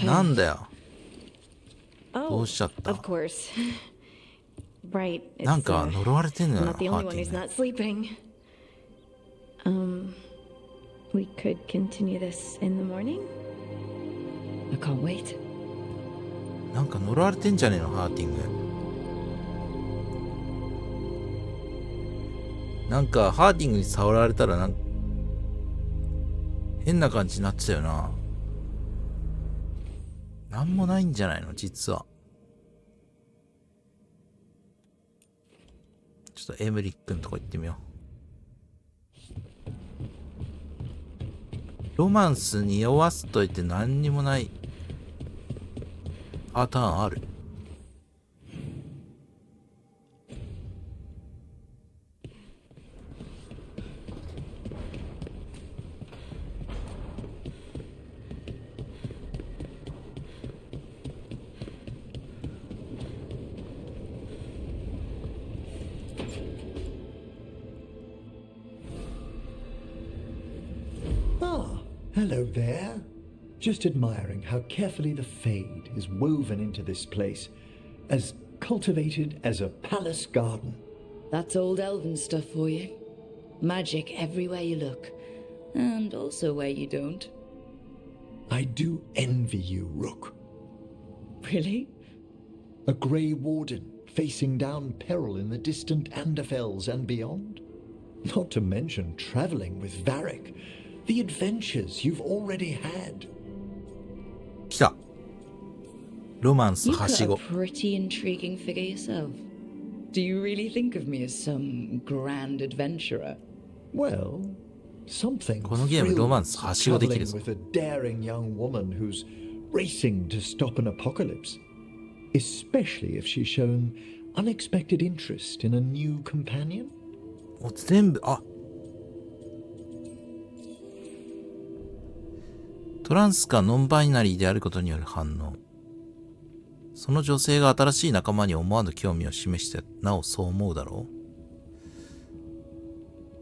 なんだよ。どうしちゃった Of course. Right. なんか呪われてんのよな、 not the ハ only ー one ティ who's ング。 not sleeping. We could continue this in the morning? I can't wait. なんか呪われてんじゃねえの、ハーティング。なんかハーティングに触られたらなんか変な感じになってたよな。なんもないんじゃないの実は。ちょっとエムリックのとこ行ってみよう。ロマンスに酔わすといて何にもないパターンある。Hello there. Just admiring how carefully the fade is woven into this place, as cultivated as a palace garden. That's old elven stuff for you. Magic everywhere you look. And also where you don't. I do envy you, Rook. Really? A Grey Warden facing down peril in the distant Anderfells and beyond. Not to mention traveling with Varric. The adventures you've already had. 来た。ロマンス You はし got ご a。pretty intriguing figure yourself. Do you really think of me as some grand adventurer? Well, something このゲームロマンス thrills はしごでき traveling るぞ。 with a daring young woman who's racing to stop an apocalypse, especially if she's shown unexpected interest in a new companion. もう全部、あ、トランスかノンバイナリーであることによる反応。その女性が新しい仲間に思わぬ興味を示して、なおそう思うだろ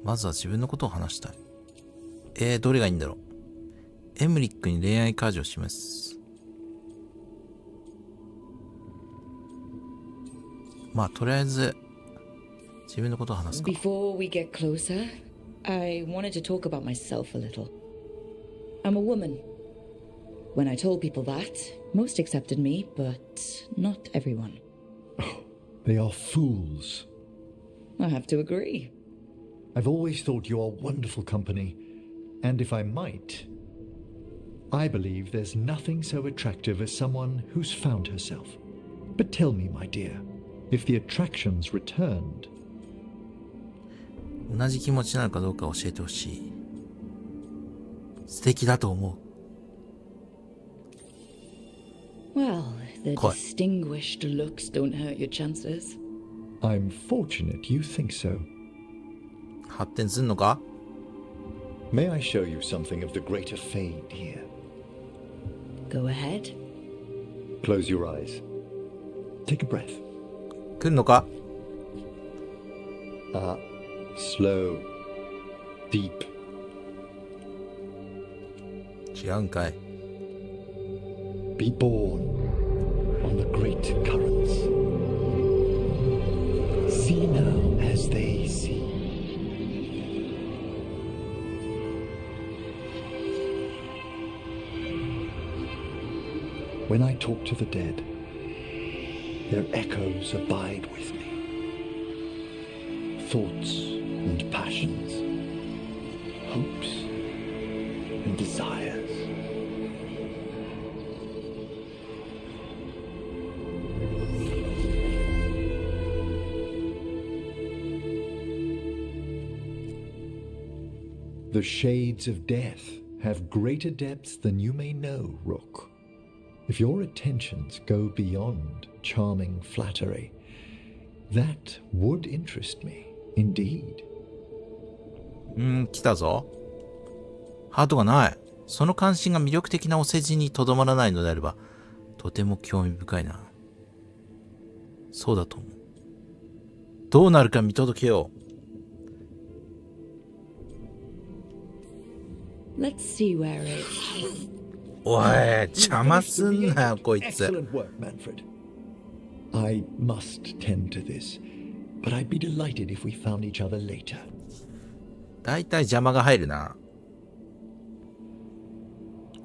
う。まずは自分のことを話したい。どれがいいんだろう。エムリックに恋愛感情を示す。まあ、とりあえず、自分のことを話すか。 Before we get closer, I wanted to talk about myself a little. I'm a woman. When I told people that, most accepted me, but not everyone. They are fools. I have to agree. I've always thought you are wonderful company, and if I might, I believe there's nothing so attractive as someone who's found herself. But tell me, my dear, if the attraction's returned. 同じ気持ちなのかどうか教えてほしい。素敵だと思う。 Well, the distinguished looks don't hurt your chances. I'm fortunate you think so. 発展すんのか? May I show you something of the greater fade here? Go ahead. Close your eyes. Take a breath. 来んのか? Slow. Deep. 違うんかい? Be born on the great currents. See now as they see. When I talk to the dead, their echoes abide with me. Thoughts and passions, hopes and desires. The shades of death have greater depths than you may know, Rook. If your attentions go beyond charming flattery, that would interest me, indeed. 来たぞ。ハートがない。その関心が魅力的なお世辞にとどまらないのであれば、とても興味深いな。そうだと思う。どうなるか見届けよう。Let's see where it... おい、邪魔すんなよ、こいつ。 Excellent work, Manfred. I must tend to this, but I'd be delighted if we found each other later. だいたい邪魔が入るな。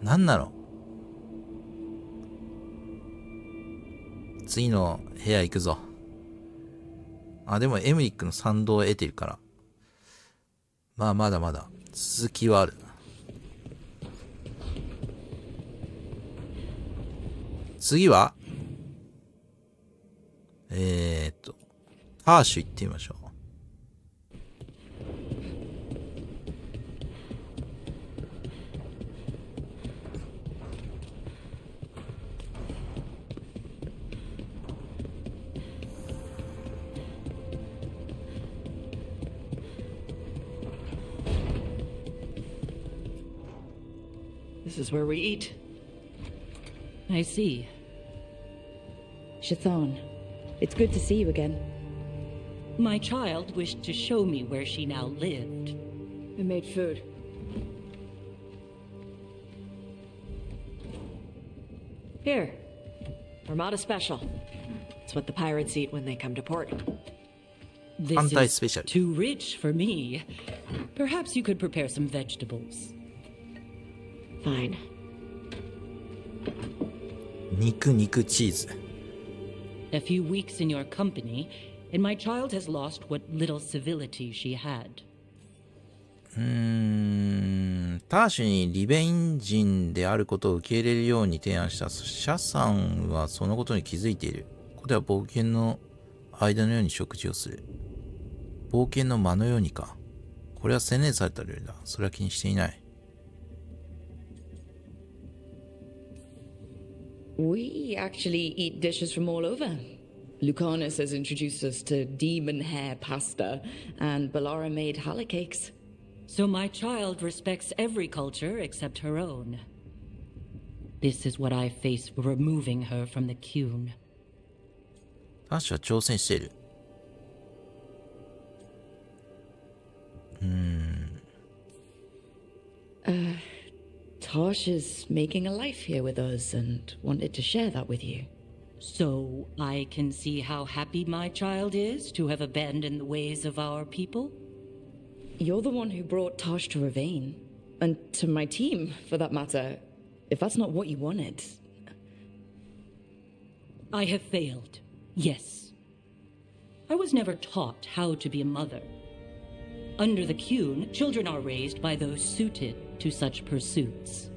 なんなの？次の部屋行くぞ。あ、でもエムリックの賛同を得ているから。まあ、まだまだ続きはある。次はターシュ行ってみましょう。This is where we eat. I see. Chthon, it's good to see you again. My child wished to show me where she now lived. I made food. Here. Armada Special. It's what the pirates eat when they come to port. This is too rich for me. Perhaps you could prepare some vegetables. Fine. 肉肉チーズ。A few weeks in your company, and my child has lost what little civility she had. ターシュにリベンジンであることを受け入れるように提案したシャさんはそのことに気づいている。ここでは冒険の間のように食事をする。冒険の間のようにか。これは洗練された料理だ。それは気にしていない。We actually eat dishes from all over. Lucanus has introduced us to demon hair pasta, and Ballara made challah cakes. So my child respects every culture except her own. This is what I face for removing her from the Qun. ターシュは挑戦している。Tosh is making a life here with us and wanted to share that with you. So I can see how happy my child is to have abandoned the ways of our people? You're the one who brought Tosh to Ravane. And to my team, for that matter. If that's not what you wanted... I have failed, yes. I was never taught how to be a mother. Under the Qun, children are raised by those suited to such pursuits.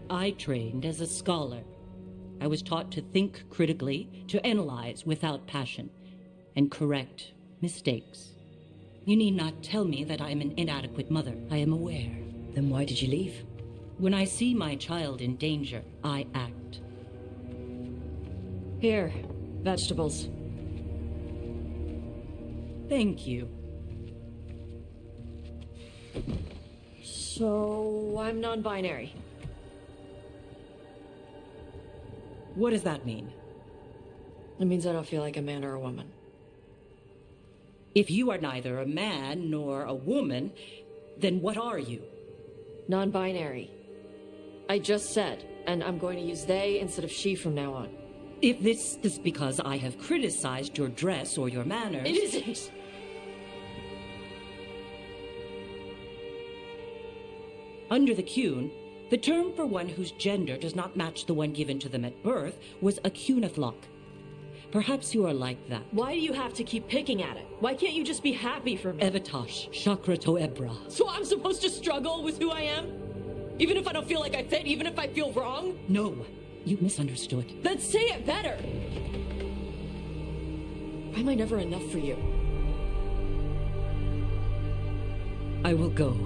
I trained as a scholar. I was taught to think critically, to analyze without passion, and correct mistakes. You need not tell me that I am an inadequate mother. I am aware. Then why did you leave? When I see my child in danger, I act. Here, vegetables. Thank you. So, I'm non-binary. What does that mean? It means I don't feel like a man or a woman. If you are neither a man nor a woman, then what are you? Non-binary. I just said, and I'm going to use they instead of she from now on. If this is because I have criticized your dress or your manners... It isn't! Under the Qun, the term for one whose gender does not match the one given to them at birth was a Qunathlok. Perhaps you are like that. Why do you have to keep picking at it? Why can't you just be happy for me? Evatosh, Chakra Toebra. So I'm supposed to struggle with who I am? Even if I don't feel like I fit, even if I feel wrong? No, you misunderstood. Then say it better! Why am I never enough for you? I will go.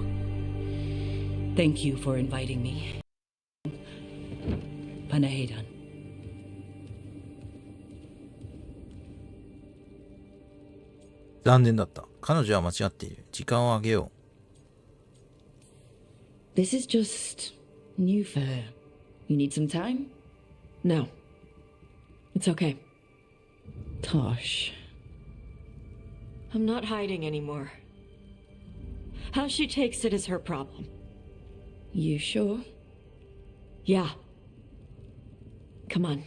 Thank you for inviting me. Panahedan. This is just new for her. You need some time? No. It's okay. Tosh. I'm not hiding anymore. How she takes it is her problem. You sure? Yeah. Come on.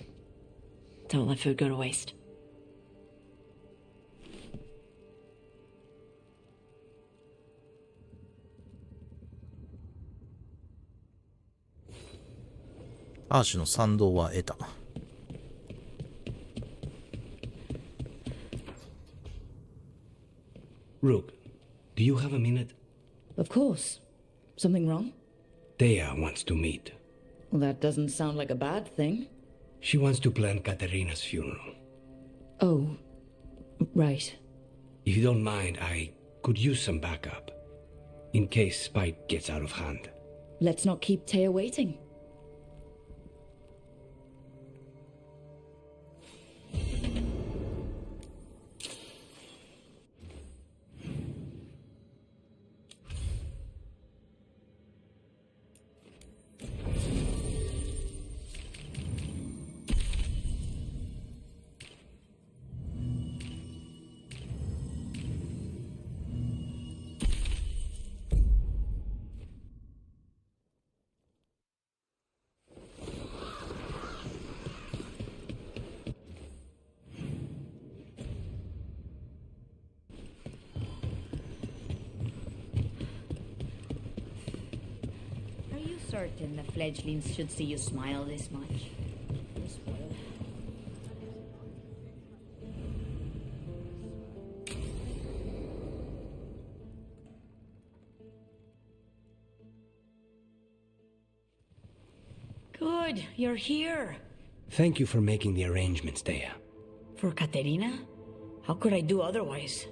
Don't let food go to waste. Rook, do you have a minute? Of course. Something wrong? Thea wants to meet. Well, that doesn't sound like a bad thing. She wants to plan Katerina's funeral. Oh, right. If you don't mind, I could use some backup. In case Spite gets out of hand. Let's not keep Thea waiting. Certain the fledglings should see you smile this much. You're spoiled. Good, you're here. Thank you for making the arrangements, Thea. For Katerina? How could I do otherwise?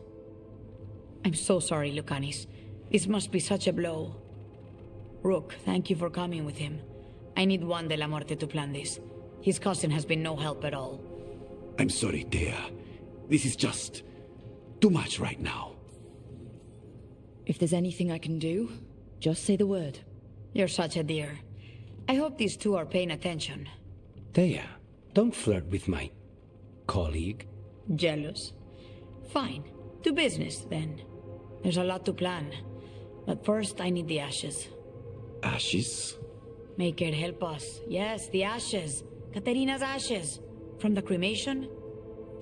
I'm so sorry, Lucanis. This must be such a blow. Rook, thank you for coming with him. I need Juan de la Muerte to plan this. His cousin has been no help at all. I'm sorry, Thea. This is just too much right now. If there's anything I can do, just say the word. You're such a dear. I hope these two are paying attention. Thea, don't flirt with my colleague. Jealous? Fine. To business, then. There's a lot to plan. But first, I need the ashes. Ashes? Make it help us. Yes, the ashes. Katerina's ashes. From the cremation?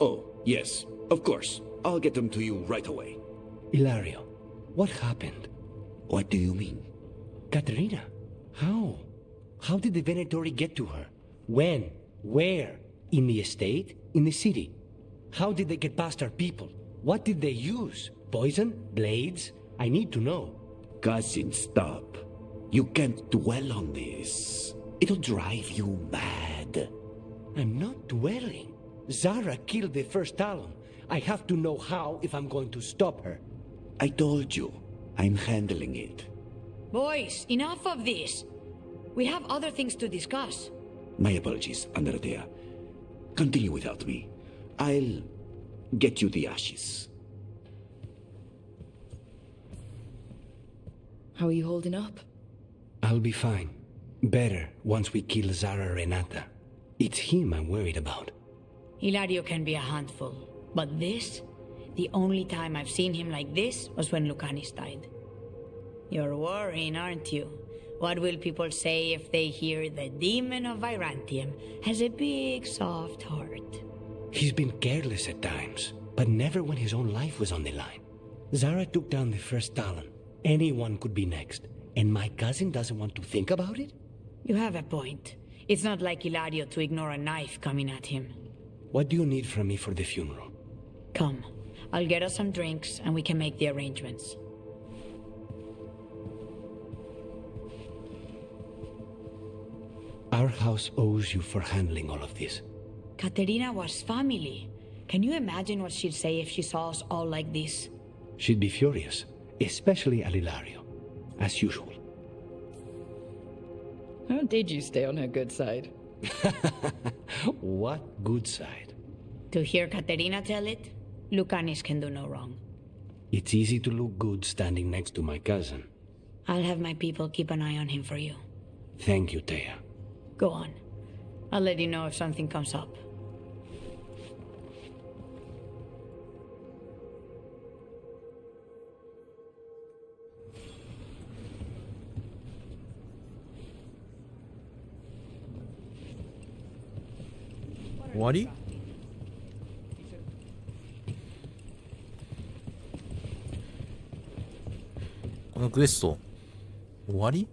Oh, yes, of course. I'll get them to you right away. Ilario, what happened? What do you mean? Katerina, how? How did the Venatori get to her? When? Where? In the estate? In the city? How did they get past our people? What did they use? Poison? Blades? I need to know. Cousin, stop. You can't dwell on this. It'll drive you mad. I'm not dwelling. Zara killed the first Talon. I have to know how if I'm going to stop her. I told you. I'm handling it. Boys, enough of this. We have other things to discuss. My apologies, Andrea. Continue without me. I'll get you the ashes. How are you holding up? I'll be fine. Better once we kill Zara Renata. It's him I'm worried about. Hilario can be a handful, but this, the only time I've seen him like this was when Lucanis died. You're worrying, aren't you? What will people say if they hear the demon of Virantium has a big, soft heart? He's been careless at times, but never when his own life was on the line. Zara took down the first Talon. Anyone could be next, and my cousin doesn't want to think about it? You have a point. It's not like Hilario to ignore a knife coming at him. What do you need from me for the funeral? Come, I'll get us some drinks and we can make the arrangements. Our house owes you for handling all of this. Katerina was family. Can you imagine what she'd say if she saw us all like this? She'd be furious, especially at Hilario, as usual. How did you stay on her good side? What good side? To hear Katerina tell it, Lucanis can do no wrong. It's easy to look good standing next to my cousin. I'll have my people keep an eye on him for you. Thank you, Thea. Go on. I'll let you know if something comes up. What? このクエスト終わり？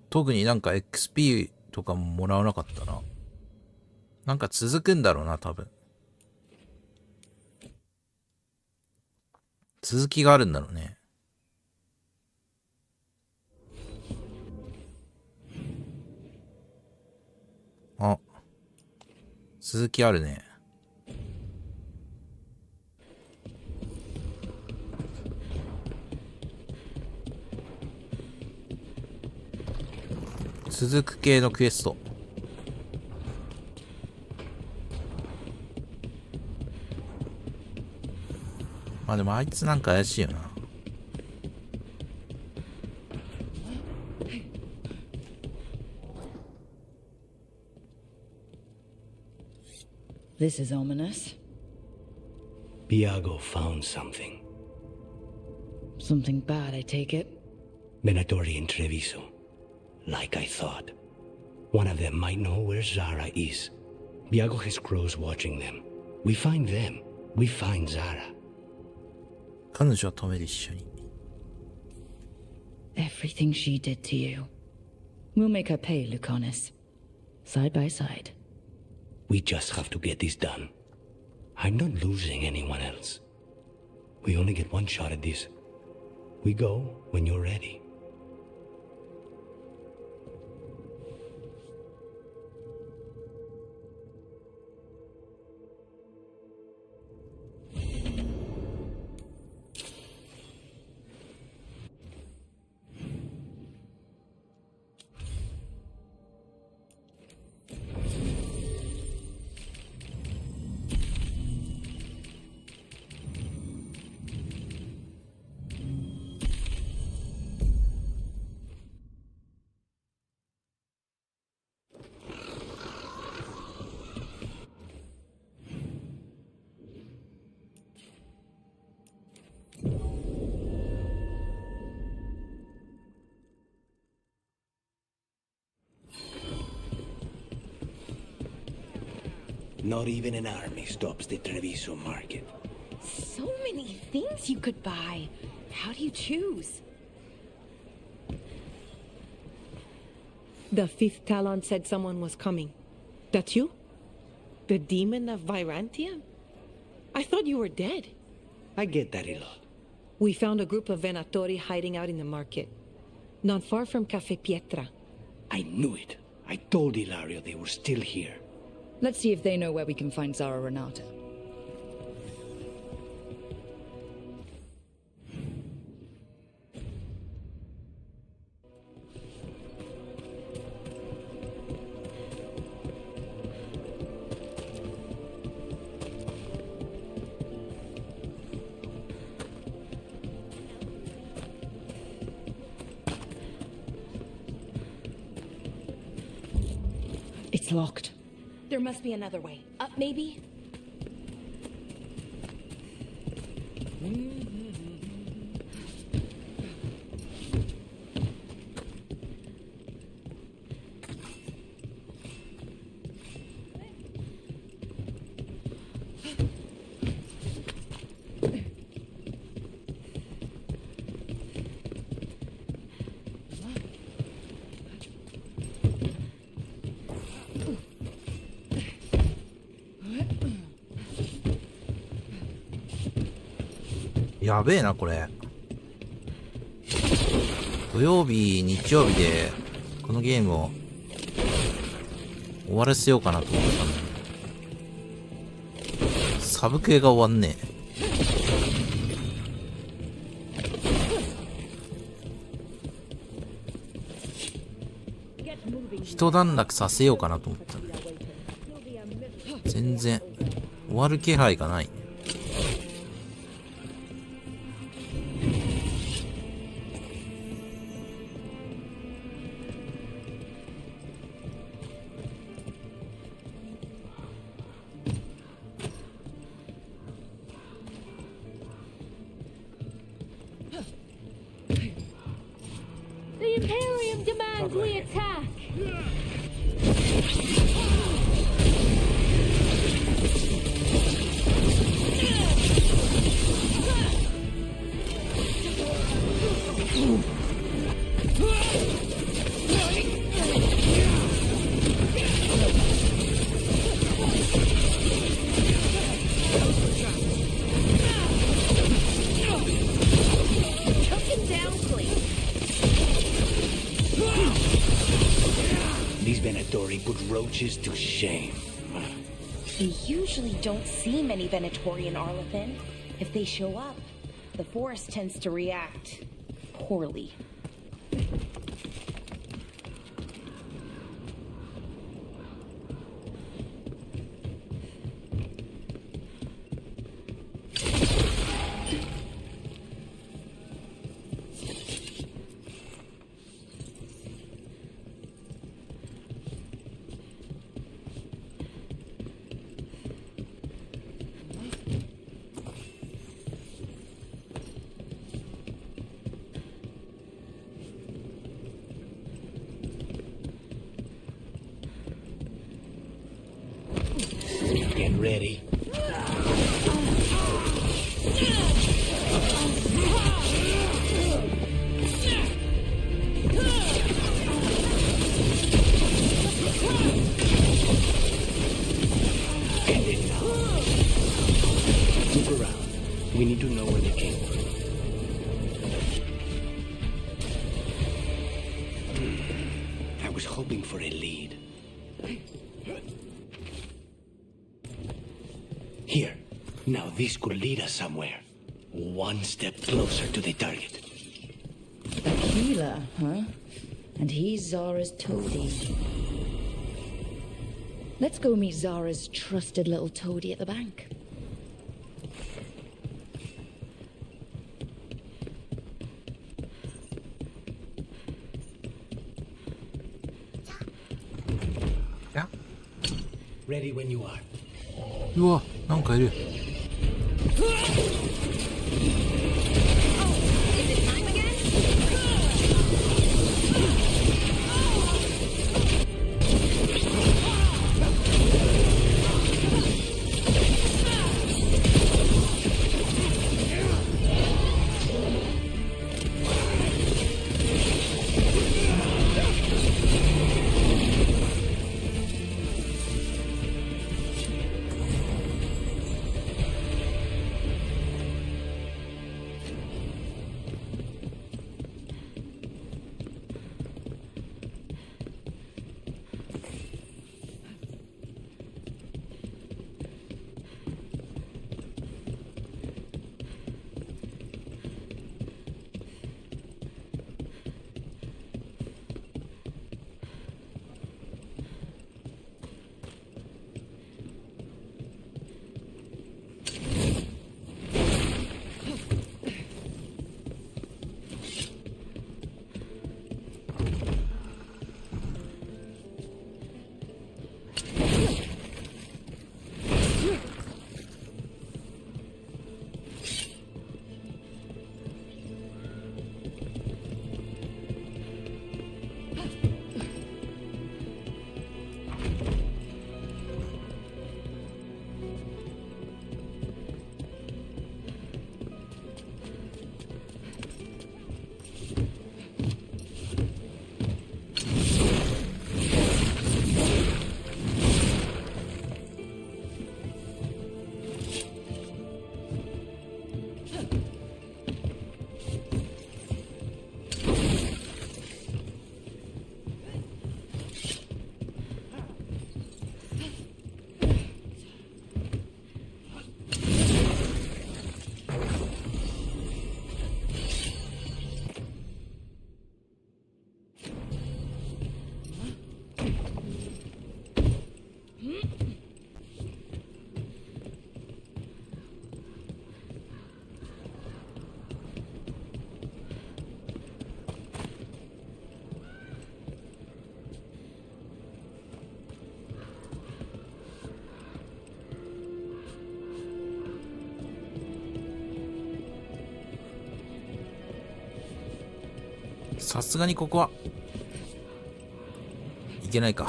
特になんか XP とかももらわなかったな。なんか続くんだろうな、多分。続きがあるんだろうね。あ、続きあるね。続く系のクエスト。まあでもあいつなんか怪しいよな。This is ominous. Biago found something. Something bad, I take it. Venatori and Treviso. Like I thought. One of them might know where Zara is. Biago has crows watching them. We find them. We find Zara. 彼女は止める一緒に。Everything she did to you. We'll make her pay, Lucanis. Side by side. We just have to get this done. I'm not losing anyone else. We only get one shot at this. We go when you're ready. Not even an army stops the Treviso market. So many things you could buy. How do you choose? The fifth Talon said someone was coming. That's you? The demon of Virantium? I thought you were dead. I get that a lot. We found a group of Venatori hiding out in the market. Not far from Cafe Pietra. I knew it. I told Hilario they were still here. Let's see if they know where we can find Zara Renata. It's locked. There must be another way. Up, maybe?やべえなこれ。土曜日日曜日でこのゲームを終わらせようかなと思ったのにサブ系が終わんねえ。一段落させようかなと思ったのに全然終わる気配がない。The Imperium demands we attack! These Venatori put roaches to shame. We usually don't see many Venatori in Arlathan. If they show up, the forest tends to react poorly. Get ready. End it now. Look around. We need to know where they came from. I was hoping for a lead. Here. Now this could lead us somewhere. One step closer to the target. A healer, huh? And he's Zara's toady. Let's go meet Zara's trusted little toady at the bank. Yeah. Ready when you are. うわ、なんかいる。さすがにここはいけないか。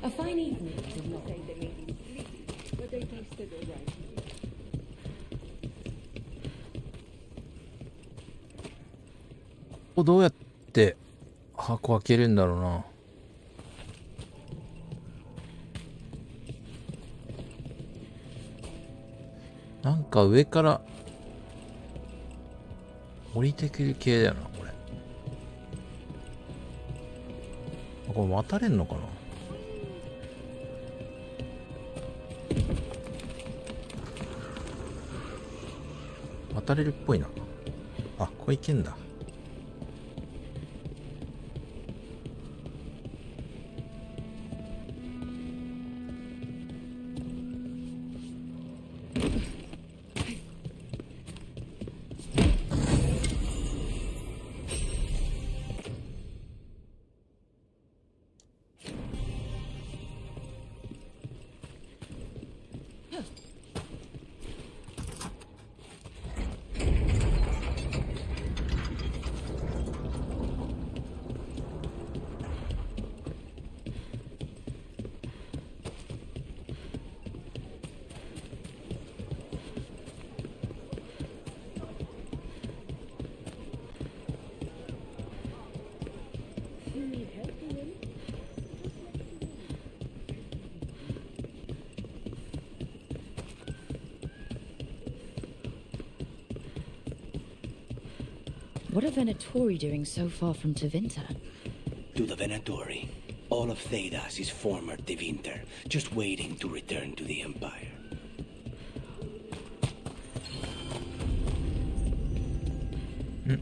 A fine evening to know. But they tasted alright. ここどうやって箱開けるんだろうな。なんか上から降りてくる系だよな、これ。これ渡れんのかな。渡れるっぽいな。あ、これいけんだ。What are Venatori doing so far from Tevinter? To the Venatori, all of Thedas is former Tevinter, just waiting to return to the Empire. Hmm.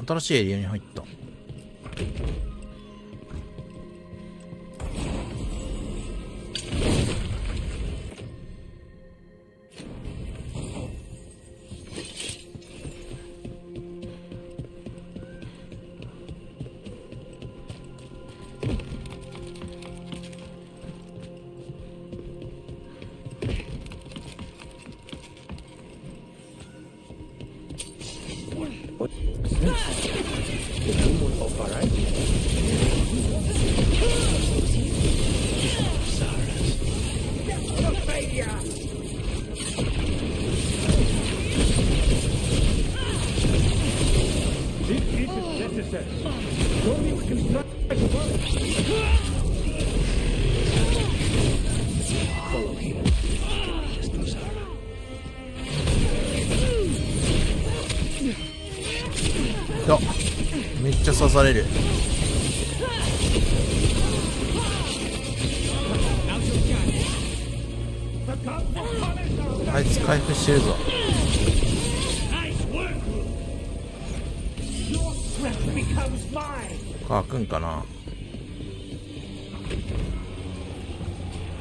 新しいエリアに入った。めっちゃ刺される。あいつ回復してるぞ。開くんかな。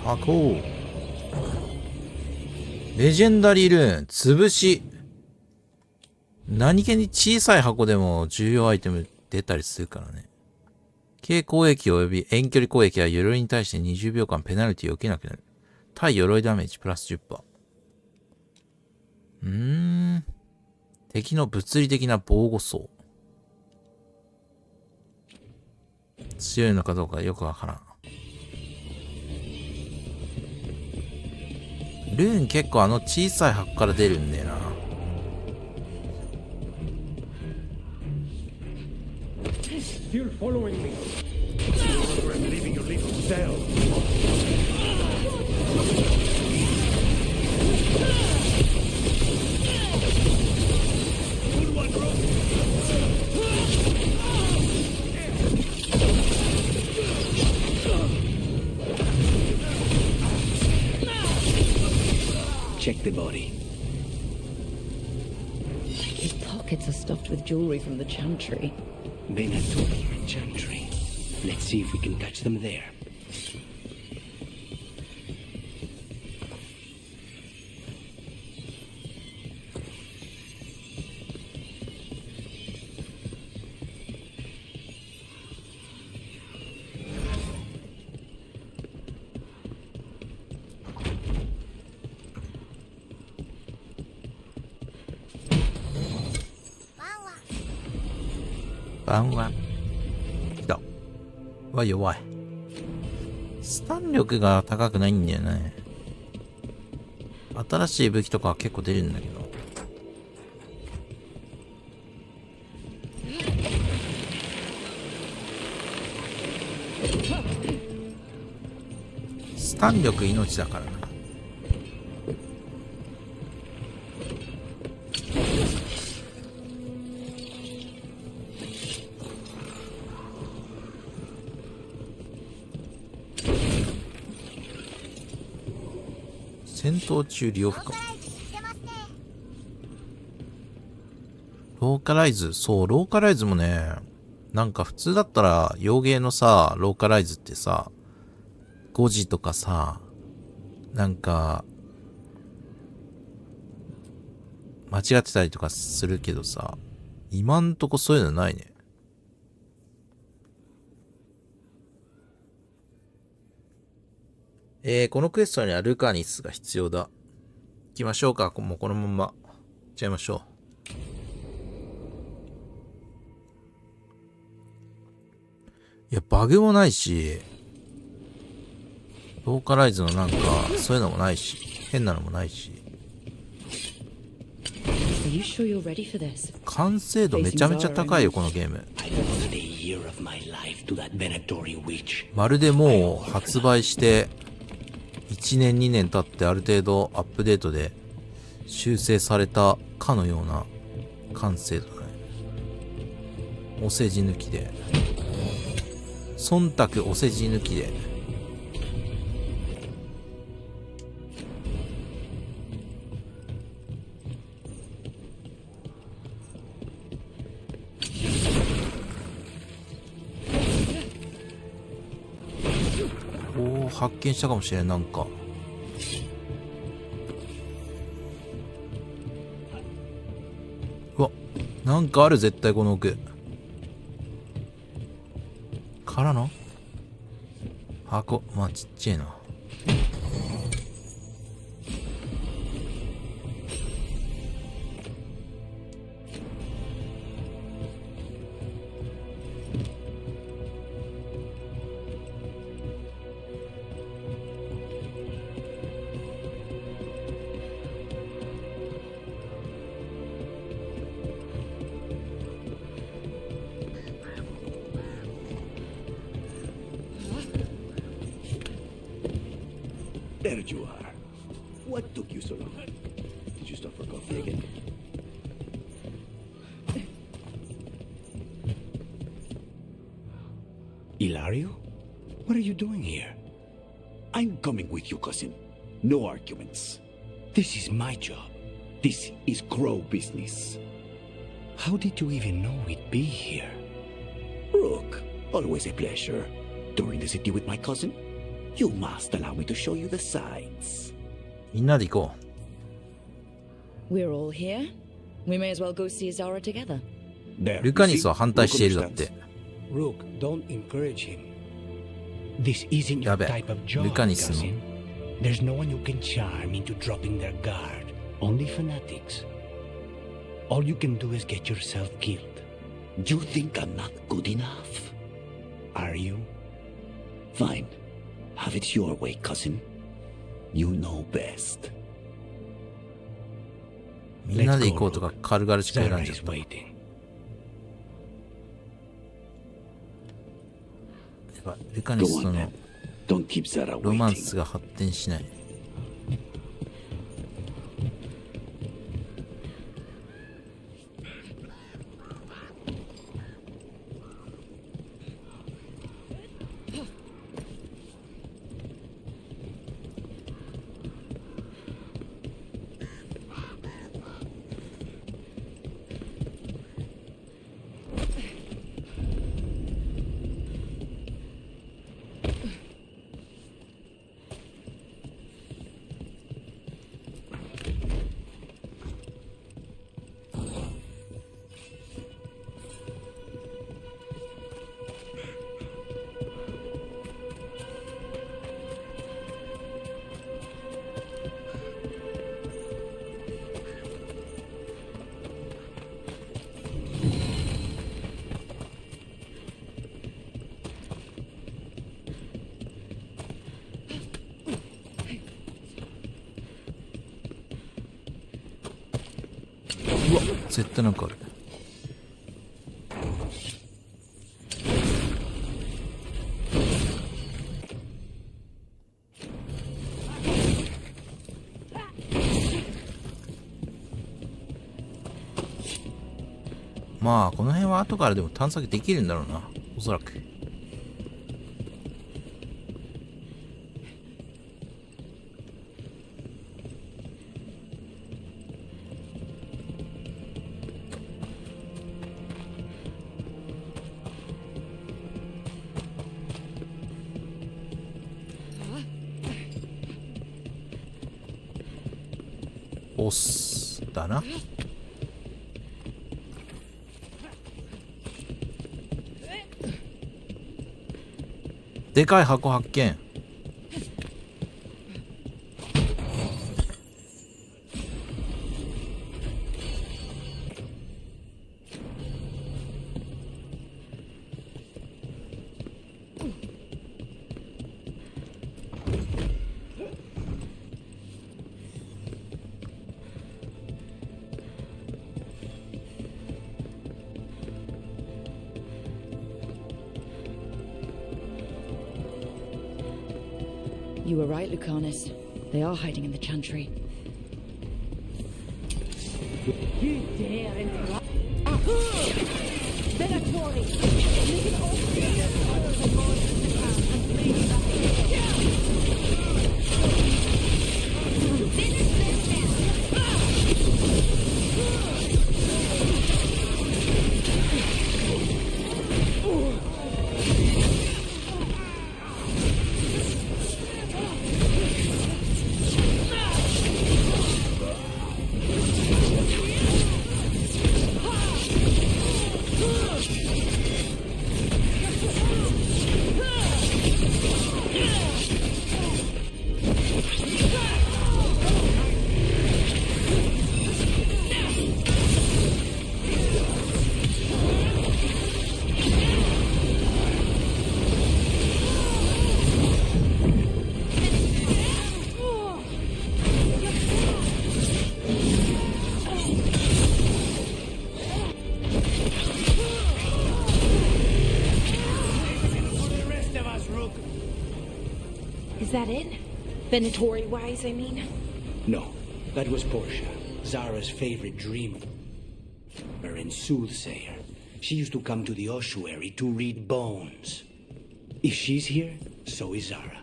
箱レジェンダリールーン潰し。何気に小さい箱でも重要アイテム出たりするからね。軽攻撃及び遠距離攻撃は鎧に対して20秒間ペナルティを受けなくなる。対鎧ダメージプラス 10%。敵の物理的な防護層。強いのかどうかよくわからん。ルーン結構小さい箱から出るんだよな。Still following me. I'm leaving your little cell. Good one, bro. Check the body. His pocket. pockets are stuffed with jewelry from the chantry. Venatorian chantry. Let's see if we can catch them there. Fangは来た。は弱い。スタン力が高くないんだよね。新しい武器とかは結構出るんだけど。スタン力命だからな。戦闘中利用不可。ローカライズ、そう、ローカライズもね、なんか普通だったら、洋芸のさ、ローカライズってさ、5時とかさ、なんか、間違ってたりとかするけどさ、今んとこそういうのないね。このクエストにはルカニスが必要だ。行きましょうか。もうこのまま。行っちゃいましょう。いや、バグもないし、ローカライズのなんか、そういうのもないし、変なのもないし。完成度めちゃめちゃ高いよ、このゲーム。まるでもう発売して、1年2年経ってある程度アップデートで修正されたかのような完成度だね。お世辞抜きで。忖度お世辞抜きで。発見したかもしれん。なんかうわ、なんかある。絶対この奥からの箱。まあちっちゃいな。There you are. What took you so long? Did you stop for coffee again? Ilario? What are you doing here? I'm coming with you, cousin. No arguments. This is my job. This is Crow business. How did you even know we'd be here? Rook, always a pleasure. Touring the city with my cousin? You must allow me to show you the sights. みんなで行こう。We're all here. We may as well go see Zara together. ルカニスは反対しているだって。Rook, don't encourage him. This isn't your type of job, cousin. There's no one you can charm into dropping their guard. Only fanatics. All you can do is get yourself killed. You think I'm not good enough? Are you? Fine. Have it your way, cousin. You know best. みんなで行こうとか軽々しく選んじゃった。やばい、ルカニスとのロマンスが発展しない。絶対なんかある。まあこの辺は後からでも探索できるんだろうな、おそらく。オスだな。でかい箱発見。You were right, Lucanus. They are hiding in the chantry. You dare interrupt? Venatori! You can all the monsters to come and flee Is that it? Venatori-wise, I mean? No, that was Portia, Zara's favorite dreamer and soothsayer. She used to come to the ossuary to read bones. If she's here, so is Zara.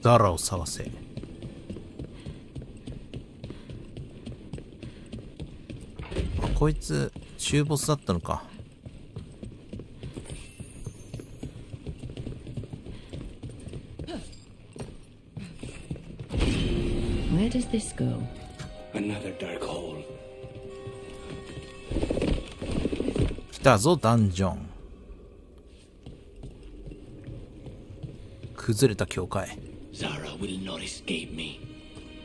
Zara を探せ。あ、こいつ中ボスだったのか。Where does this go? Another dark hole. 来たぞダンジョン。崩れた教会。Zara will not escape me.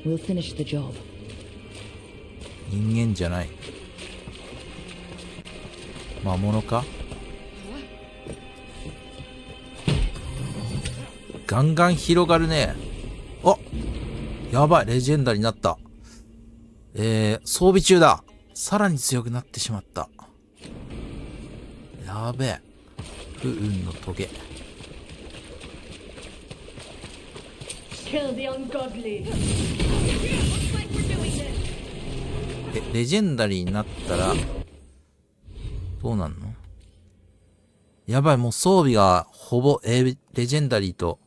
We'll finish the job. 人間じゃない。魔物か？ガンガン広がるね。あ、やばい、レジェンダーになった。装備中だ。さらに強くなってしまった。やべえ。不運のトゲ。Kill the ungodly. レジェンダリーになったらどうなんの？やばい、もう装備がほぼレジェンダリーと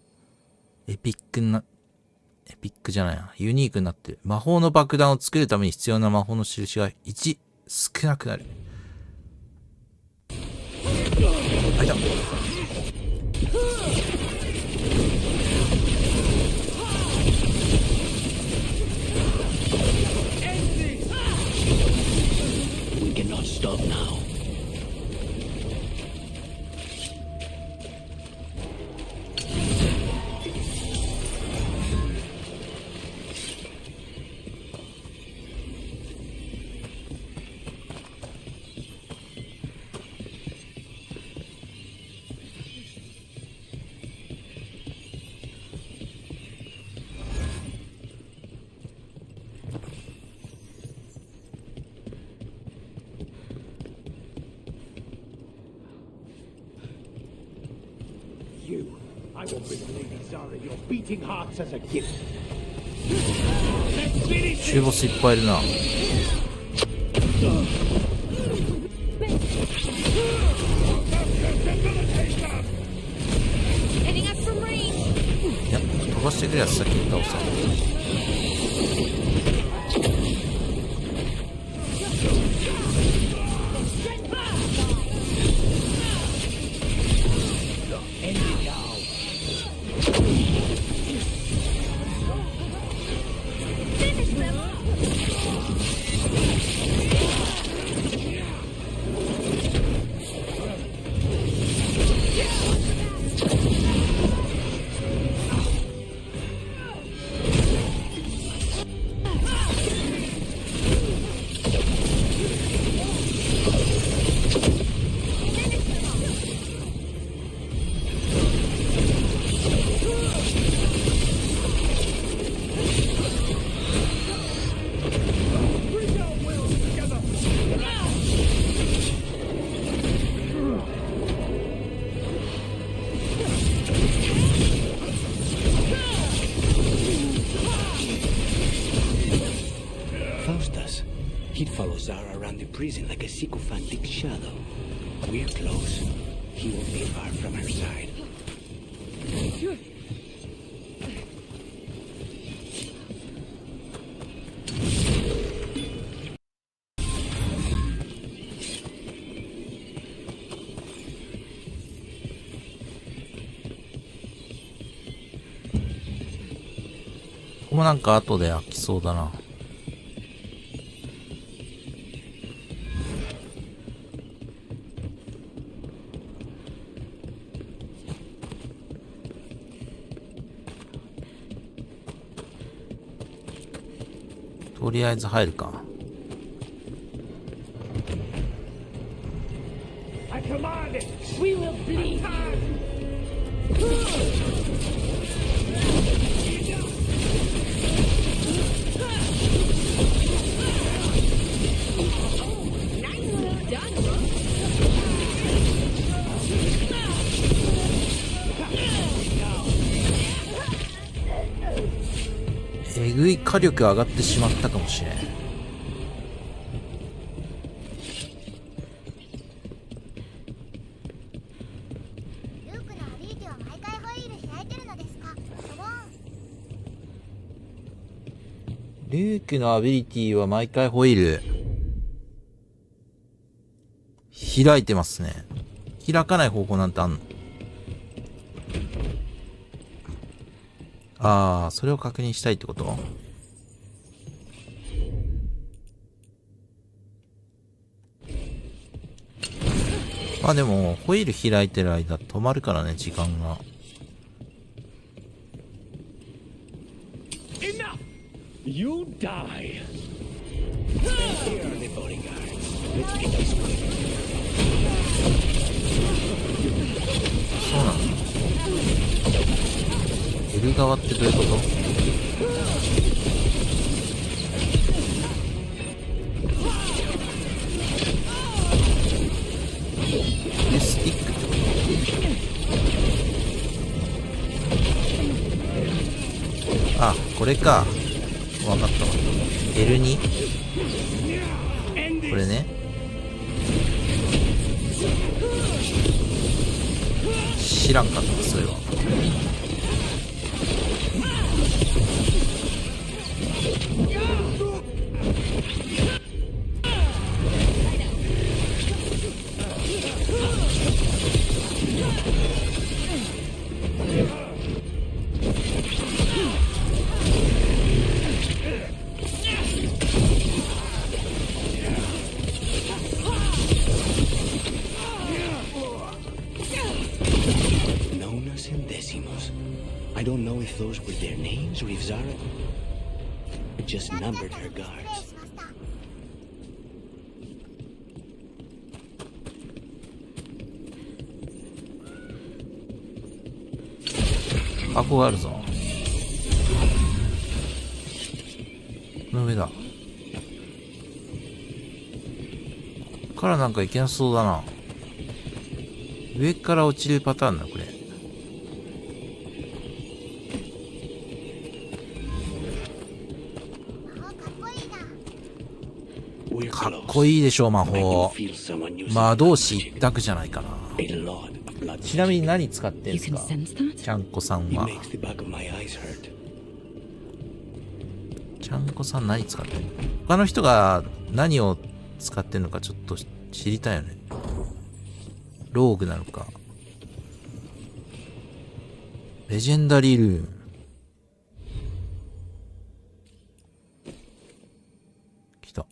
エピックじゃないな、ユニークになってる。魔法の爆弾を作るために必要な魔法の印が1少なくなる。あ、いた。We cannot stop now. you. I will bring Lady Zara your beating hearts as a gift. 中ボスいっぱいいるな。いや、飛ばしてくるやつ先に倒そう。He'd follow Zara around the prison like a sycophantic shadow. We're close. He won't be far from our side.ここもなんか後で飽きそうだな。とりあえず入るか。I command it. We will bleed. えぐい火力上がってしまったかもしれん。ルークのアビリティは毎回ホイール開いてますね。開かない方法なんてあんの？ああ、それを確認したいってこと？まあでも、ホイール開いてる間止まるからね、時間が。You die. Here are the bodyguards. Let's make this quick. そうなの？L 側ってどういうこと？スティックってこと？あ、これか。わかったわ。L2？ これね。知らんかった、それは。I don't know if those were their names or if Zara just numbered her guards.箱があるぞ。この上だ。こっからなんかいけなそうだな。上から落ちるパターンだ、これ。かっこいいでしょう、魔法。魔導士一択じゃないかな。ちなみに何使ってんすか、ちゃんこさんは。ちゃんこさん何使ってんの？他の人が何を使ってんのかちょっと知りたいよね。ローグなのか。レジェンダリールーム。来た。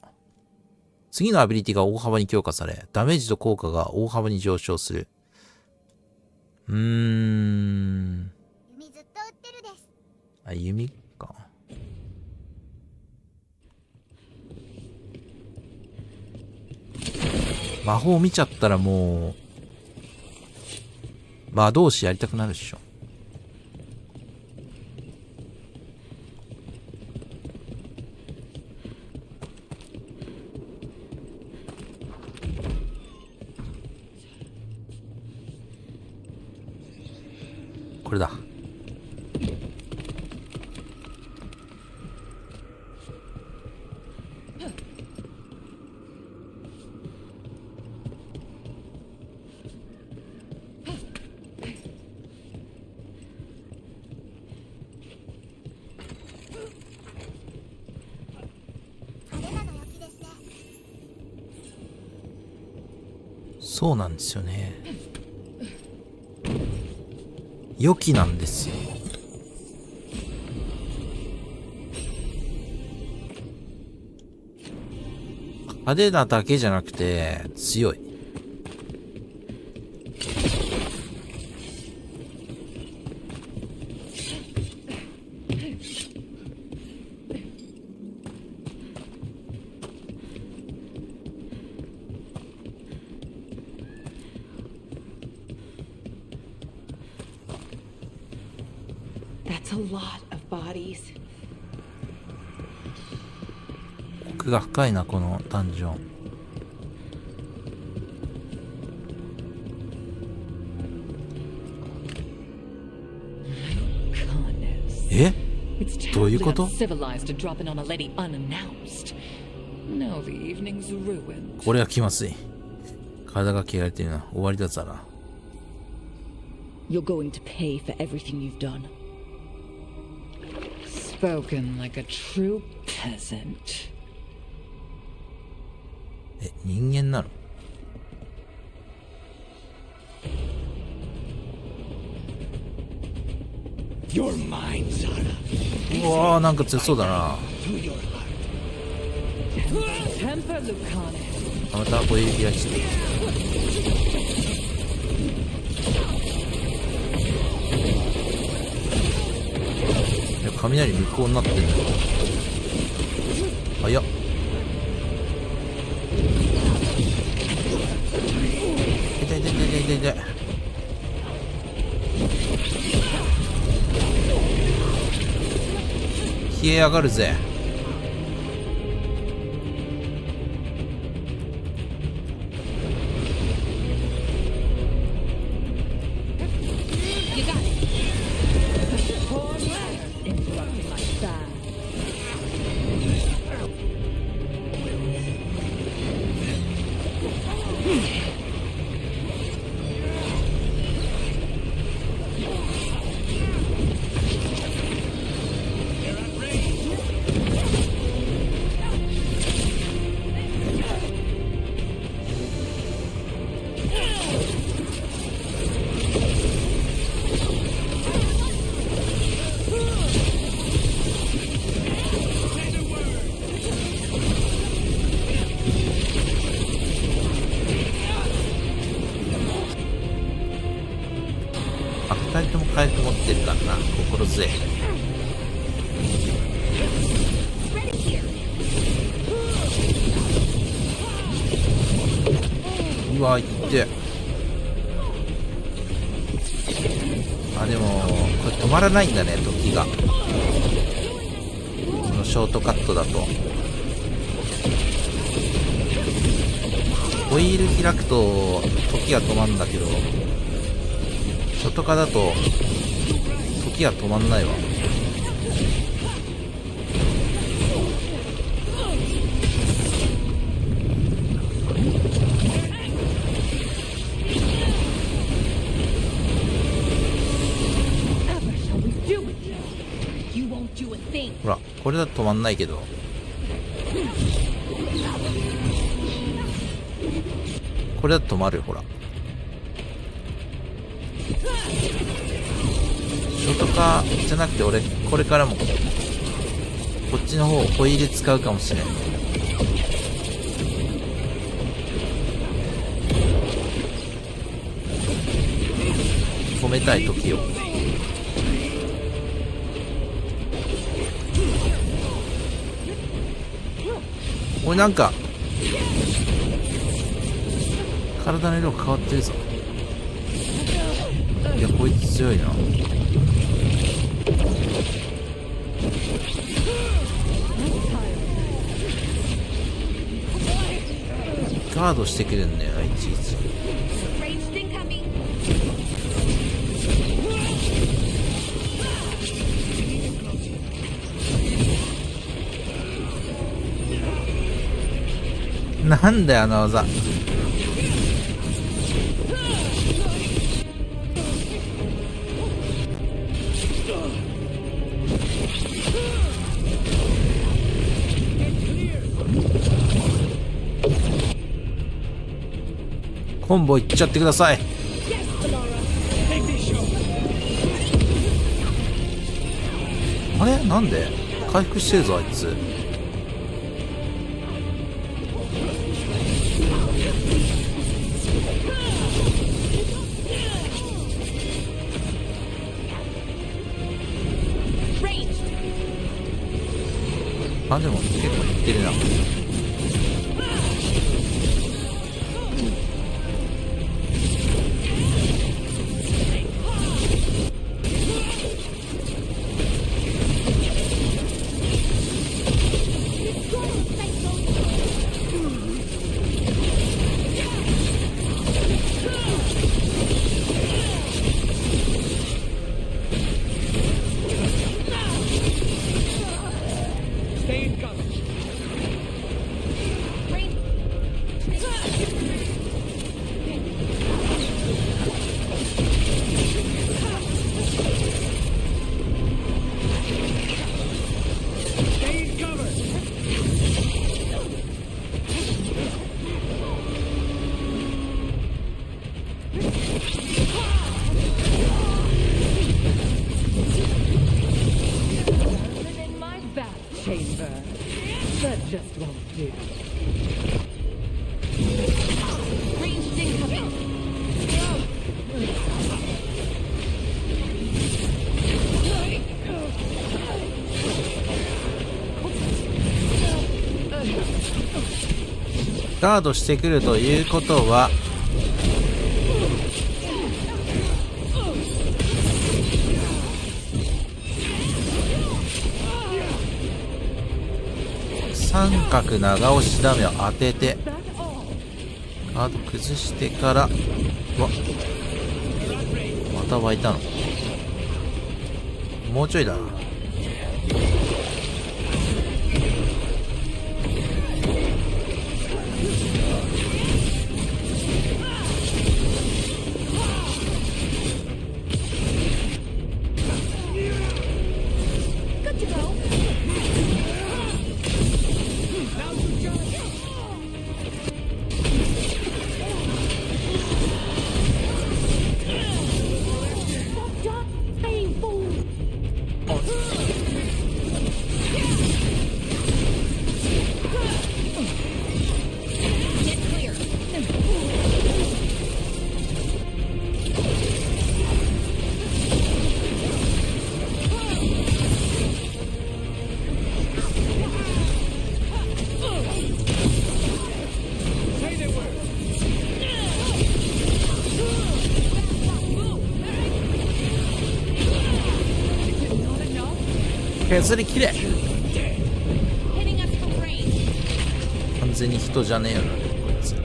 次のアビリティが大幅に強化され、ダメージと効果が大幅に上昇する。あ、弓か。魔法見ちゃったらもう、魔導士やりたくなるっしょ。これだ。そうなんですよね。良きなんですよ。派手なだけじゃなくて強い。That's a lot of bodies. 奥が深いな、このダンジョン。え？どういうこと？これは気まずい。体が汚れてるな。終わりだザラ。You're going to pay for everything you've done. Spoken like a true peasant. え、人間なの？You're mine, Zara. うわー、なんか強そうだな。またこういう開きしてる。いや、雷無効になってんの。早っ。痛い痛い痛い痛い痛い。冷え上がるぜ。2人とも回復持ってるからな。心強い。うわ、いって。あ、でもこれ止まらないんだね、時が。このショートカットだとホイール開くと時が止まるんだけど、ショットカだと時が止まんないわ。これだと止まんないけど、これだと止まる。ほら、ショートカーじゃなくて、俺これからもこっちの方ホイール使うかもしれない。止めたい時を。おい、なんか体の色変わってるぞ。いや、こいつ強いな。ガードしてくるんだよな、いちいち。なんだよ、あの技。コンボいっちゃってください。あれ、なんで回復してるぞあいつ。あ、でも結構いってるな。ガードしてくるということは、三角長押しダメを当ててガード崩してから、うわ、また湧いたの。もうちょいだな。削りきれ。完全に人じゃねえよなこいつ。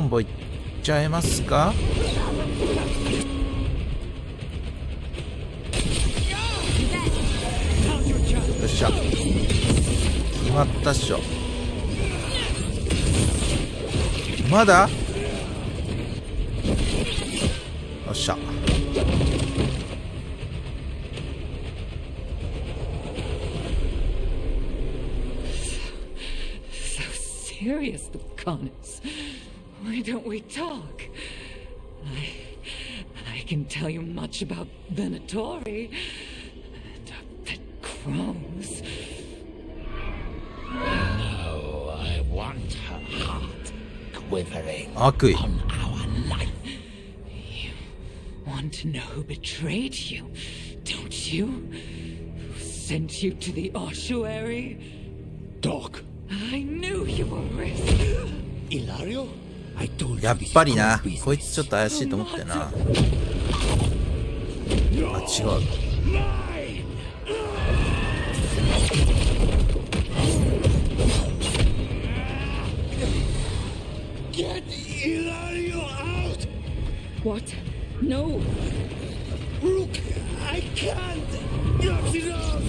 ンボいっちゃいますか？よっしゃ、決まったっしょ。まだ？よっしゃ。Serious, Lucanus. Why don't we talk? I can tell you much about Venatori and that crows. No, I want her heart quivering Akui. on our life. You want to know who betrayed you, don't you? Who sent you to the ossuary? Dog. I knew you were risk. Ilario? I told やっぱりな、こいつちょっと怪しいと思ったよな。あ、違う。Get Ilario out! What? No! Rook, I can't! Not enough!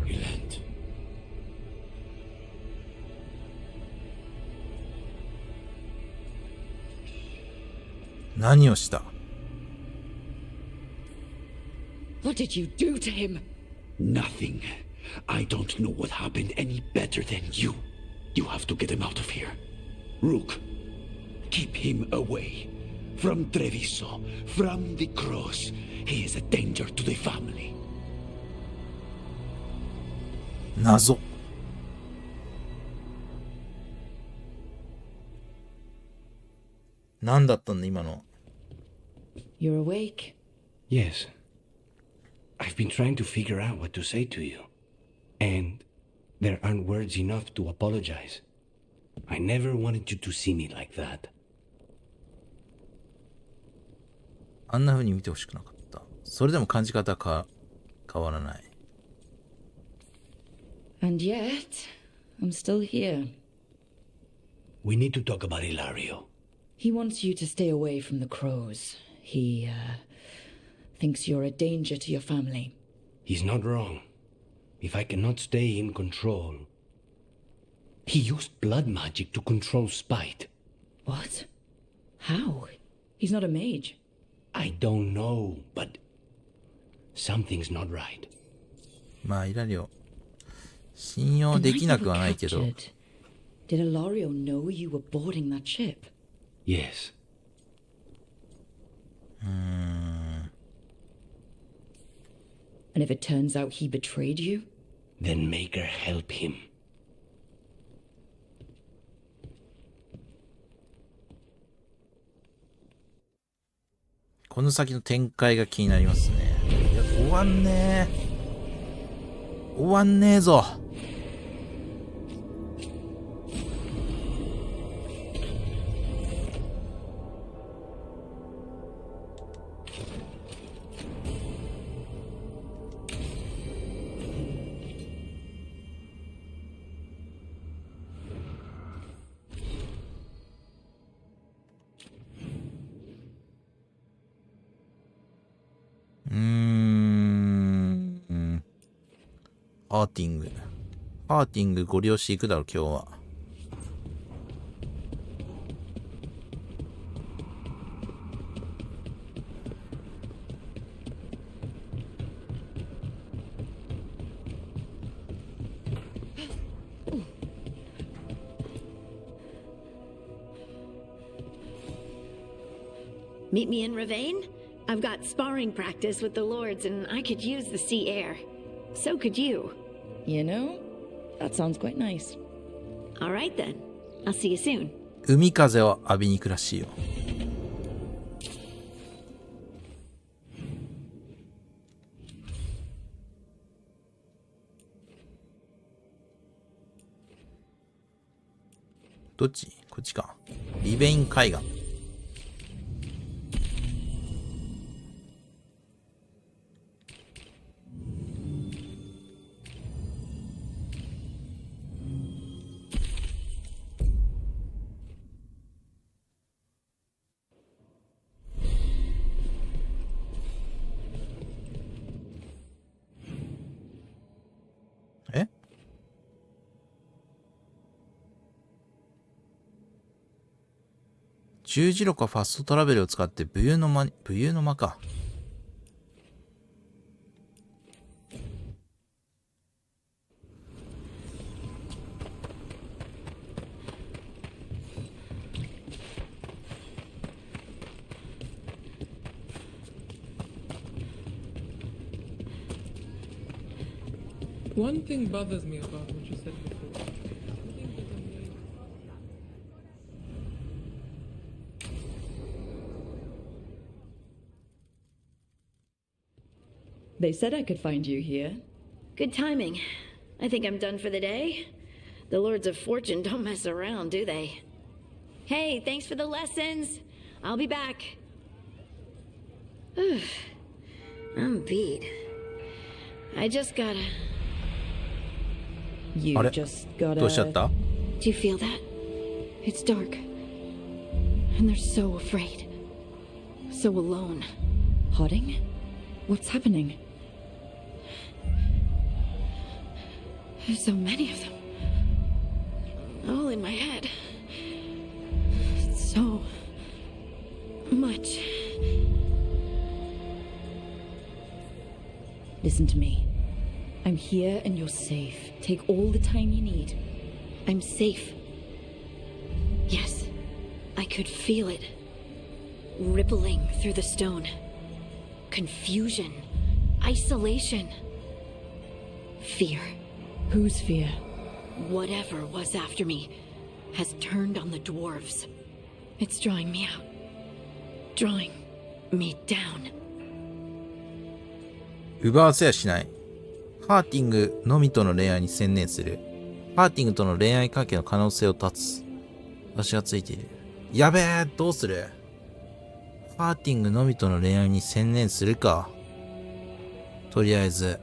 Relent. 何をした？ What did you do to him? Nothing. I don't know what happened any better than you. You have to get him out of here. Rook, keep him away. From Treviso, from the cross. He is a danger to the family. 謎。何だったんだ今の。 You're awake. Yes. I've been trying to figure out what to say to you. And there aren't words enough to apologize. I never wanted you to see me like that. あんな風に見てほしくなかった。それでも感じ方は変わらない。And yet, I'm still here. We need to talk about Ilario. He wants you to stay away from the crows. He, thinks you're a danger to your family. He's not wrong. If I cannot stay in control... He used blood magic to control spite. What? How? He's not a mage. I don't know, but... something's not right. まあ、イラリオ。信用できなくはないけど。 Did Ilario know you were boarding that ship? Yes. And if it turns out he betrayed you? Then make her help him. この先の展開が気になりますね。いや、終わんねえ。終わんねえぞ。ハーティング。ハーティングご利用し行くだろ、今日は。Meet me in Ravane? I've got sparring practice with the lords and I could use the sea air. So could you. You know, that sounds quite nice. All right then. I'll see you soon. 海風を浴びに行くらしいよ。どっち？こっちか。リベイン海岸。十字路かファストトラベルを使って武勇の間か。One thing bothers me about what you said before. They said I could find you here. Good timing. I think I'm done for the day. The Lords of Fortune don't mess around, do they? Hey, thanks for the lessons. I'll be back. I'm beat. I just gotta... You just gotta... どうしちゃった? Do you feel that? It's dark. And they're so afraid. So alone. Hoarding? What's happening? There's so many of them. All in my head. It's so... much. Listen to me. I'm here and you're safe. Take all the time you need. I'm safe. Yes. I could feel it. Rippling through the stone. Confusion. Isolation. Fear. Whose fear? Whatever was after me has turned on the dwarves. It's drawing me out. Drawing me down. 奪わせやしない。ハーティングのみとの恋愛に専念する。ハーティングとの恋愛関係の可能性を断つ。私がついている。やべえ、どうする？ハーティングのみとの恋愛に専念するか。とりあえず。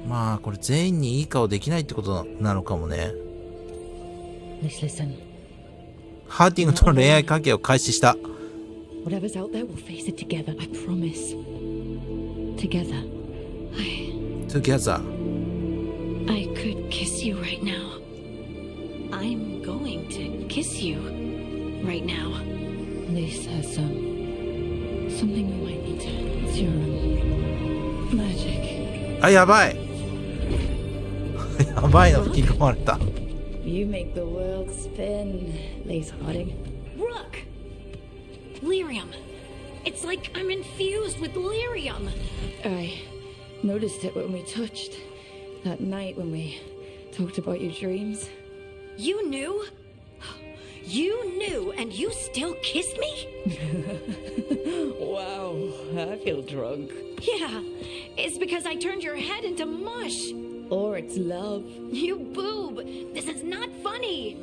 まあ、これ全員にいい顔できないってことなのかもね。Listen. ハーティングとの恋愛関係を開始した。Whatever's out there, we'll face it together. I promise. Together. Together. I could kiss you right now. I'm going to kiss you right now. Lace has something we might need to. It's your magic. あ、やばい。やばいの吹き込まれた。You make the world spin, Lace Harding. Rook! Lyrium. It's like I'm infused with lyrium. I noticed it when we touched. That night when we talked about your dreams. You knew? You knew and you still kissed me? Wow, I feel drunk. Yeah, it's because I turned your head into mush. Or it's love. You boob! This is not funny!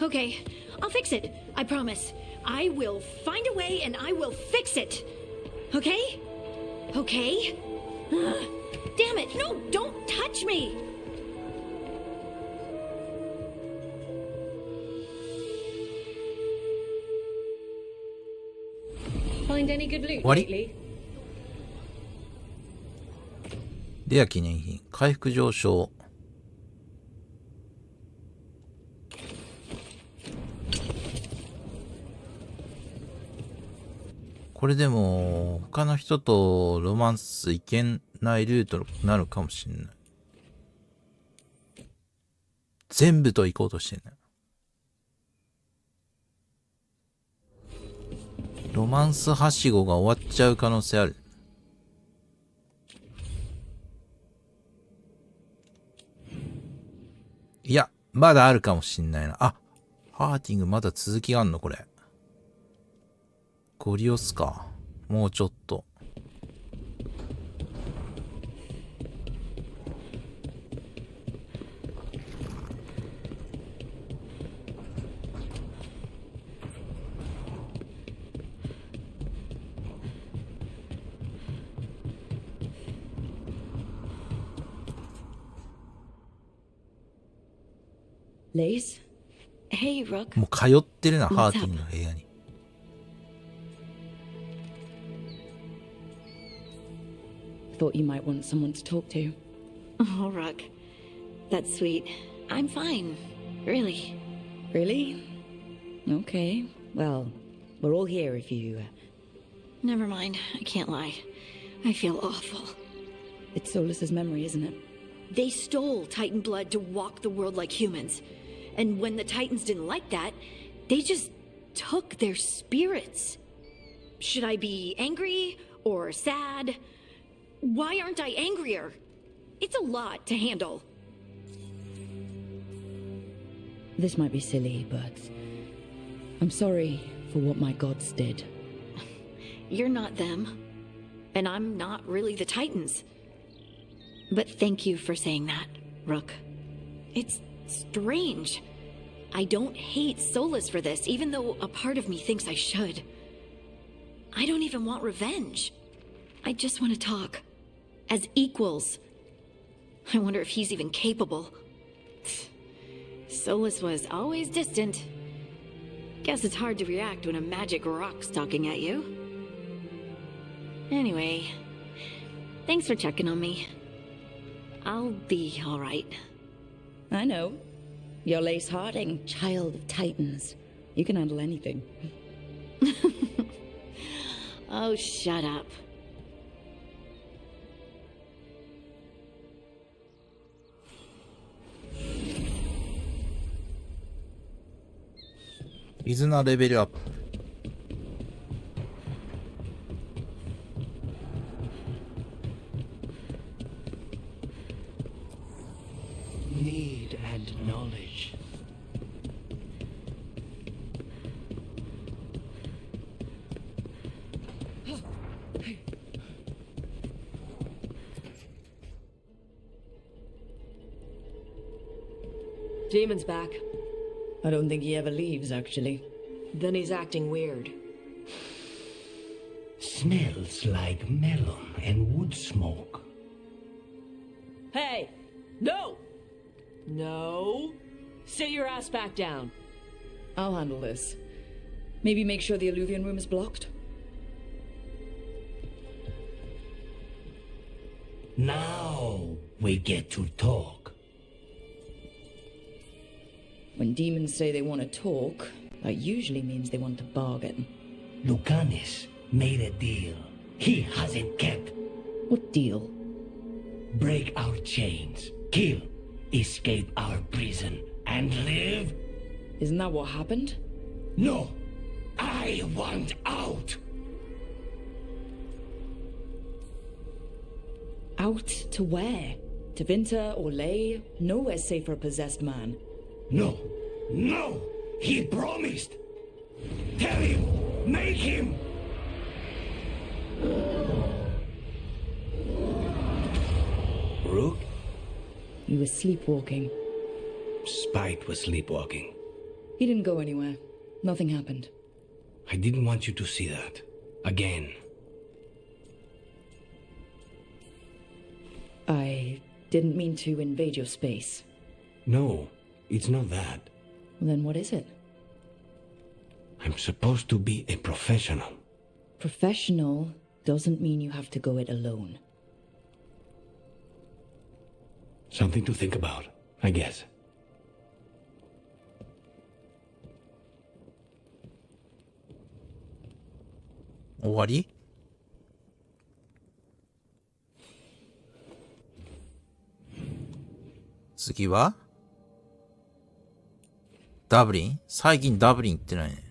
Okay, I'll fix it. I promise. I will find a way and I will fix it. Okay? Okay? Damn it! No, don't touch me! Find any good loot What? lately? レア記念品。回復上昇。これでも、他の人とロマンスいけないルートになるかもしれない。全部と行こうとしてるね。ロマンスはしごが終わっちゃう可能性ある。いや、まだあるかもしんないな。あ、ハーティングまだ続きがあんのこれ。ゴリオスか。もうちょっと。Lace? Hey, Rook. もう通ってるな、ハーティングの部屋に。Thought you might want someone to talk to. Oh, Rook. That's sweet. I'm fine. Really. Really? Okay. Well, we're all here if you... Never mind. I can't lie. I feel awful. It's Solus's memory, isn't it? They stole Titan blood to walk the world like humans. And when the Titans didn't like that, they just took their spirits. Should I be angry or sad? Why aren't I angrier? It's a lot to handle. This might be silly, but... I'm sorry for what my gods did. You're not them. And I'm not really the Titans. But thank you for saying that, Rook. It's strange. I don't hate Solus for this, even though a part of me thinks I should. I don't even want revenge. I just want to talk. As equals. I wonder if he's even capable. Solus was always distant. Guess it's hard to react when a magic rock's talking at you. Anyway, thanks for checking on me. I'll be all right. I know. You're Lace Harding, child of Titans. You can handle anything. Oh, shut up.絆レベルアップ。Need and knowledge. Demon's back. I don't think he ever leaves, actually. Then he's acting weird. Smells like melon and wood smoke. Hey! No! No! Sit your ass back down. I'll handle this. Maybe make sure the Alluvian room is blocked? Now we get to talk. When demons say they want to talk, that usually means they want to bargain. Lucanis made a deal he hasn't kept. What deal? Break our chains, kill, escape our prison, and live? Isn't that what happened? No! I want out! Out to where? To Vinter or Lay? Nowhere's safe for a possessed man. No! No! He promised! Tell him! Make him! Rook? He was sleepwalking. Spite was sleepwalking. He didn't go anywhere. Nothing happened. I didn't want you to see that. Again. I didn't mean to invade your space. No, it's not that. Well, then what is it? I'm supposed to be a professional. Professional doesn't mean you have to go it alone. Something to think about, I guess.終わり? 次はダブリン？最近ダブリン行ってないね。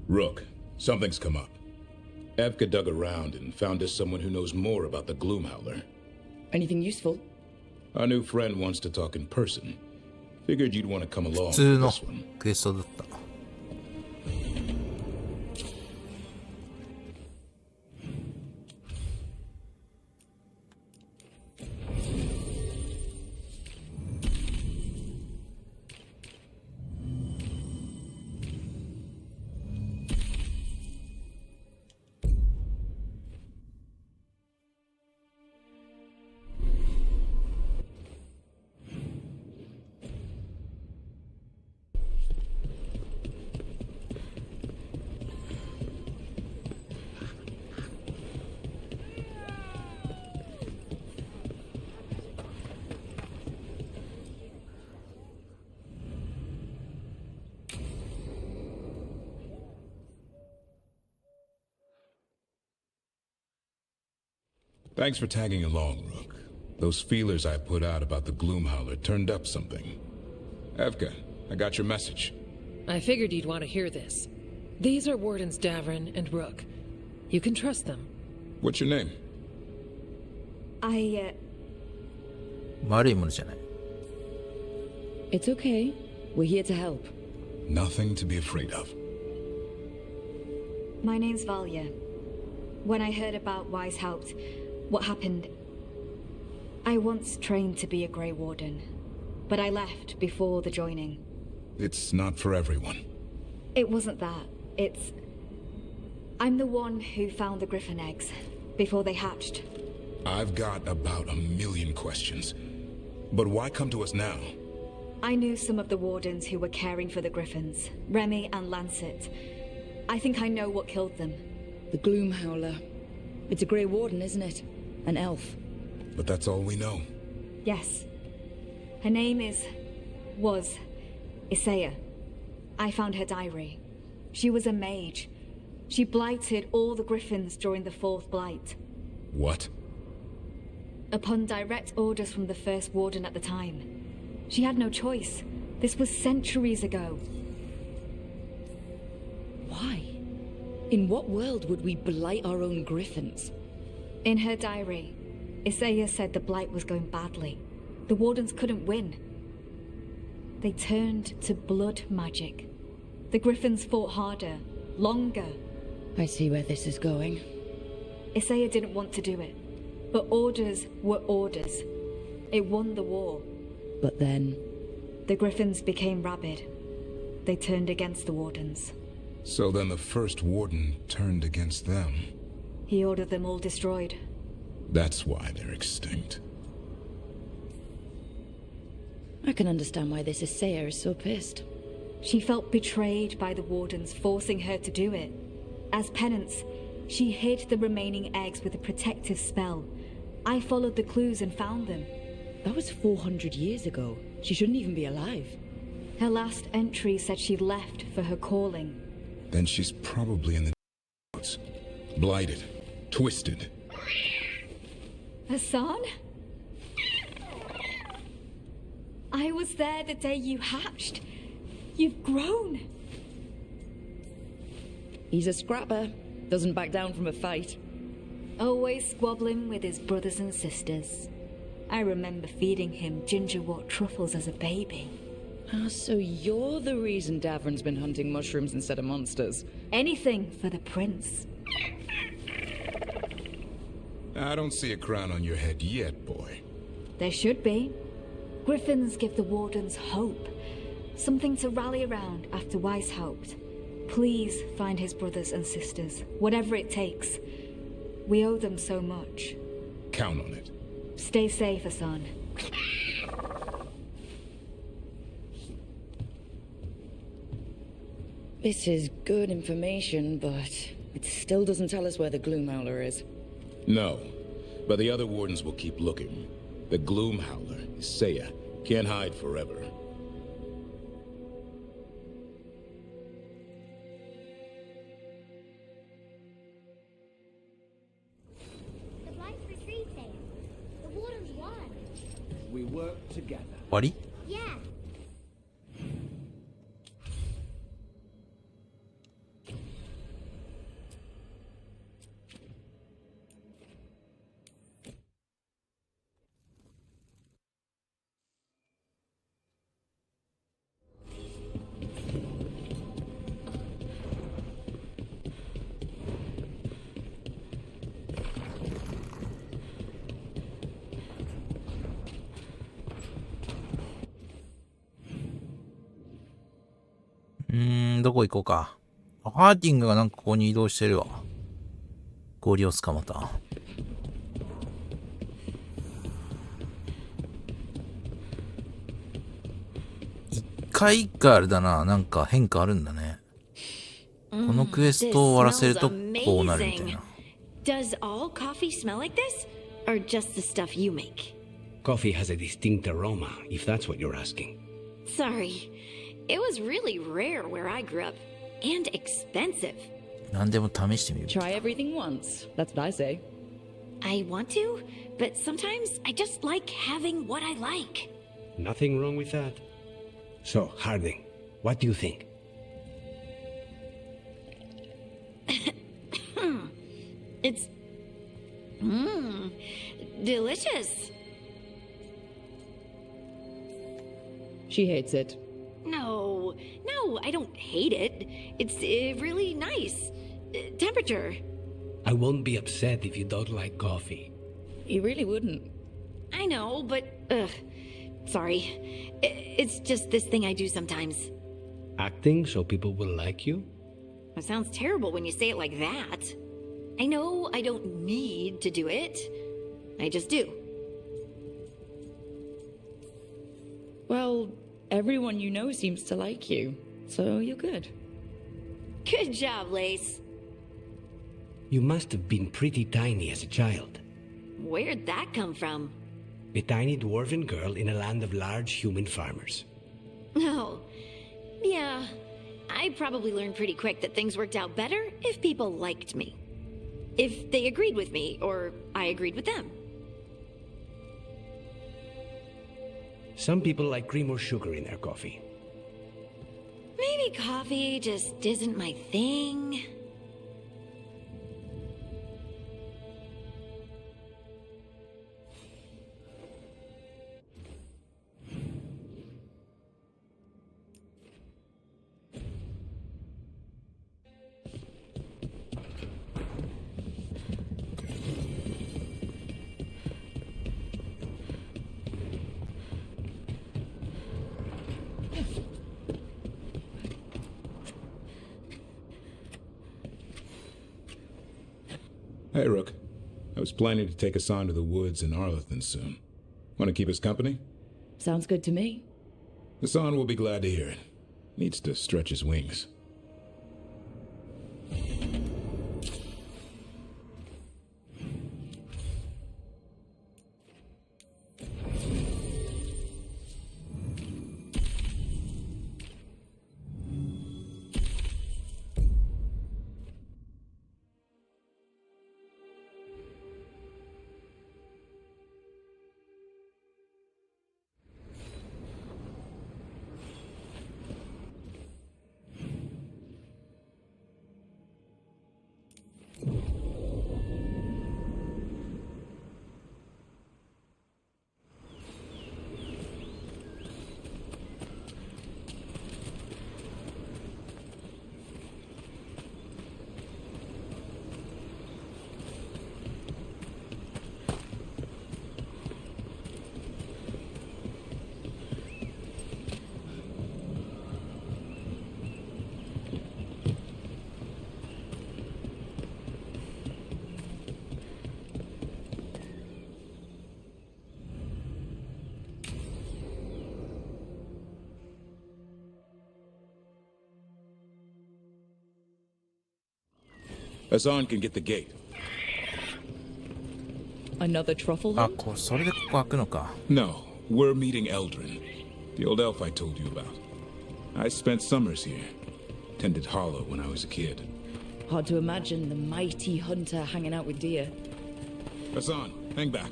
Rook, something's come up. Evka dug around and found us someone who knows more about the Gloom Howler. Anything useful? Our new friend wants to talk in person. Figured you'd want to come along 普通 for の this one. クエストだった。Thanks for tagging along, Rook. Those feelers I put out about the Gloom Howler turned up something. Evka, I got your message. I figured you'd want to hear this. These are Wardens Davrin and Rook. You can trust them. What's your name? 悪いものじゃない。It's okay. We're here to help. Nothing to be afraid of. My name's Valia. When I heard about WISEVOX, what happened... I once trained to be a Grey Warden, but I left before the joining. It's not for everyone. It wasn't that. It's... I'm the one who found the Griffin eggs, before they hatched. I've got about 1,000,000 questions. But why come to us now? I knew some of the Wardens who were caring for the Griffins, Remy and Lancet. I think I know what killed them. The Gloom Howler. It's a Grey Warden, isn't it? An elf. But that's all we know. Yes. Her name was Isaiah. I found her diary. She was a mage. She blighted all the Griffins during the 4th blight. What? Upon direct orders from the first Warden at the time. She had no choice. This was centuries ago. Why? In what world would we blight our own Griffins? In her diary, Isaiah said the blight was going badly. The Wardens couldn't win. They turned to blood magic. The Griffins fought harder, longer. I see where this is going. Isaiah didn't want to do it, but orders were orders. It won the war. But then... The Griffins became rabid. They turned against the Wardens. So then the first Warden turned against them. He ordered them all destroyed. That's why they're extinct. I can understand why this Isaiah is so pissed. She felt betrayed by the Wardens, forcing her to do it. As penance, she hid the remaining eggs with a protective spell. I followed the clues and found them. That was 400 years ago. She shouldn't even be alive. Her last entry said she'd left for her calling. Then she's probably in the woods. Blighted. Twisted. Hassan? I was there the day you hatched. You've grown. He's a scrapper. Doesn't back down from a fight. Always squabbling with his brothers and sisters. I remember feeding him gingerwort truffles as a baby. Ah, so you're the reason Davrin's been hunting mushrooms instead of monsters. Anything for the prince. I don't see a crown on your head yet, boy. There should be. Griffins give the Wardens hope. Something to rally around after WISEVOX. Please find his brothers and sisters, whatever it takes. We owe them so much. Count on it. Stay safe, Hassan. This is good information, but it still doesn't tell us where the Gloom Howler is. No, but the other Wardens will keep looking. The Gloom Howler, Isaiah, can't hide forever. The Blight retreats, Saya. The Wardens won. We work together. 終わり？ Yeah.どこ行こうか。ハーティングがなんかここに移動してるわ。氷を捕まった。一回一回あれだな。なんか変化あるんだね。このクエストを終わらせるとこうなるみたいな。Does all coffee smell like this? Or just the stuff you make? Coffee has a distinct aroma, if that's what you're asking. Sorry. It was really rare where I grew up. And expensive. 何でも試してみる。Try everything once. That's what I say. I want to, but sometimes I just like having what I like. Nothing wrong with that. So, Harding, what do you think? It's... delicious. She hates it. No, I don't hate it. It's really nice. Temperature. I won't be upset if you don't like coffee. You really wouldn't. I know, but... sorry. It's just this thing I do sometimes. Acting so people will like you? It sounds terrible when you say it like that. I know I don't need to do it. I just do. Well, everyone you know seems to like you, so you're good. Good job, Lace. You must have been pretty tiny as a child. Where'd that come from? A tiny dwarven girl in a land of large human farmers. Oh, yeah. I probably learned pretty quick that things worked out better if people liked me. If they agreed with me, or I agreed with them. Some people like cream or sugar in their coffee. Maybe coffee just isn't my thing. Hey, Rook. I was planning to take us on to the woods in Arlington soon. Want to keep us company? Sounds good to me. Hassan will be glad to hear it. Needs to stretch his wings. Hassan can get the gate. Another truffle? Ah, それでここ開くのか。 No, we're meeting Eldrin, the old elf I told you about. I spent summers here. Tended Hollow when I was a kid. Hard to imagine the mighty hunter hanging out with deer. Hassan, hang back.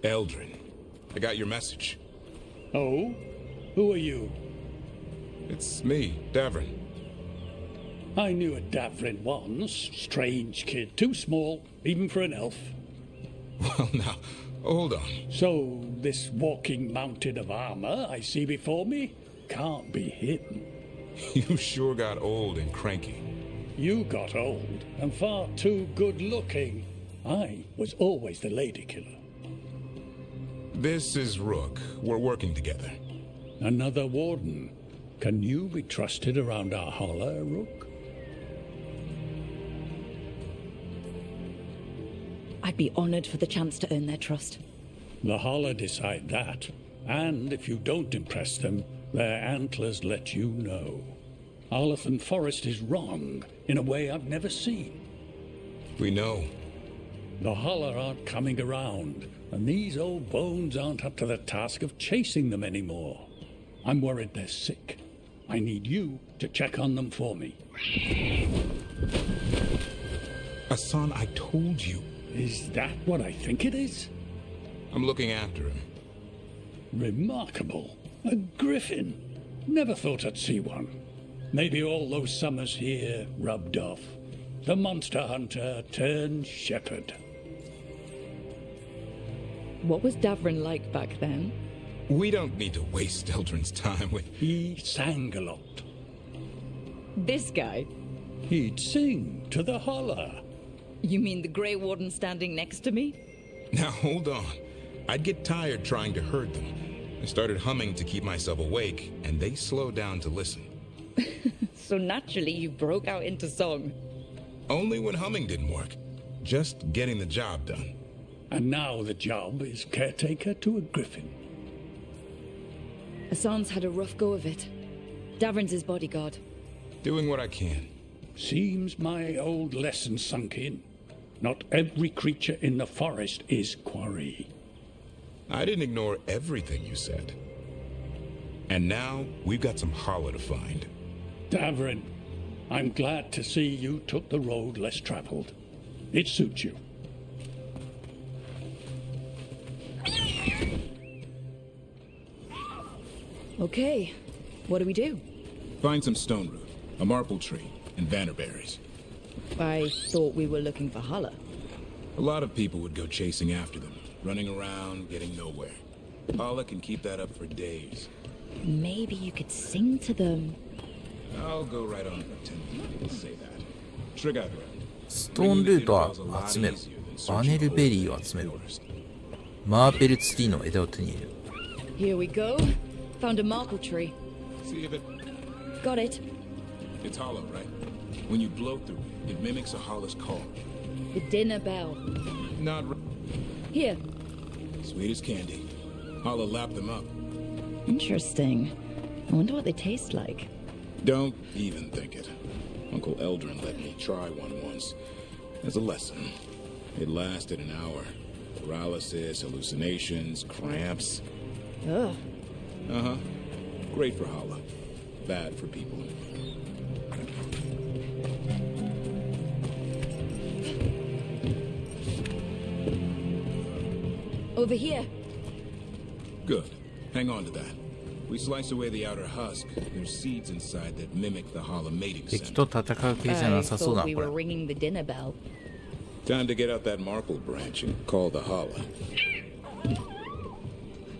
Eldrin, I got your message. Oh? Who are you? It's me, Davrin. I knew a Davrin once. Strange kid. Too small, even for an elf. Well, now, hold on. So, this walking mountain of armor I see before me can't be him. You sure got old and cranky. You got old and far too good-looking. I was always the lady killer. This is Rook. We're working together. Another warden. Can you be trusted around our holler, Rook? I'd be honored for the chance to earn their trust. The holler decide that. And if you don't impress them, their antlers let you know. Arlington Forest is wrong in a way I've never seen. We know. The holler aren't coming around. and these old bones aren't up to the task of chasing them anymore. I'm worried they're sick. I need you to check on them for me. Hassan, I told you. Is that what I think it is? I'm looking after him. Remarkable. A griffin. Never thought I'd see one. Maybe all those summers here rubbed off. The monster hunter turned shepherd. What was Davrin like back then? We don't need to waste Eldrin's time with... He sang a lot. This guy? He'd sing to the holler. You mean the Grey Warden standing next to me? Now hold on. I'd get tired trying to herd them. I started humming to keep myself awake, and they slowed down to listen. So naturally you broke out into song. Only when humming didn't work. Just getting the job done. And now the job is caretaker to a griffin. Hassan's had a rough go of it. Davrin's his bodyguard. Doing what I can. Seems my old lesson sunk in. Not every creature in the forest is quarry. I didn't ignore everything you said. And now, we've got some hollow to find. Davrin, I'm glad to see you took the road less traveled. It suits you. Okay, what do we do? Find some stone root, a marple tree, and vannerberries. I thought we were looking for Hala. A lot of people would go chasing after them, running around, getting nowhere. Hala can keep that up for days. Maybe you could sing to them. I'll go right on pretending I didn't say that. Trigger. ストーンルートは集めろ。バネルベリーを集めろ。マーペルツリーの枝を手に入れる。Here we go. Found a marple tree. See if it... Got it. It's hollow, right? When you blow through it, it mimics a hollow's call. The dinner bell. Not... Here. Sweet as candy. Hollow lapped them up. Interesting. I wonder what they taste like. Don't even think it. Uncle Eldrin let me try one once. As a lesson. It lasted an hour. Paralysis, hallucinations, cramps. Ugh. Uh-huh. Great for Hala. Bad for people. Over here. Good. Hang on to that. We slice away the outer husk. There's seeds inside that mimic the Hala mating center. 敵と戦う系じゃなさそうだな、 we これ。 were ringing the dinner bell. Time to get out that marple branch and call the Hala.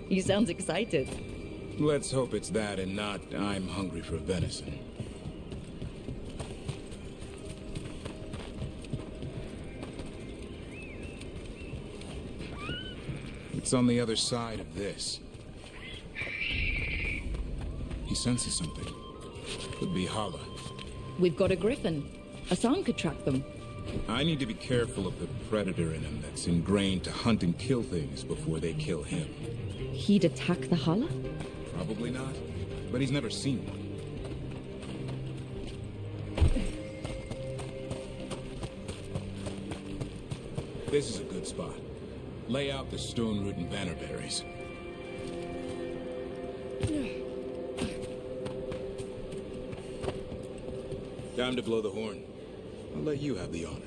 You sound excited. Let's hope it's that and not I'm hungry for venison. It's on the other side of this. He senses something. Could be Hala. We've got a griffin. Hassan could track them. I need to be careful of the predator in him that's ingrained to hunt and kill things before they kill him. He'd attack the Hala? Probably not, but he's never seen one. This is a good spot. Lay out the stone root and vannerberries. Time to blow the horn. I'll let you have the honor.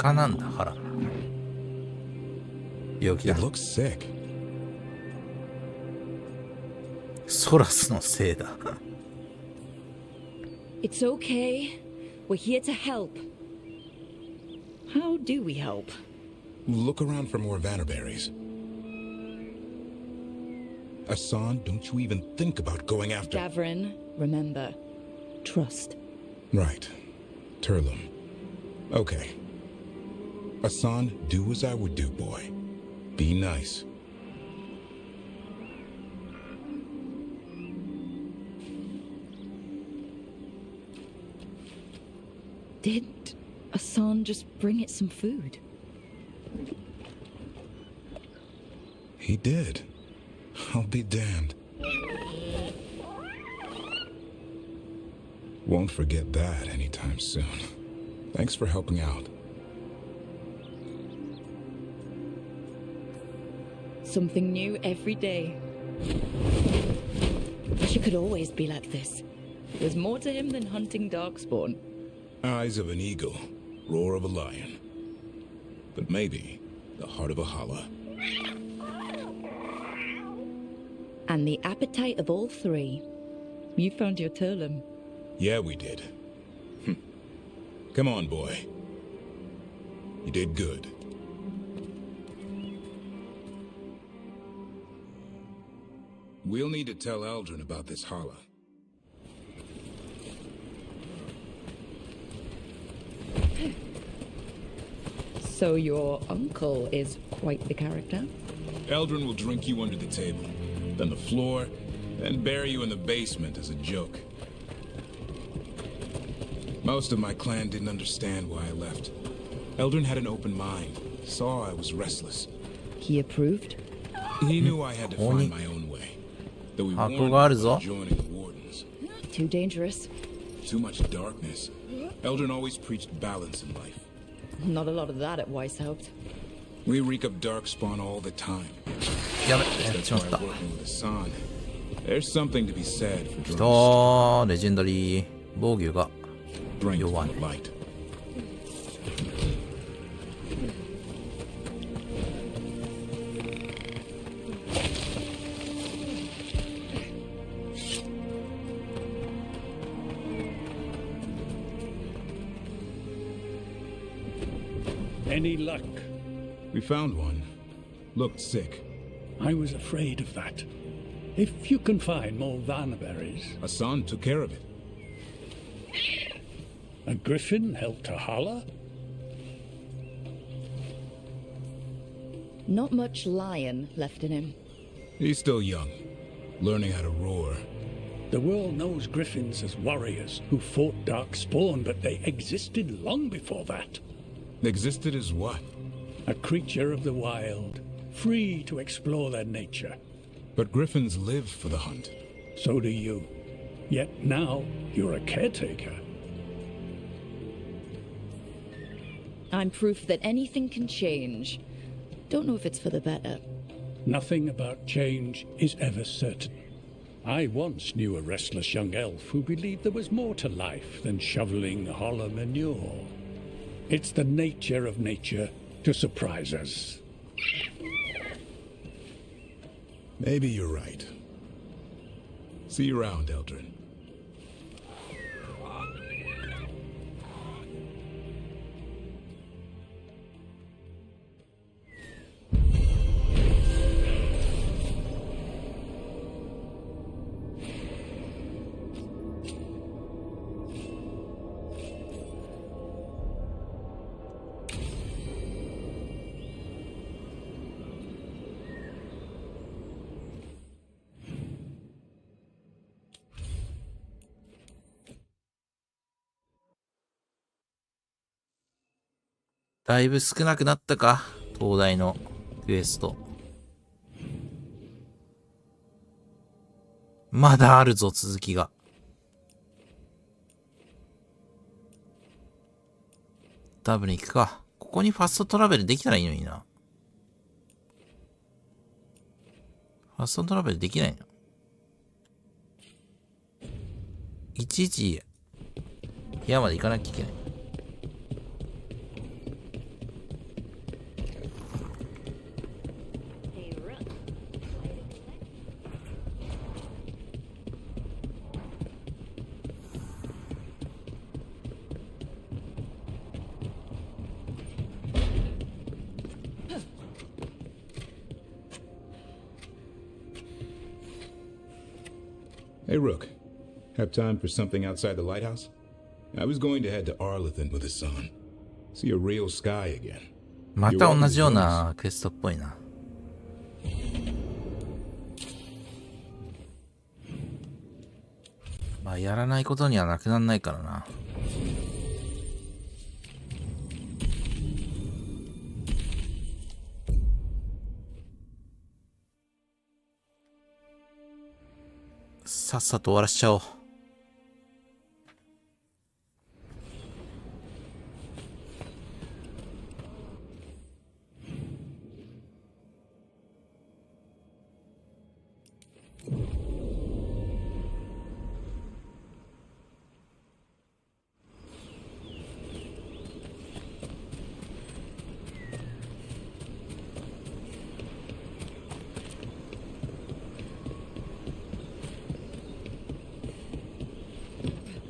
鹿なんだ、腹。病気だ。It looks sick. ソラスのせいだ。It's okay. We're here to help. How do we help? Look around for more vannerberries. Hassan, don't you even think about going after... Davrin, remember. Trust. Right. Turlum. Okay. Hassan, do as I would do, boy. Be nice. Did Asan just bring it some food? He did. I'll be damned. Won't forget that anytime soon. Thanks for helping out. Something new every day. Wish it could always be like this. There's more to him than hunting darkspawn. Eyes of an eagle, roar of a lion. But maybe the heart of a holla. And the appetite of all three. You found your Turlum. Yeah, we did. Come on, boy. You did good. We'll need to tell Eldrin about this holla. So your uncle is quite the character? Eldrin will drink you under the table, then the floor, then bury you in the basement as a joke. Most of my clan didn't understand why I left. Eldrin had an open mind, saw I was restless. He approved? He knew I had to find my own way. Though we warned about joining the wardens. Too dangerous. Too much darkness. Eldrin always preached balance in life. Not a lot of that at VOICEVOX. We reek of darkspawn all the time. That's why I'm working with Asan. There's something to be said for drawing. レジェンダリー防御が弱い。Any luck? We found one. Looked sick. I was afraid of that. If you can find more vanberries... Asan took care of it. A Griffin helped a holla? Not much lion left in him. He's still young, learning how to roar. The world knows Griffins as warriors who fought darkspawn, but they existed long before that. Existed as what? A creature of the wild, free to explore their nature. But Griffins live for the hunt. So do you. Yet now, you're a caretaker. I'm proof that anything can change. Don't know if it's for the better. Nothing about change is ever certain. I once knew a restless young elf who believed there was more to life than shoveling hollow manure. It's the nature of nature to surprise us. Maybe you're right. See you around, Eldrin.だいぶ少なくなったか、東大のクエスト。まだあるぞ、続きが。多分行くか。ここにファストトラベルできたらいいのにな。ファストトラベルできないの。いちいち部屋まで行かなきゃいけない。Hey, Rook. Have time for something outside the lighthouse? I was going to head to Arlathan with Asan. See a real sky again. また同じようなクエストっぽいな。まあやらないことにはなくならないからな。さっさと終わらしちゃおう。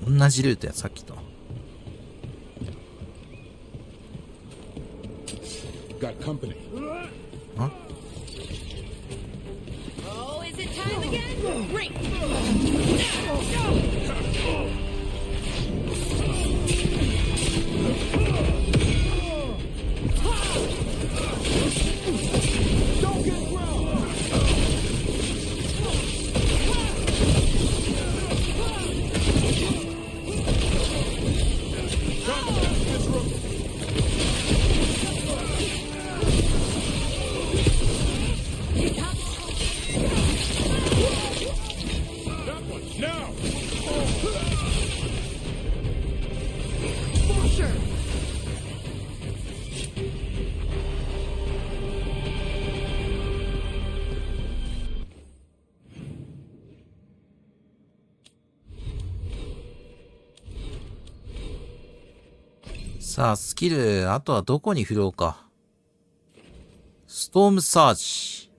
同じルートや、さっきと。Got company. あ Oh, is it time again? Great! Don't get ground! Now! Scorcher! さあ、スキル、あとはどこに振ろうか。ストームサージ。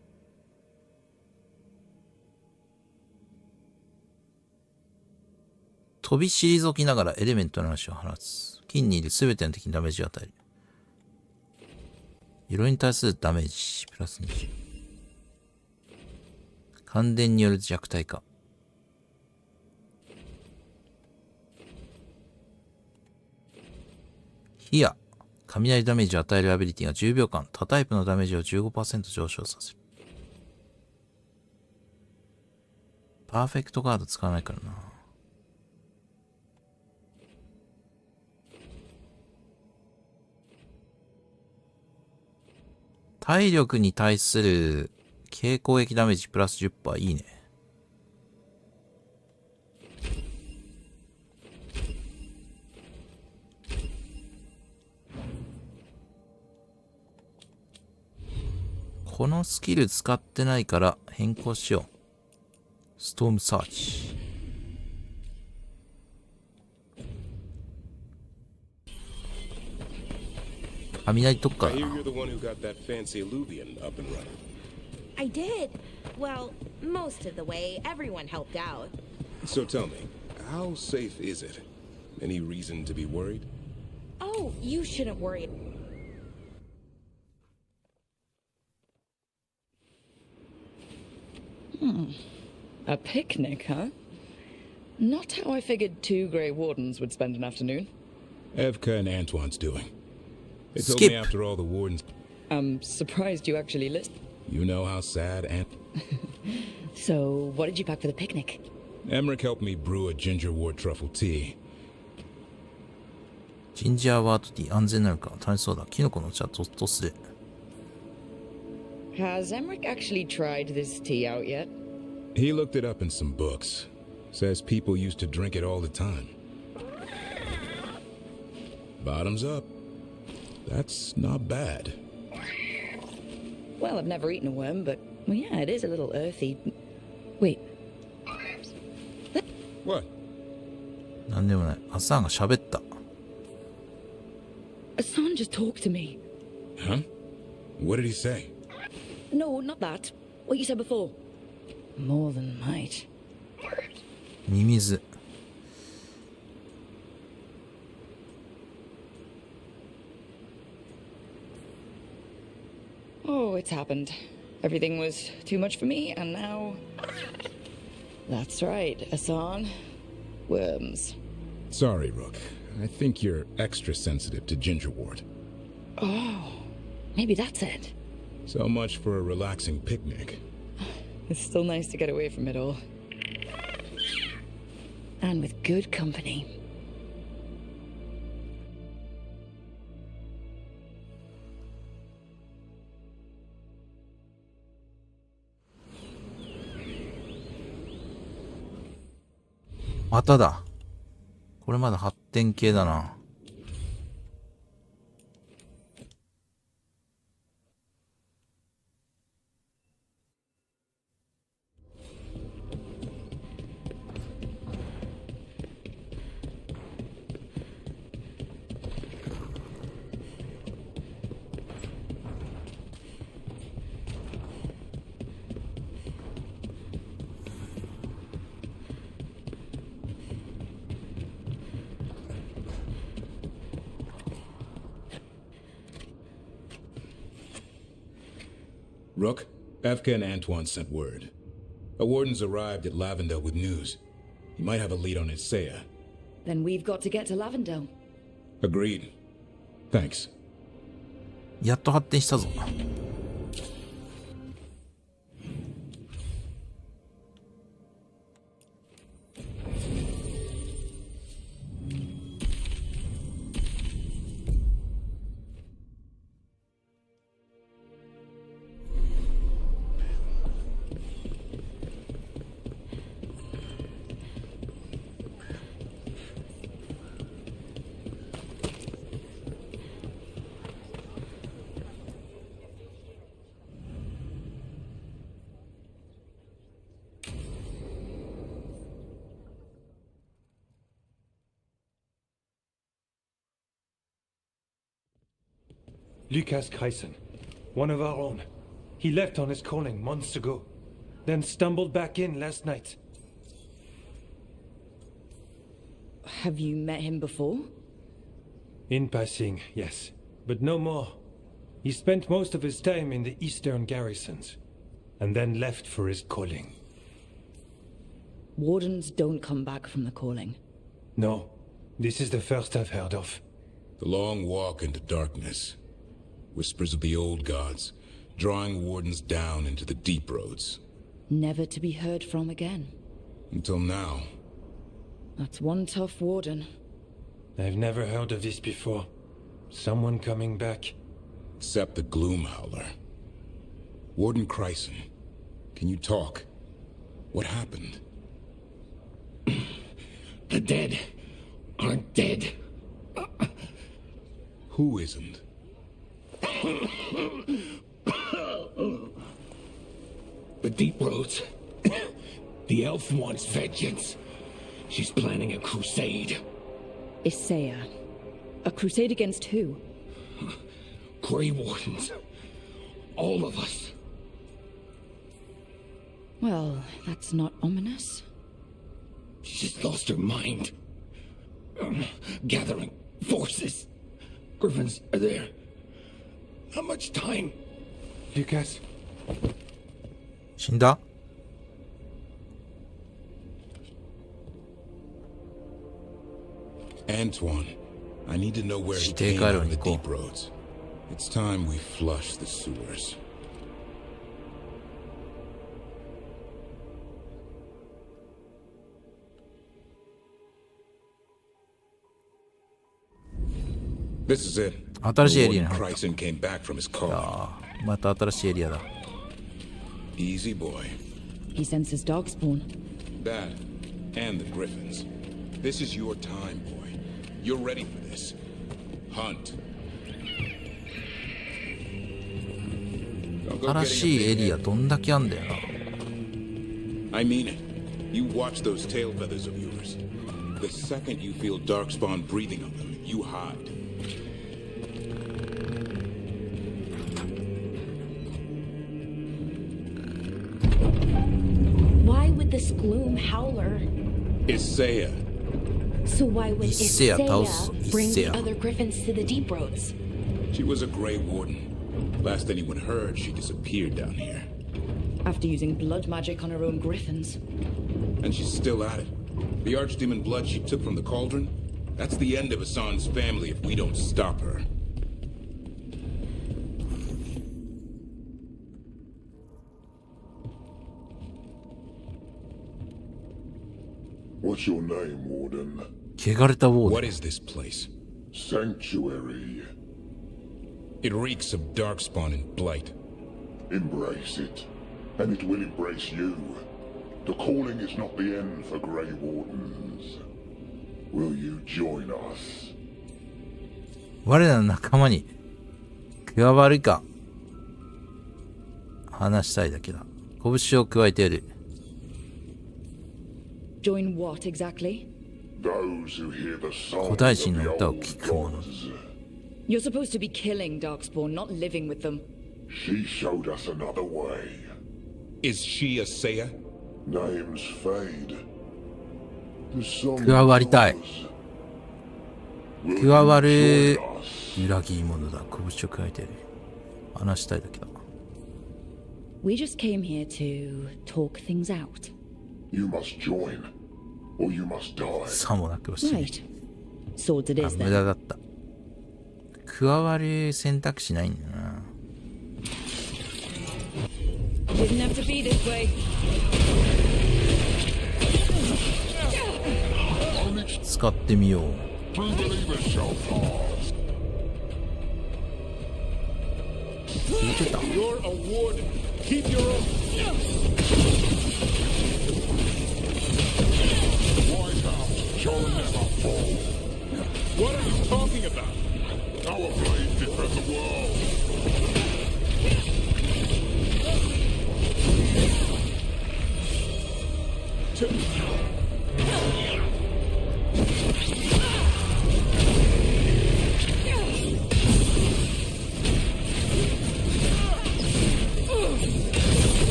飛び退きながらエレメントの話を放つ。金にいるすべての敵にダメージを与える。鎧に対するダメージ、プラス2。感電による弱体化。火や雷ダメージを与えるアビリティが10秒間、他タイプのダメージを 15% 上昇させる。パーフェクトガード使わないからな。体力に対する軽攻撃ダメージプラス 10% いいね。このスキル使ってないから変更しよう。ストームサーチ。雷特化だ I な。 hear you're the one who got that fancy Illuvian up and running. I did. Well, most of the way. Everyone helped out. So tell me, how safe is it? Any reason to be worried? Oh, you shouldn't worry. A picnic, huh? Not how I figured 2 Grey Wardens would spend an afternoon. Evka and Antoine's doing. They told Skip. me after all the wardens. I'm surprised you actually listened. You know how sad So, what did you pack for the picnic? Emmerich helped me brew a ginger wort truffle tea. ジンジャーワートティー安全なのか楽しそうだ。キノコの茶とする。Has Emmerich actually tried this tea out yet? He looked it up in some books. Says people used to drink it all the time. Bottoms up. That's not bad. Well, I've never eaten a worm, but well, yeah, it is a little earthy. Wait. What? なんでもない。アサンが喋った。Asan just talked to me. Huh? What did he say? No, not that. What you said before. More than might. ミミズ。Oh, it's happened. Everything was too much for me, and now... That's right, Asan. Worms. Sorry, Rook. I think you're extra sensitive to gingerwort. Oh, maybe that's it. So much for a relaxing picnic. It's still nice to get away from it all. And with good company. まただ。これまだ発展系だな。Rook, Evka and Antoine sent word. A warden's arrived at Lavendale with news. He might have a lead on Isaiah. Then we've got to get to Lavendale. Agreed. Thanks. やっと発展したぞ。Lucas Grayson, one of our own. He left on his calling months ago, then stumbled back in last night. Have you met him before? In passing, yes, but no more. He spent most of his time in the eastern garrisons, and then left for his calling. Wardens don't come back from the calling. No, this is the first I've heard of. The long walk into darkness. Whispers of the old gods, drawing wardens down into the deep roads. Never to be heard from again. Until now. That's one tough warden. I've never heard of this before. Someone coming back. Except the Gloom Howler. Warden Grayson, can you talk? What happened? The dead aren't dead. Who isn't? The deep roads. The elf wants vengeance. She's planning a crusade. Isaiah. A crusade against who? Grey Wardens. All of us. Well, that's not ominous. She's lost her mind. Gathering forces. Griffins are there. How much time? Lucas. 死んだ? Antoine, I need to know where he came on the deep roads. It's time we flush the sewers. This is it. 新しいエリアに入った。 Grayson came back from his call. また新しいエリアだ。 Easy boy. He senses darkspawn. That and the Griffins. This is your time, boy. You're ready for this. Hunt. 新しいエリアどんだけあんだよな。 I mean it. You watch those tail feathers of yours. The second you feel darkspawn breathing on them, you hide. Why would this Gloom Howler? Isaiah. So why would Isaiah bring the Isaiah. other Griffins to the deep roads? She was a Grey Warden. Last anyone heard, she disappeared down here. After using blood magic on her own Griffins. And she's still at it. The archdemon blood she took from the cauldron? That's the end of Hassan's family if we don't stop her. What's your name, Warden? 汚れたウォーデン。 What is this place? Sanctuary. It reeks of darkspawn and blight. Embrace it, and it will embrace you. The calling is not the end for Grey Wardens. Will you join us? 我らの仲間に加わるか。話したいだけだ。拳を加えてやる。Join what exactly? Those who hear the 古 songs 代 of 人の the 歌を old 聞く者。 You're supposed to be killing Darkspawn, not living with them. She showed us another way. Is she a Seiya? Name's Fade. The song 加わりたい。 Will 加わ you る join us? 裏切り者だ。拳を加えてやる。話したいだけだ。We just came here to talk things out. You must join, or you must die. さもなくば死ね。 Right. Swords it あ、 is 無 then. 駄だった。加わる選択肢ないんだな。 Didn't have to be this way. 使ってみよう。 True believers shall pass. 聞いてた。 You're a warden. Keep your oath. White House shall never fall. What are you talking about? Our blade defend the world.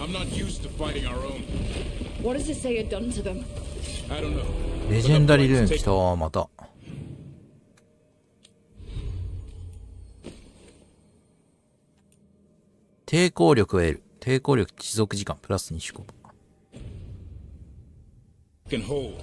I'm not used to fighting our own. What has this Seiya done to them? I don't know. レジェンダリールーン来たわ、また。抵抗力を得る。抵抗力持続時間プラス2種項。 Can hold.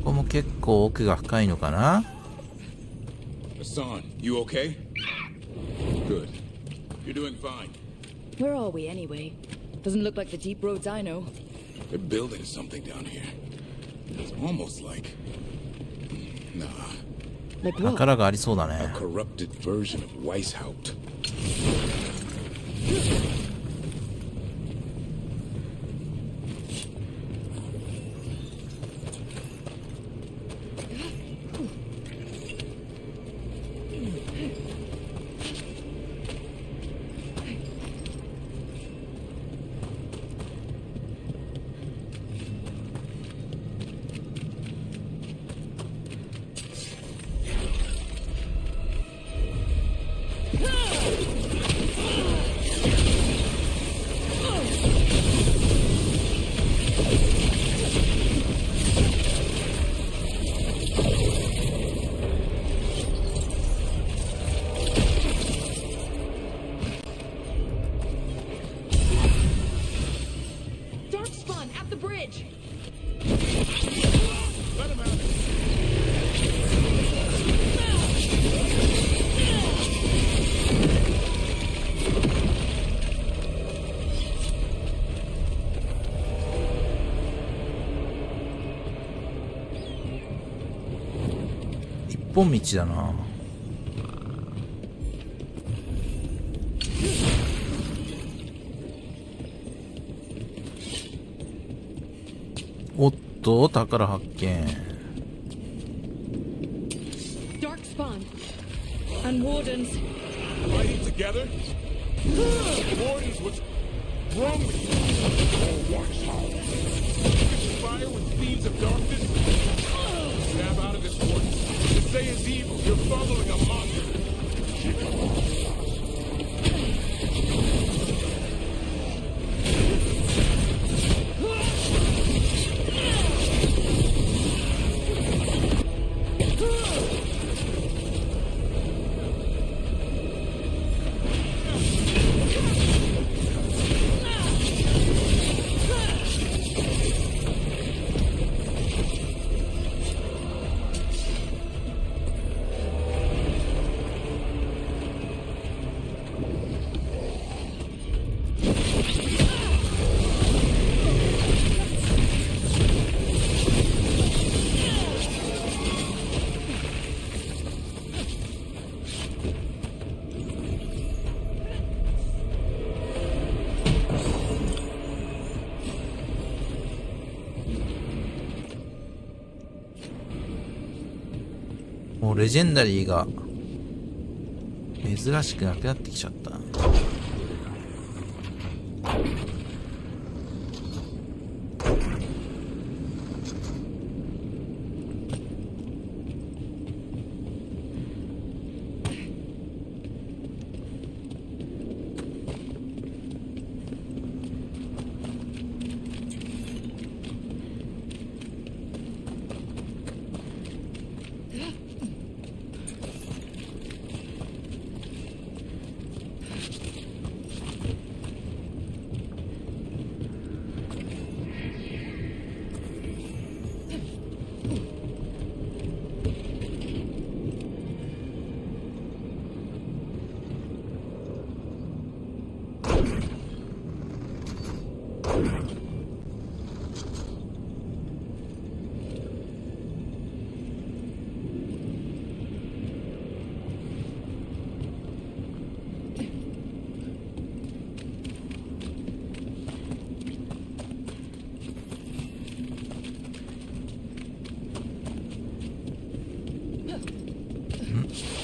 ここも結構奥が深いのかな。 Hassan, you okay? Good. You're doing fine. Where are we anyway? Doesn't look like the deep roads I know. They're building something down here. It's almost like... Nah. Like what? 宝がありそうだね。 A corrupted version of Weishaupt. Darkspawn at the bridge. Let him have it.「一本道だな」おっと宝発見。 Darkspawn and wardens. Fighting together? Wardens, what's wrong with you? Oh, Weishaupt. You conspire with fiends of darkness? Snap out of this fortress. To say is evil. You're following a monster. もうレジェンダリーが珍しくなくなってきちゃった。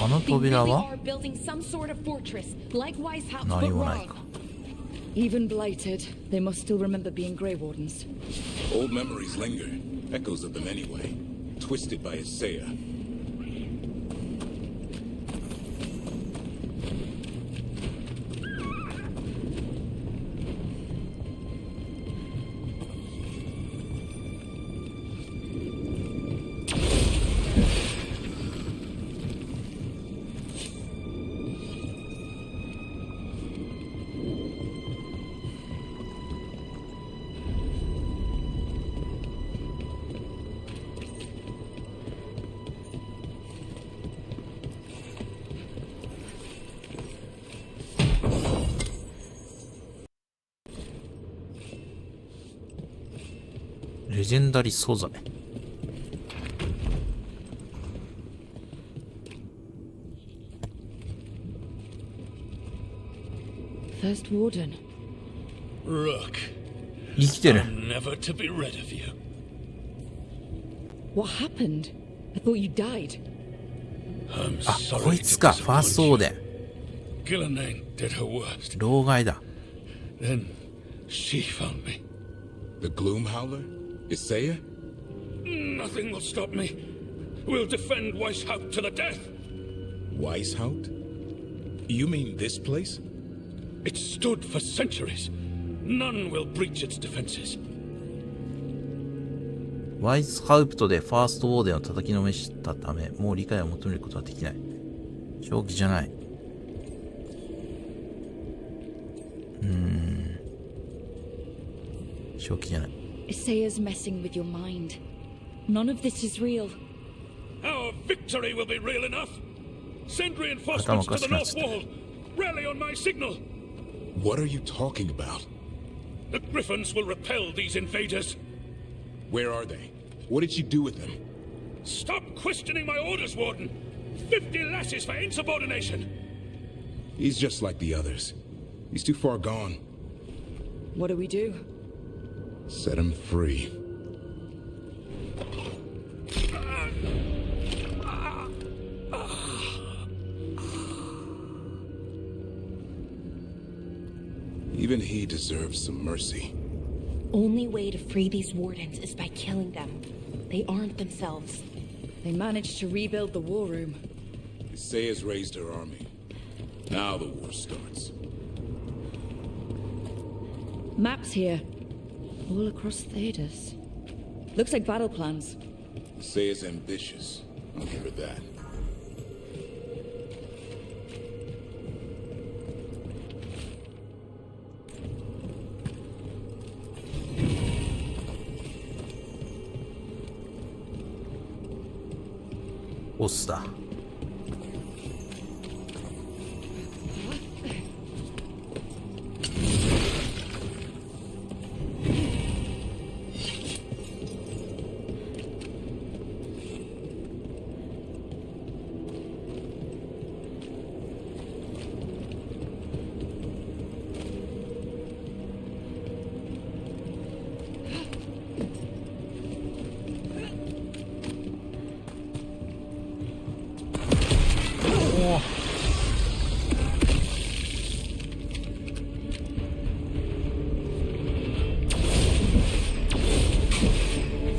あの扉は何もないか。 Even blighted, they must still remember being Grey Wardens. Old memories linger, echoes of them anyway, twisted by Isaiah.レジェンダリ素材。First Warden. Rook. 生きてる。I'm never to be rid of you. What happened? I thought you died. I'm あ、 sorry こいつか、ファーストオーデン。 Gillenane did her worst. 老害だ。 Then she found me. The Gloom Howler? Isaiah? Nothing will stop me. We'll defend Weishaupt to the death. Weishaupt? You mean this place? It stood for centuries. None will breach its defenses. ワイスハウプトでファーストオーデンを叩きのめしたため、もう理解を求めることはできない。正気じゃない。正気じゃない。Isaiah's messing with your mind. None of this is real. Our victory will be real enough. Send reinforcements to the north wall. Rally on my signal. What are you talking about? The Griffins will repel these invaders. Where are they? What did you do with them? Stop questioning my orders, Warden. 50 lashes for insubordination. He's just like the others. He's too far gone. What do we do? Set him free. Even he deserves some mercy. Only way to free these wardens is by killing them. They aren't themselves. They managed to rebuild the war room. Isaiah's raised her army. Now the war starts. Maps here. All across Thedas. Looks like battle plans. Isaiah's ambitious. I'll give her that. Boss だ。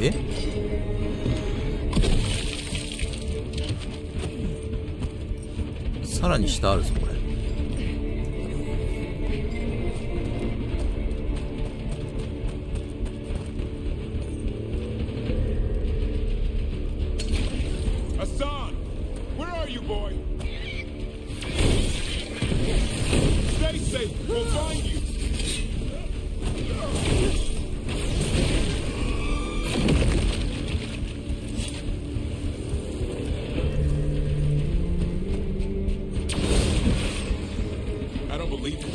え？さらに下あるぞこれ。Hassan, where are you, boy? Stay safe. We'll find you. I don't believe it.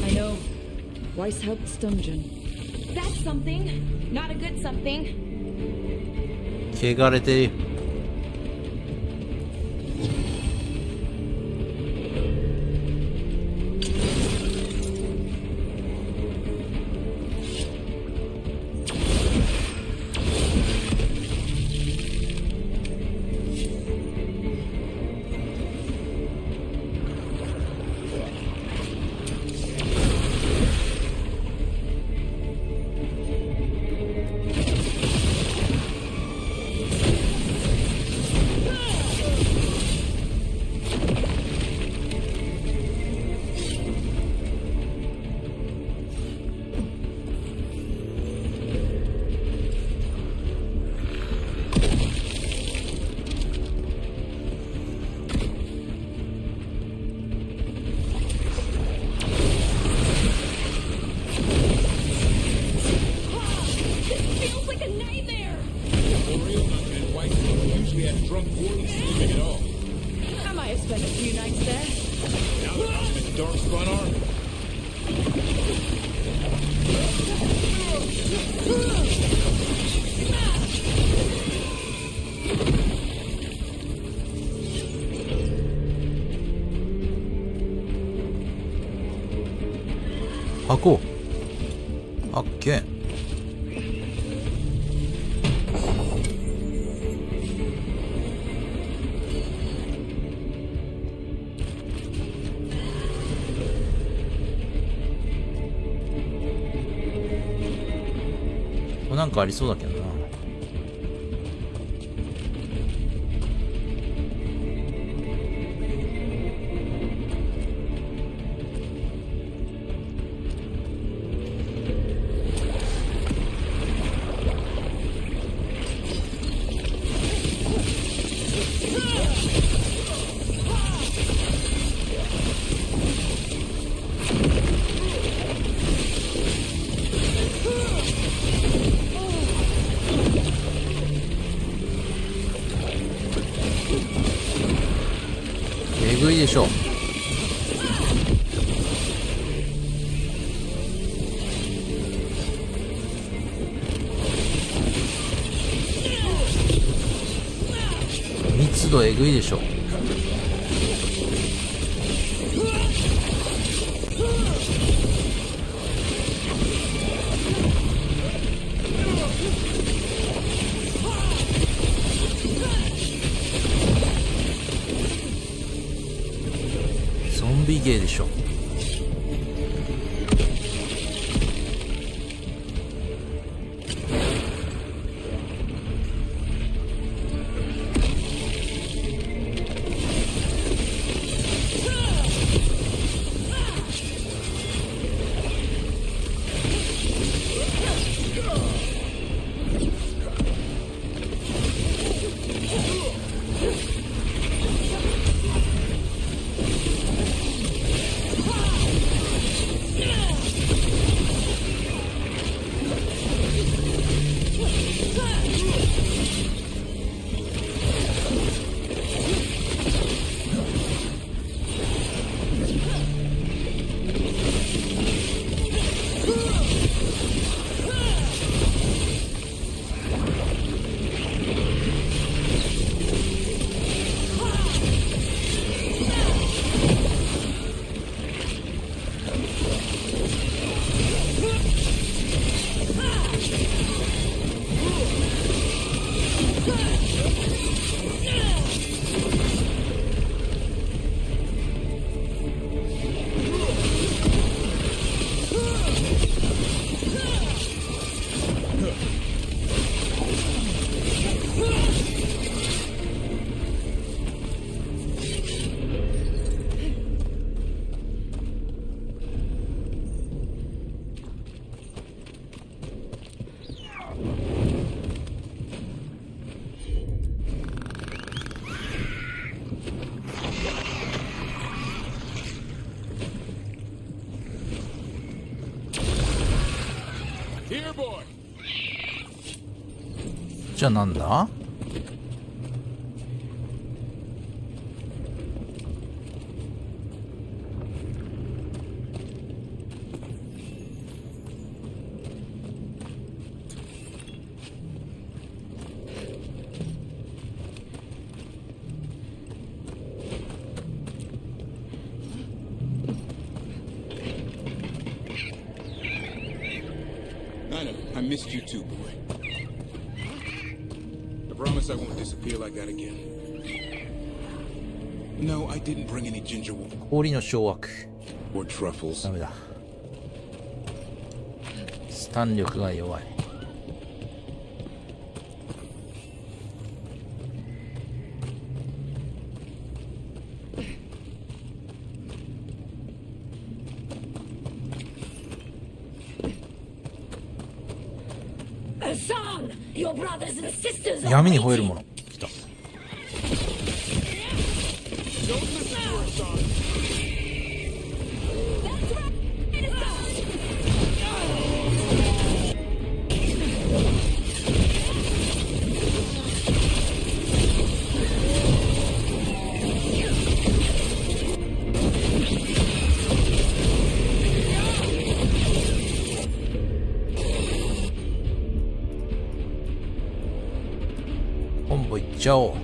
I know. WOICEVOX dungeon. That's something. Not a good something. 汚れてる。箱発見。ここなんかありそうだけどな。えぐいでしょ。密度えぐいでしょ。ゾンビゲーでしょ。じゃあなんだ？I missed you too, boy. I promise I won't disappear like that again. No, I didn't bring any ginger wool 氷の掌握。 or truffles. ダメだ。スタン力が弱い。闇に吠えるもの。来た。本部行っちゃおう。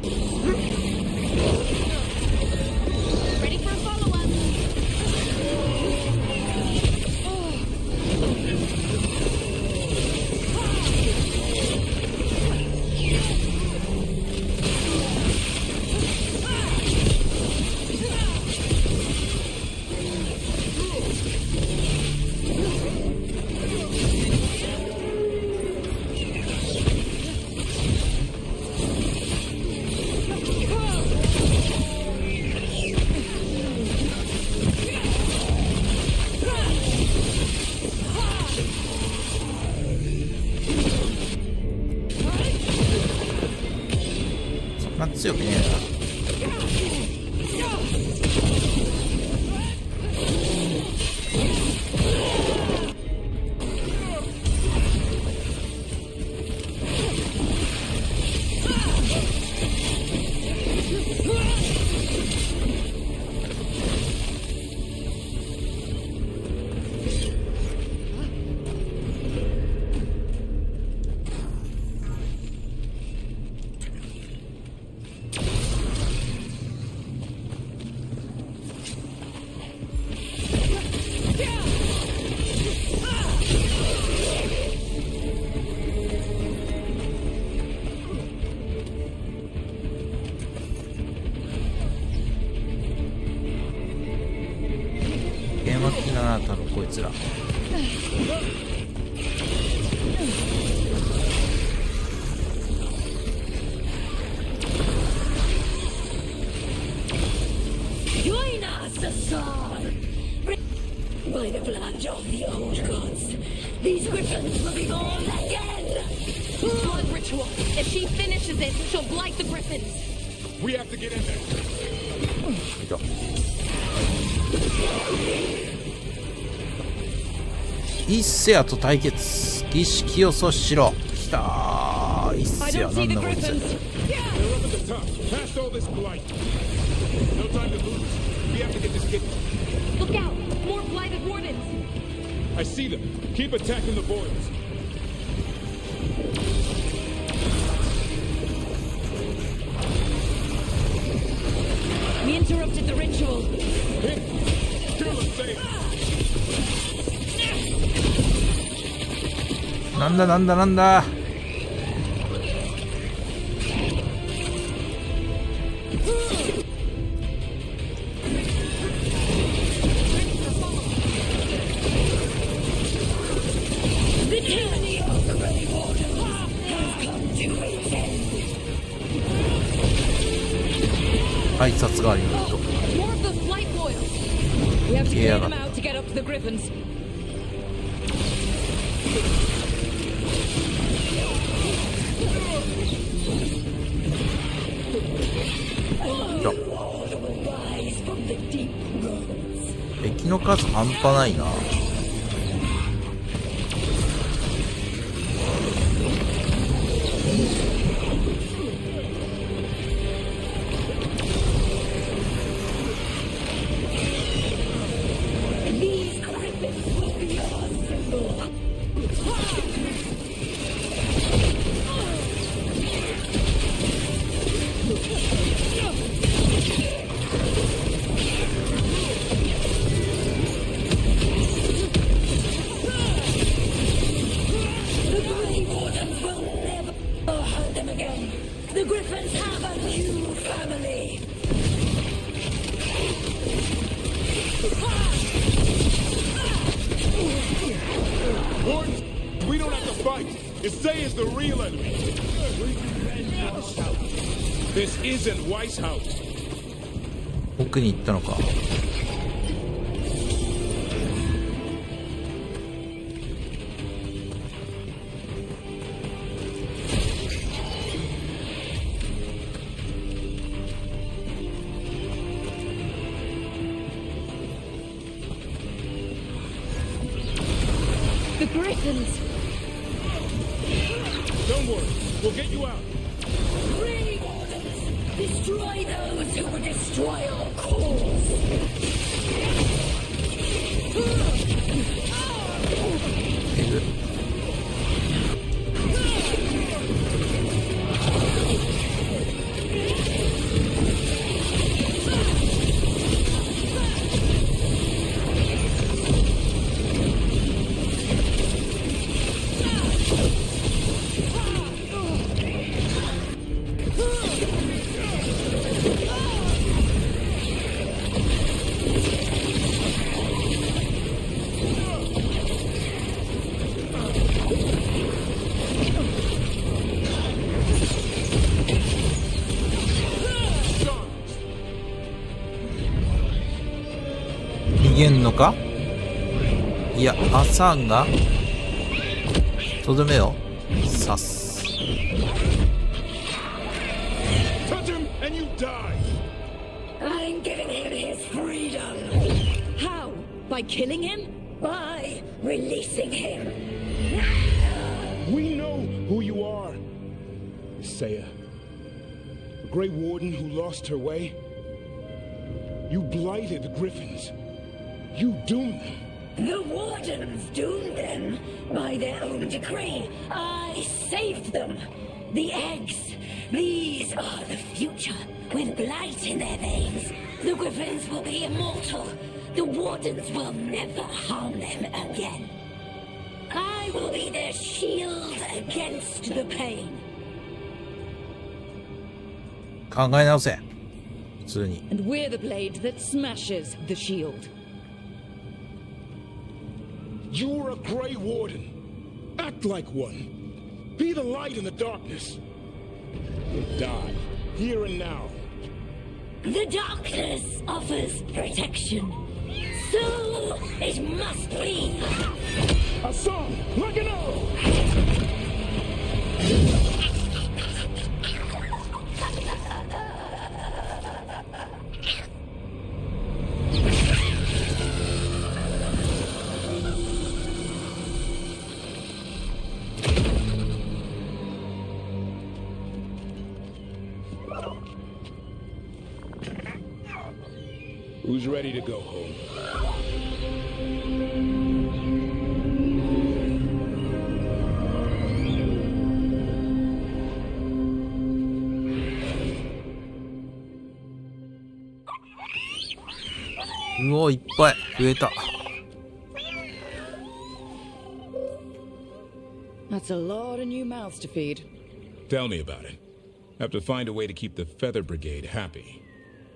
強くねえな。多分こいつら。Join us, Assad! By the blood of the old gods, these Griffins will be born again! Blood ritual. If she finishes it, she'll blight the Griffins. We have to get in there. イッセアと対決。儀式を阻止しろ。きたー。イッセアなんだこいつ。Look out! More blighted wardens! I see them. Keep attacking the boils. We interrupted the ritual.なんだなんだなんだ。挨拶がありの人。消えやがった。敵の数半端ないな。Wardens will never hurt them again. The Griffins have a new family. Wardens, we don't have to fight. Isaiah is the real enemy. This isn't Weiss House. 奥に行ったのか。The Griffins! Don't worry, we'll get you out. Free Wardens! Destroy those who would destroy our cause!逃げんのか。いや、アサンがとどめを刺す。 Touch him and you die. I'm giving him his freedom. How? By killing him? By releasing him. We know who you are. Isaiah. The Grey Warden who lost her way. You blighted the Griffins. You doomed them. The Wardens doomed them by their own decree. I saved them. The eggs. These are the future, with blight in their veins. The Griffins will be immortal. The Wardens will never harm them again. I will be their shield against the pain. 考え直せ。普通に。 And we're the blade that smashes the shield. You're a Grey Warden. Act like one. Be the light in the darkness. Die, here and now. The darkness offers protection. So it must be. A song, like an arrow. Who's ready to go home? Oh, いっぱい増えた。 That's a lot of new mouths to feed. Tell me about it. Have to find a way to keep the Feather Brigade happy.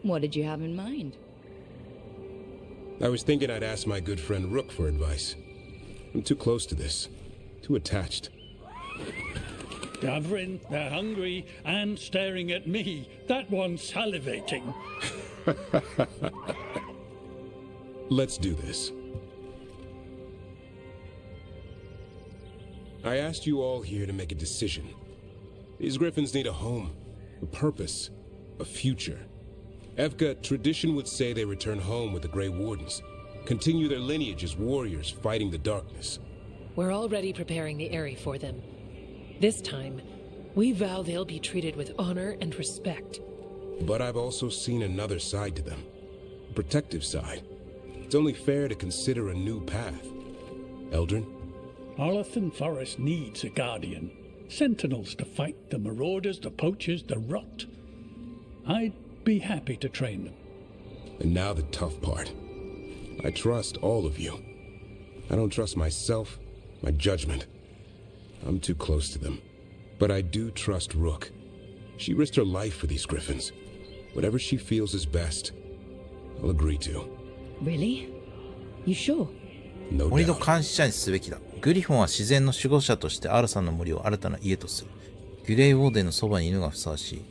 What did you have in mind? I was thinking I'd ask my good friend Rook for advice. I'm too close to this. Too attached. Davrin, they're hungry and staring at me. That one's salivating. Let's do this. I asked you all here to make a decision. These Griffins need a home, a purpose, a future. Evka, tradition would say they return home with the Grey Wardens, continue their lineage as warriors fighting the darkness. We're already preparing the Eyrie for them. This time, we vow they'll be treated with honor and respect. But I've also seen another side to them, a protective side. It's only fair to consider a new path. Eldrin? Arlathan Forest needs a guardian. Sentinels to fight the marauders, the poachers, the rot. I'd be happy to train them. And now the tough part. I trust all of you. I don't trust myself, my judgment. I'm too close to them. But I do trust Rook. She risked her life for these Griffins. Whatever she feels is best, I'll agree to. Really? You sure? No 森の doubt. 監視者にすべきだ。グリフォンは自然の守護者としてアルサンの森を新たな家とする。グレイウォーデンのそばにいるのがふさわしい。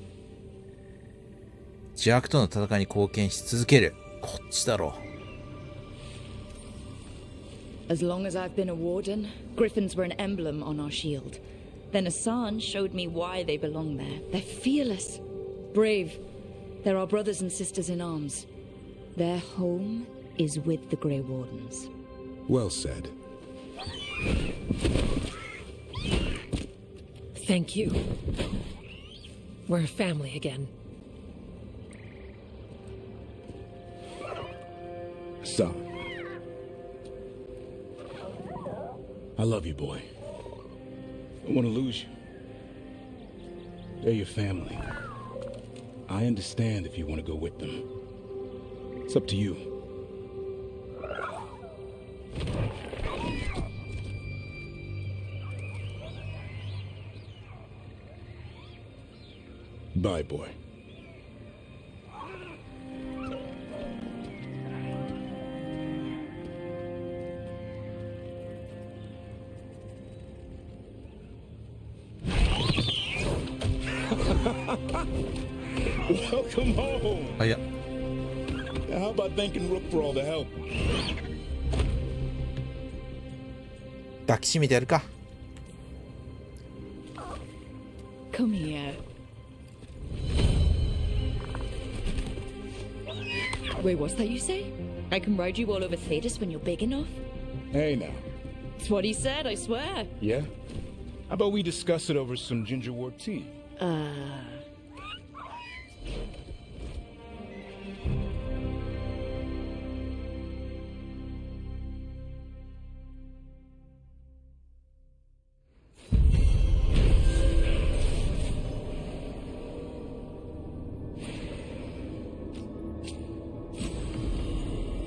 邪悪との戦いに貢献し続ける。こっちだろう。 As long as I've been a warden, Griffins were an emblem on our shield. Then Asan showed me why they belong there. They're fearless, brave. They're our brothers and sisters in arms. Their home is with the Grey Wardens. Well said. Thank you. We're a family again. Son. I love you, boy. I don't want to lose you. They're your family. I understand if you want to go with them. It's up to you. Bye, boy. Welcome home. Oh, yeah. How about thanking Rook for all the help? 抱きしめてやるか。 Come here. Wait, what's that you say? I can ride you all over Thetis when you're big enough? Hey, now. It's what he said, I swear. Yeah? How about we discuss it over some gingerwort tea?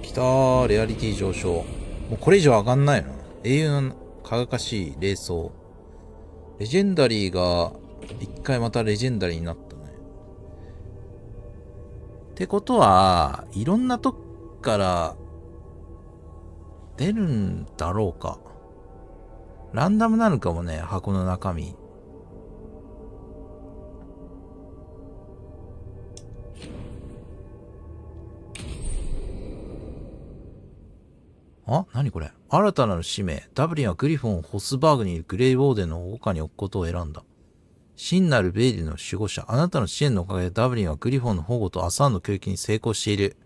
きたー、レアリティ上昇。もうこれ以上上がんないよな。英雄の輝かしい霊装。レジェンダリーが、一回またレジェンダリーになったね。ってことは、いろんなとこから出るんだろうか。ランダムなのかもね、箱の中身。あ、何これ。新たなる使命。ダブリンはグリフォンをホスバーグにいるグレイウォーデンの保護下に置くことを選んだ。真なるベイルの守護者。あなたの支援のおかげでダブリンはグリフォンの保護とアサーンの教育に成功している。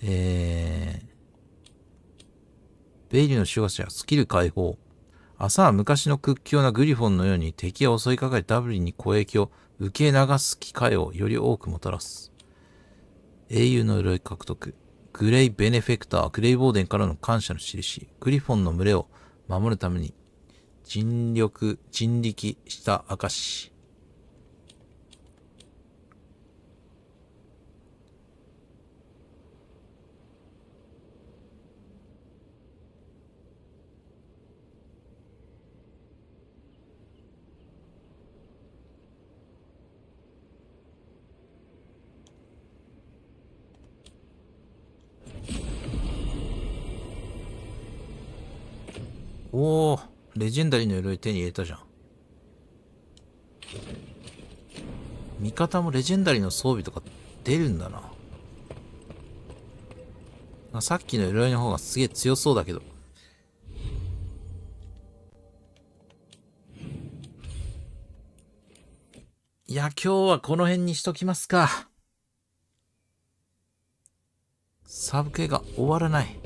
ベイルの守護者、スキル解放。アサーンは昔の屈強なグリフォンのように敵が襲いかかりダブリンに攻撃を受け流す機会をより多くもたらす。英雄の鎧獲得。グレイベネフェクター、グレイウォーデンからの感謝の印。グリフォンの群れを守るために尽力した証。おー、レジェンダリーの鎧手に入れたじゃん。味方もレジェンダリーの装備とか出るんだな。さっきの鎧の方がすげえ強そうだけど。いや、今日はこの辺にしときますか。サブ系が終わらない。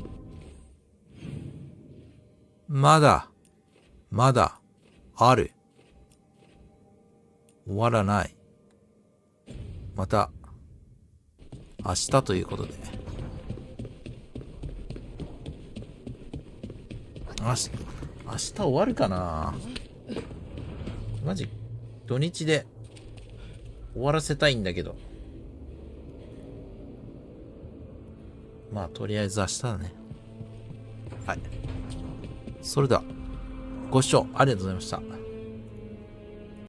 まだある。終わらない。また、明日ということで。明日終わるかな。マジ、土日で終わらせたいんだけど。まあ、とりあえず明日だね。はい。それでは、ご視聴ありがとうございました。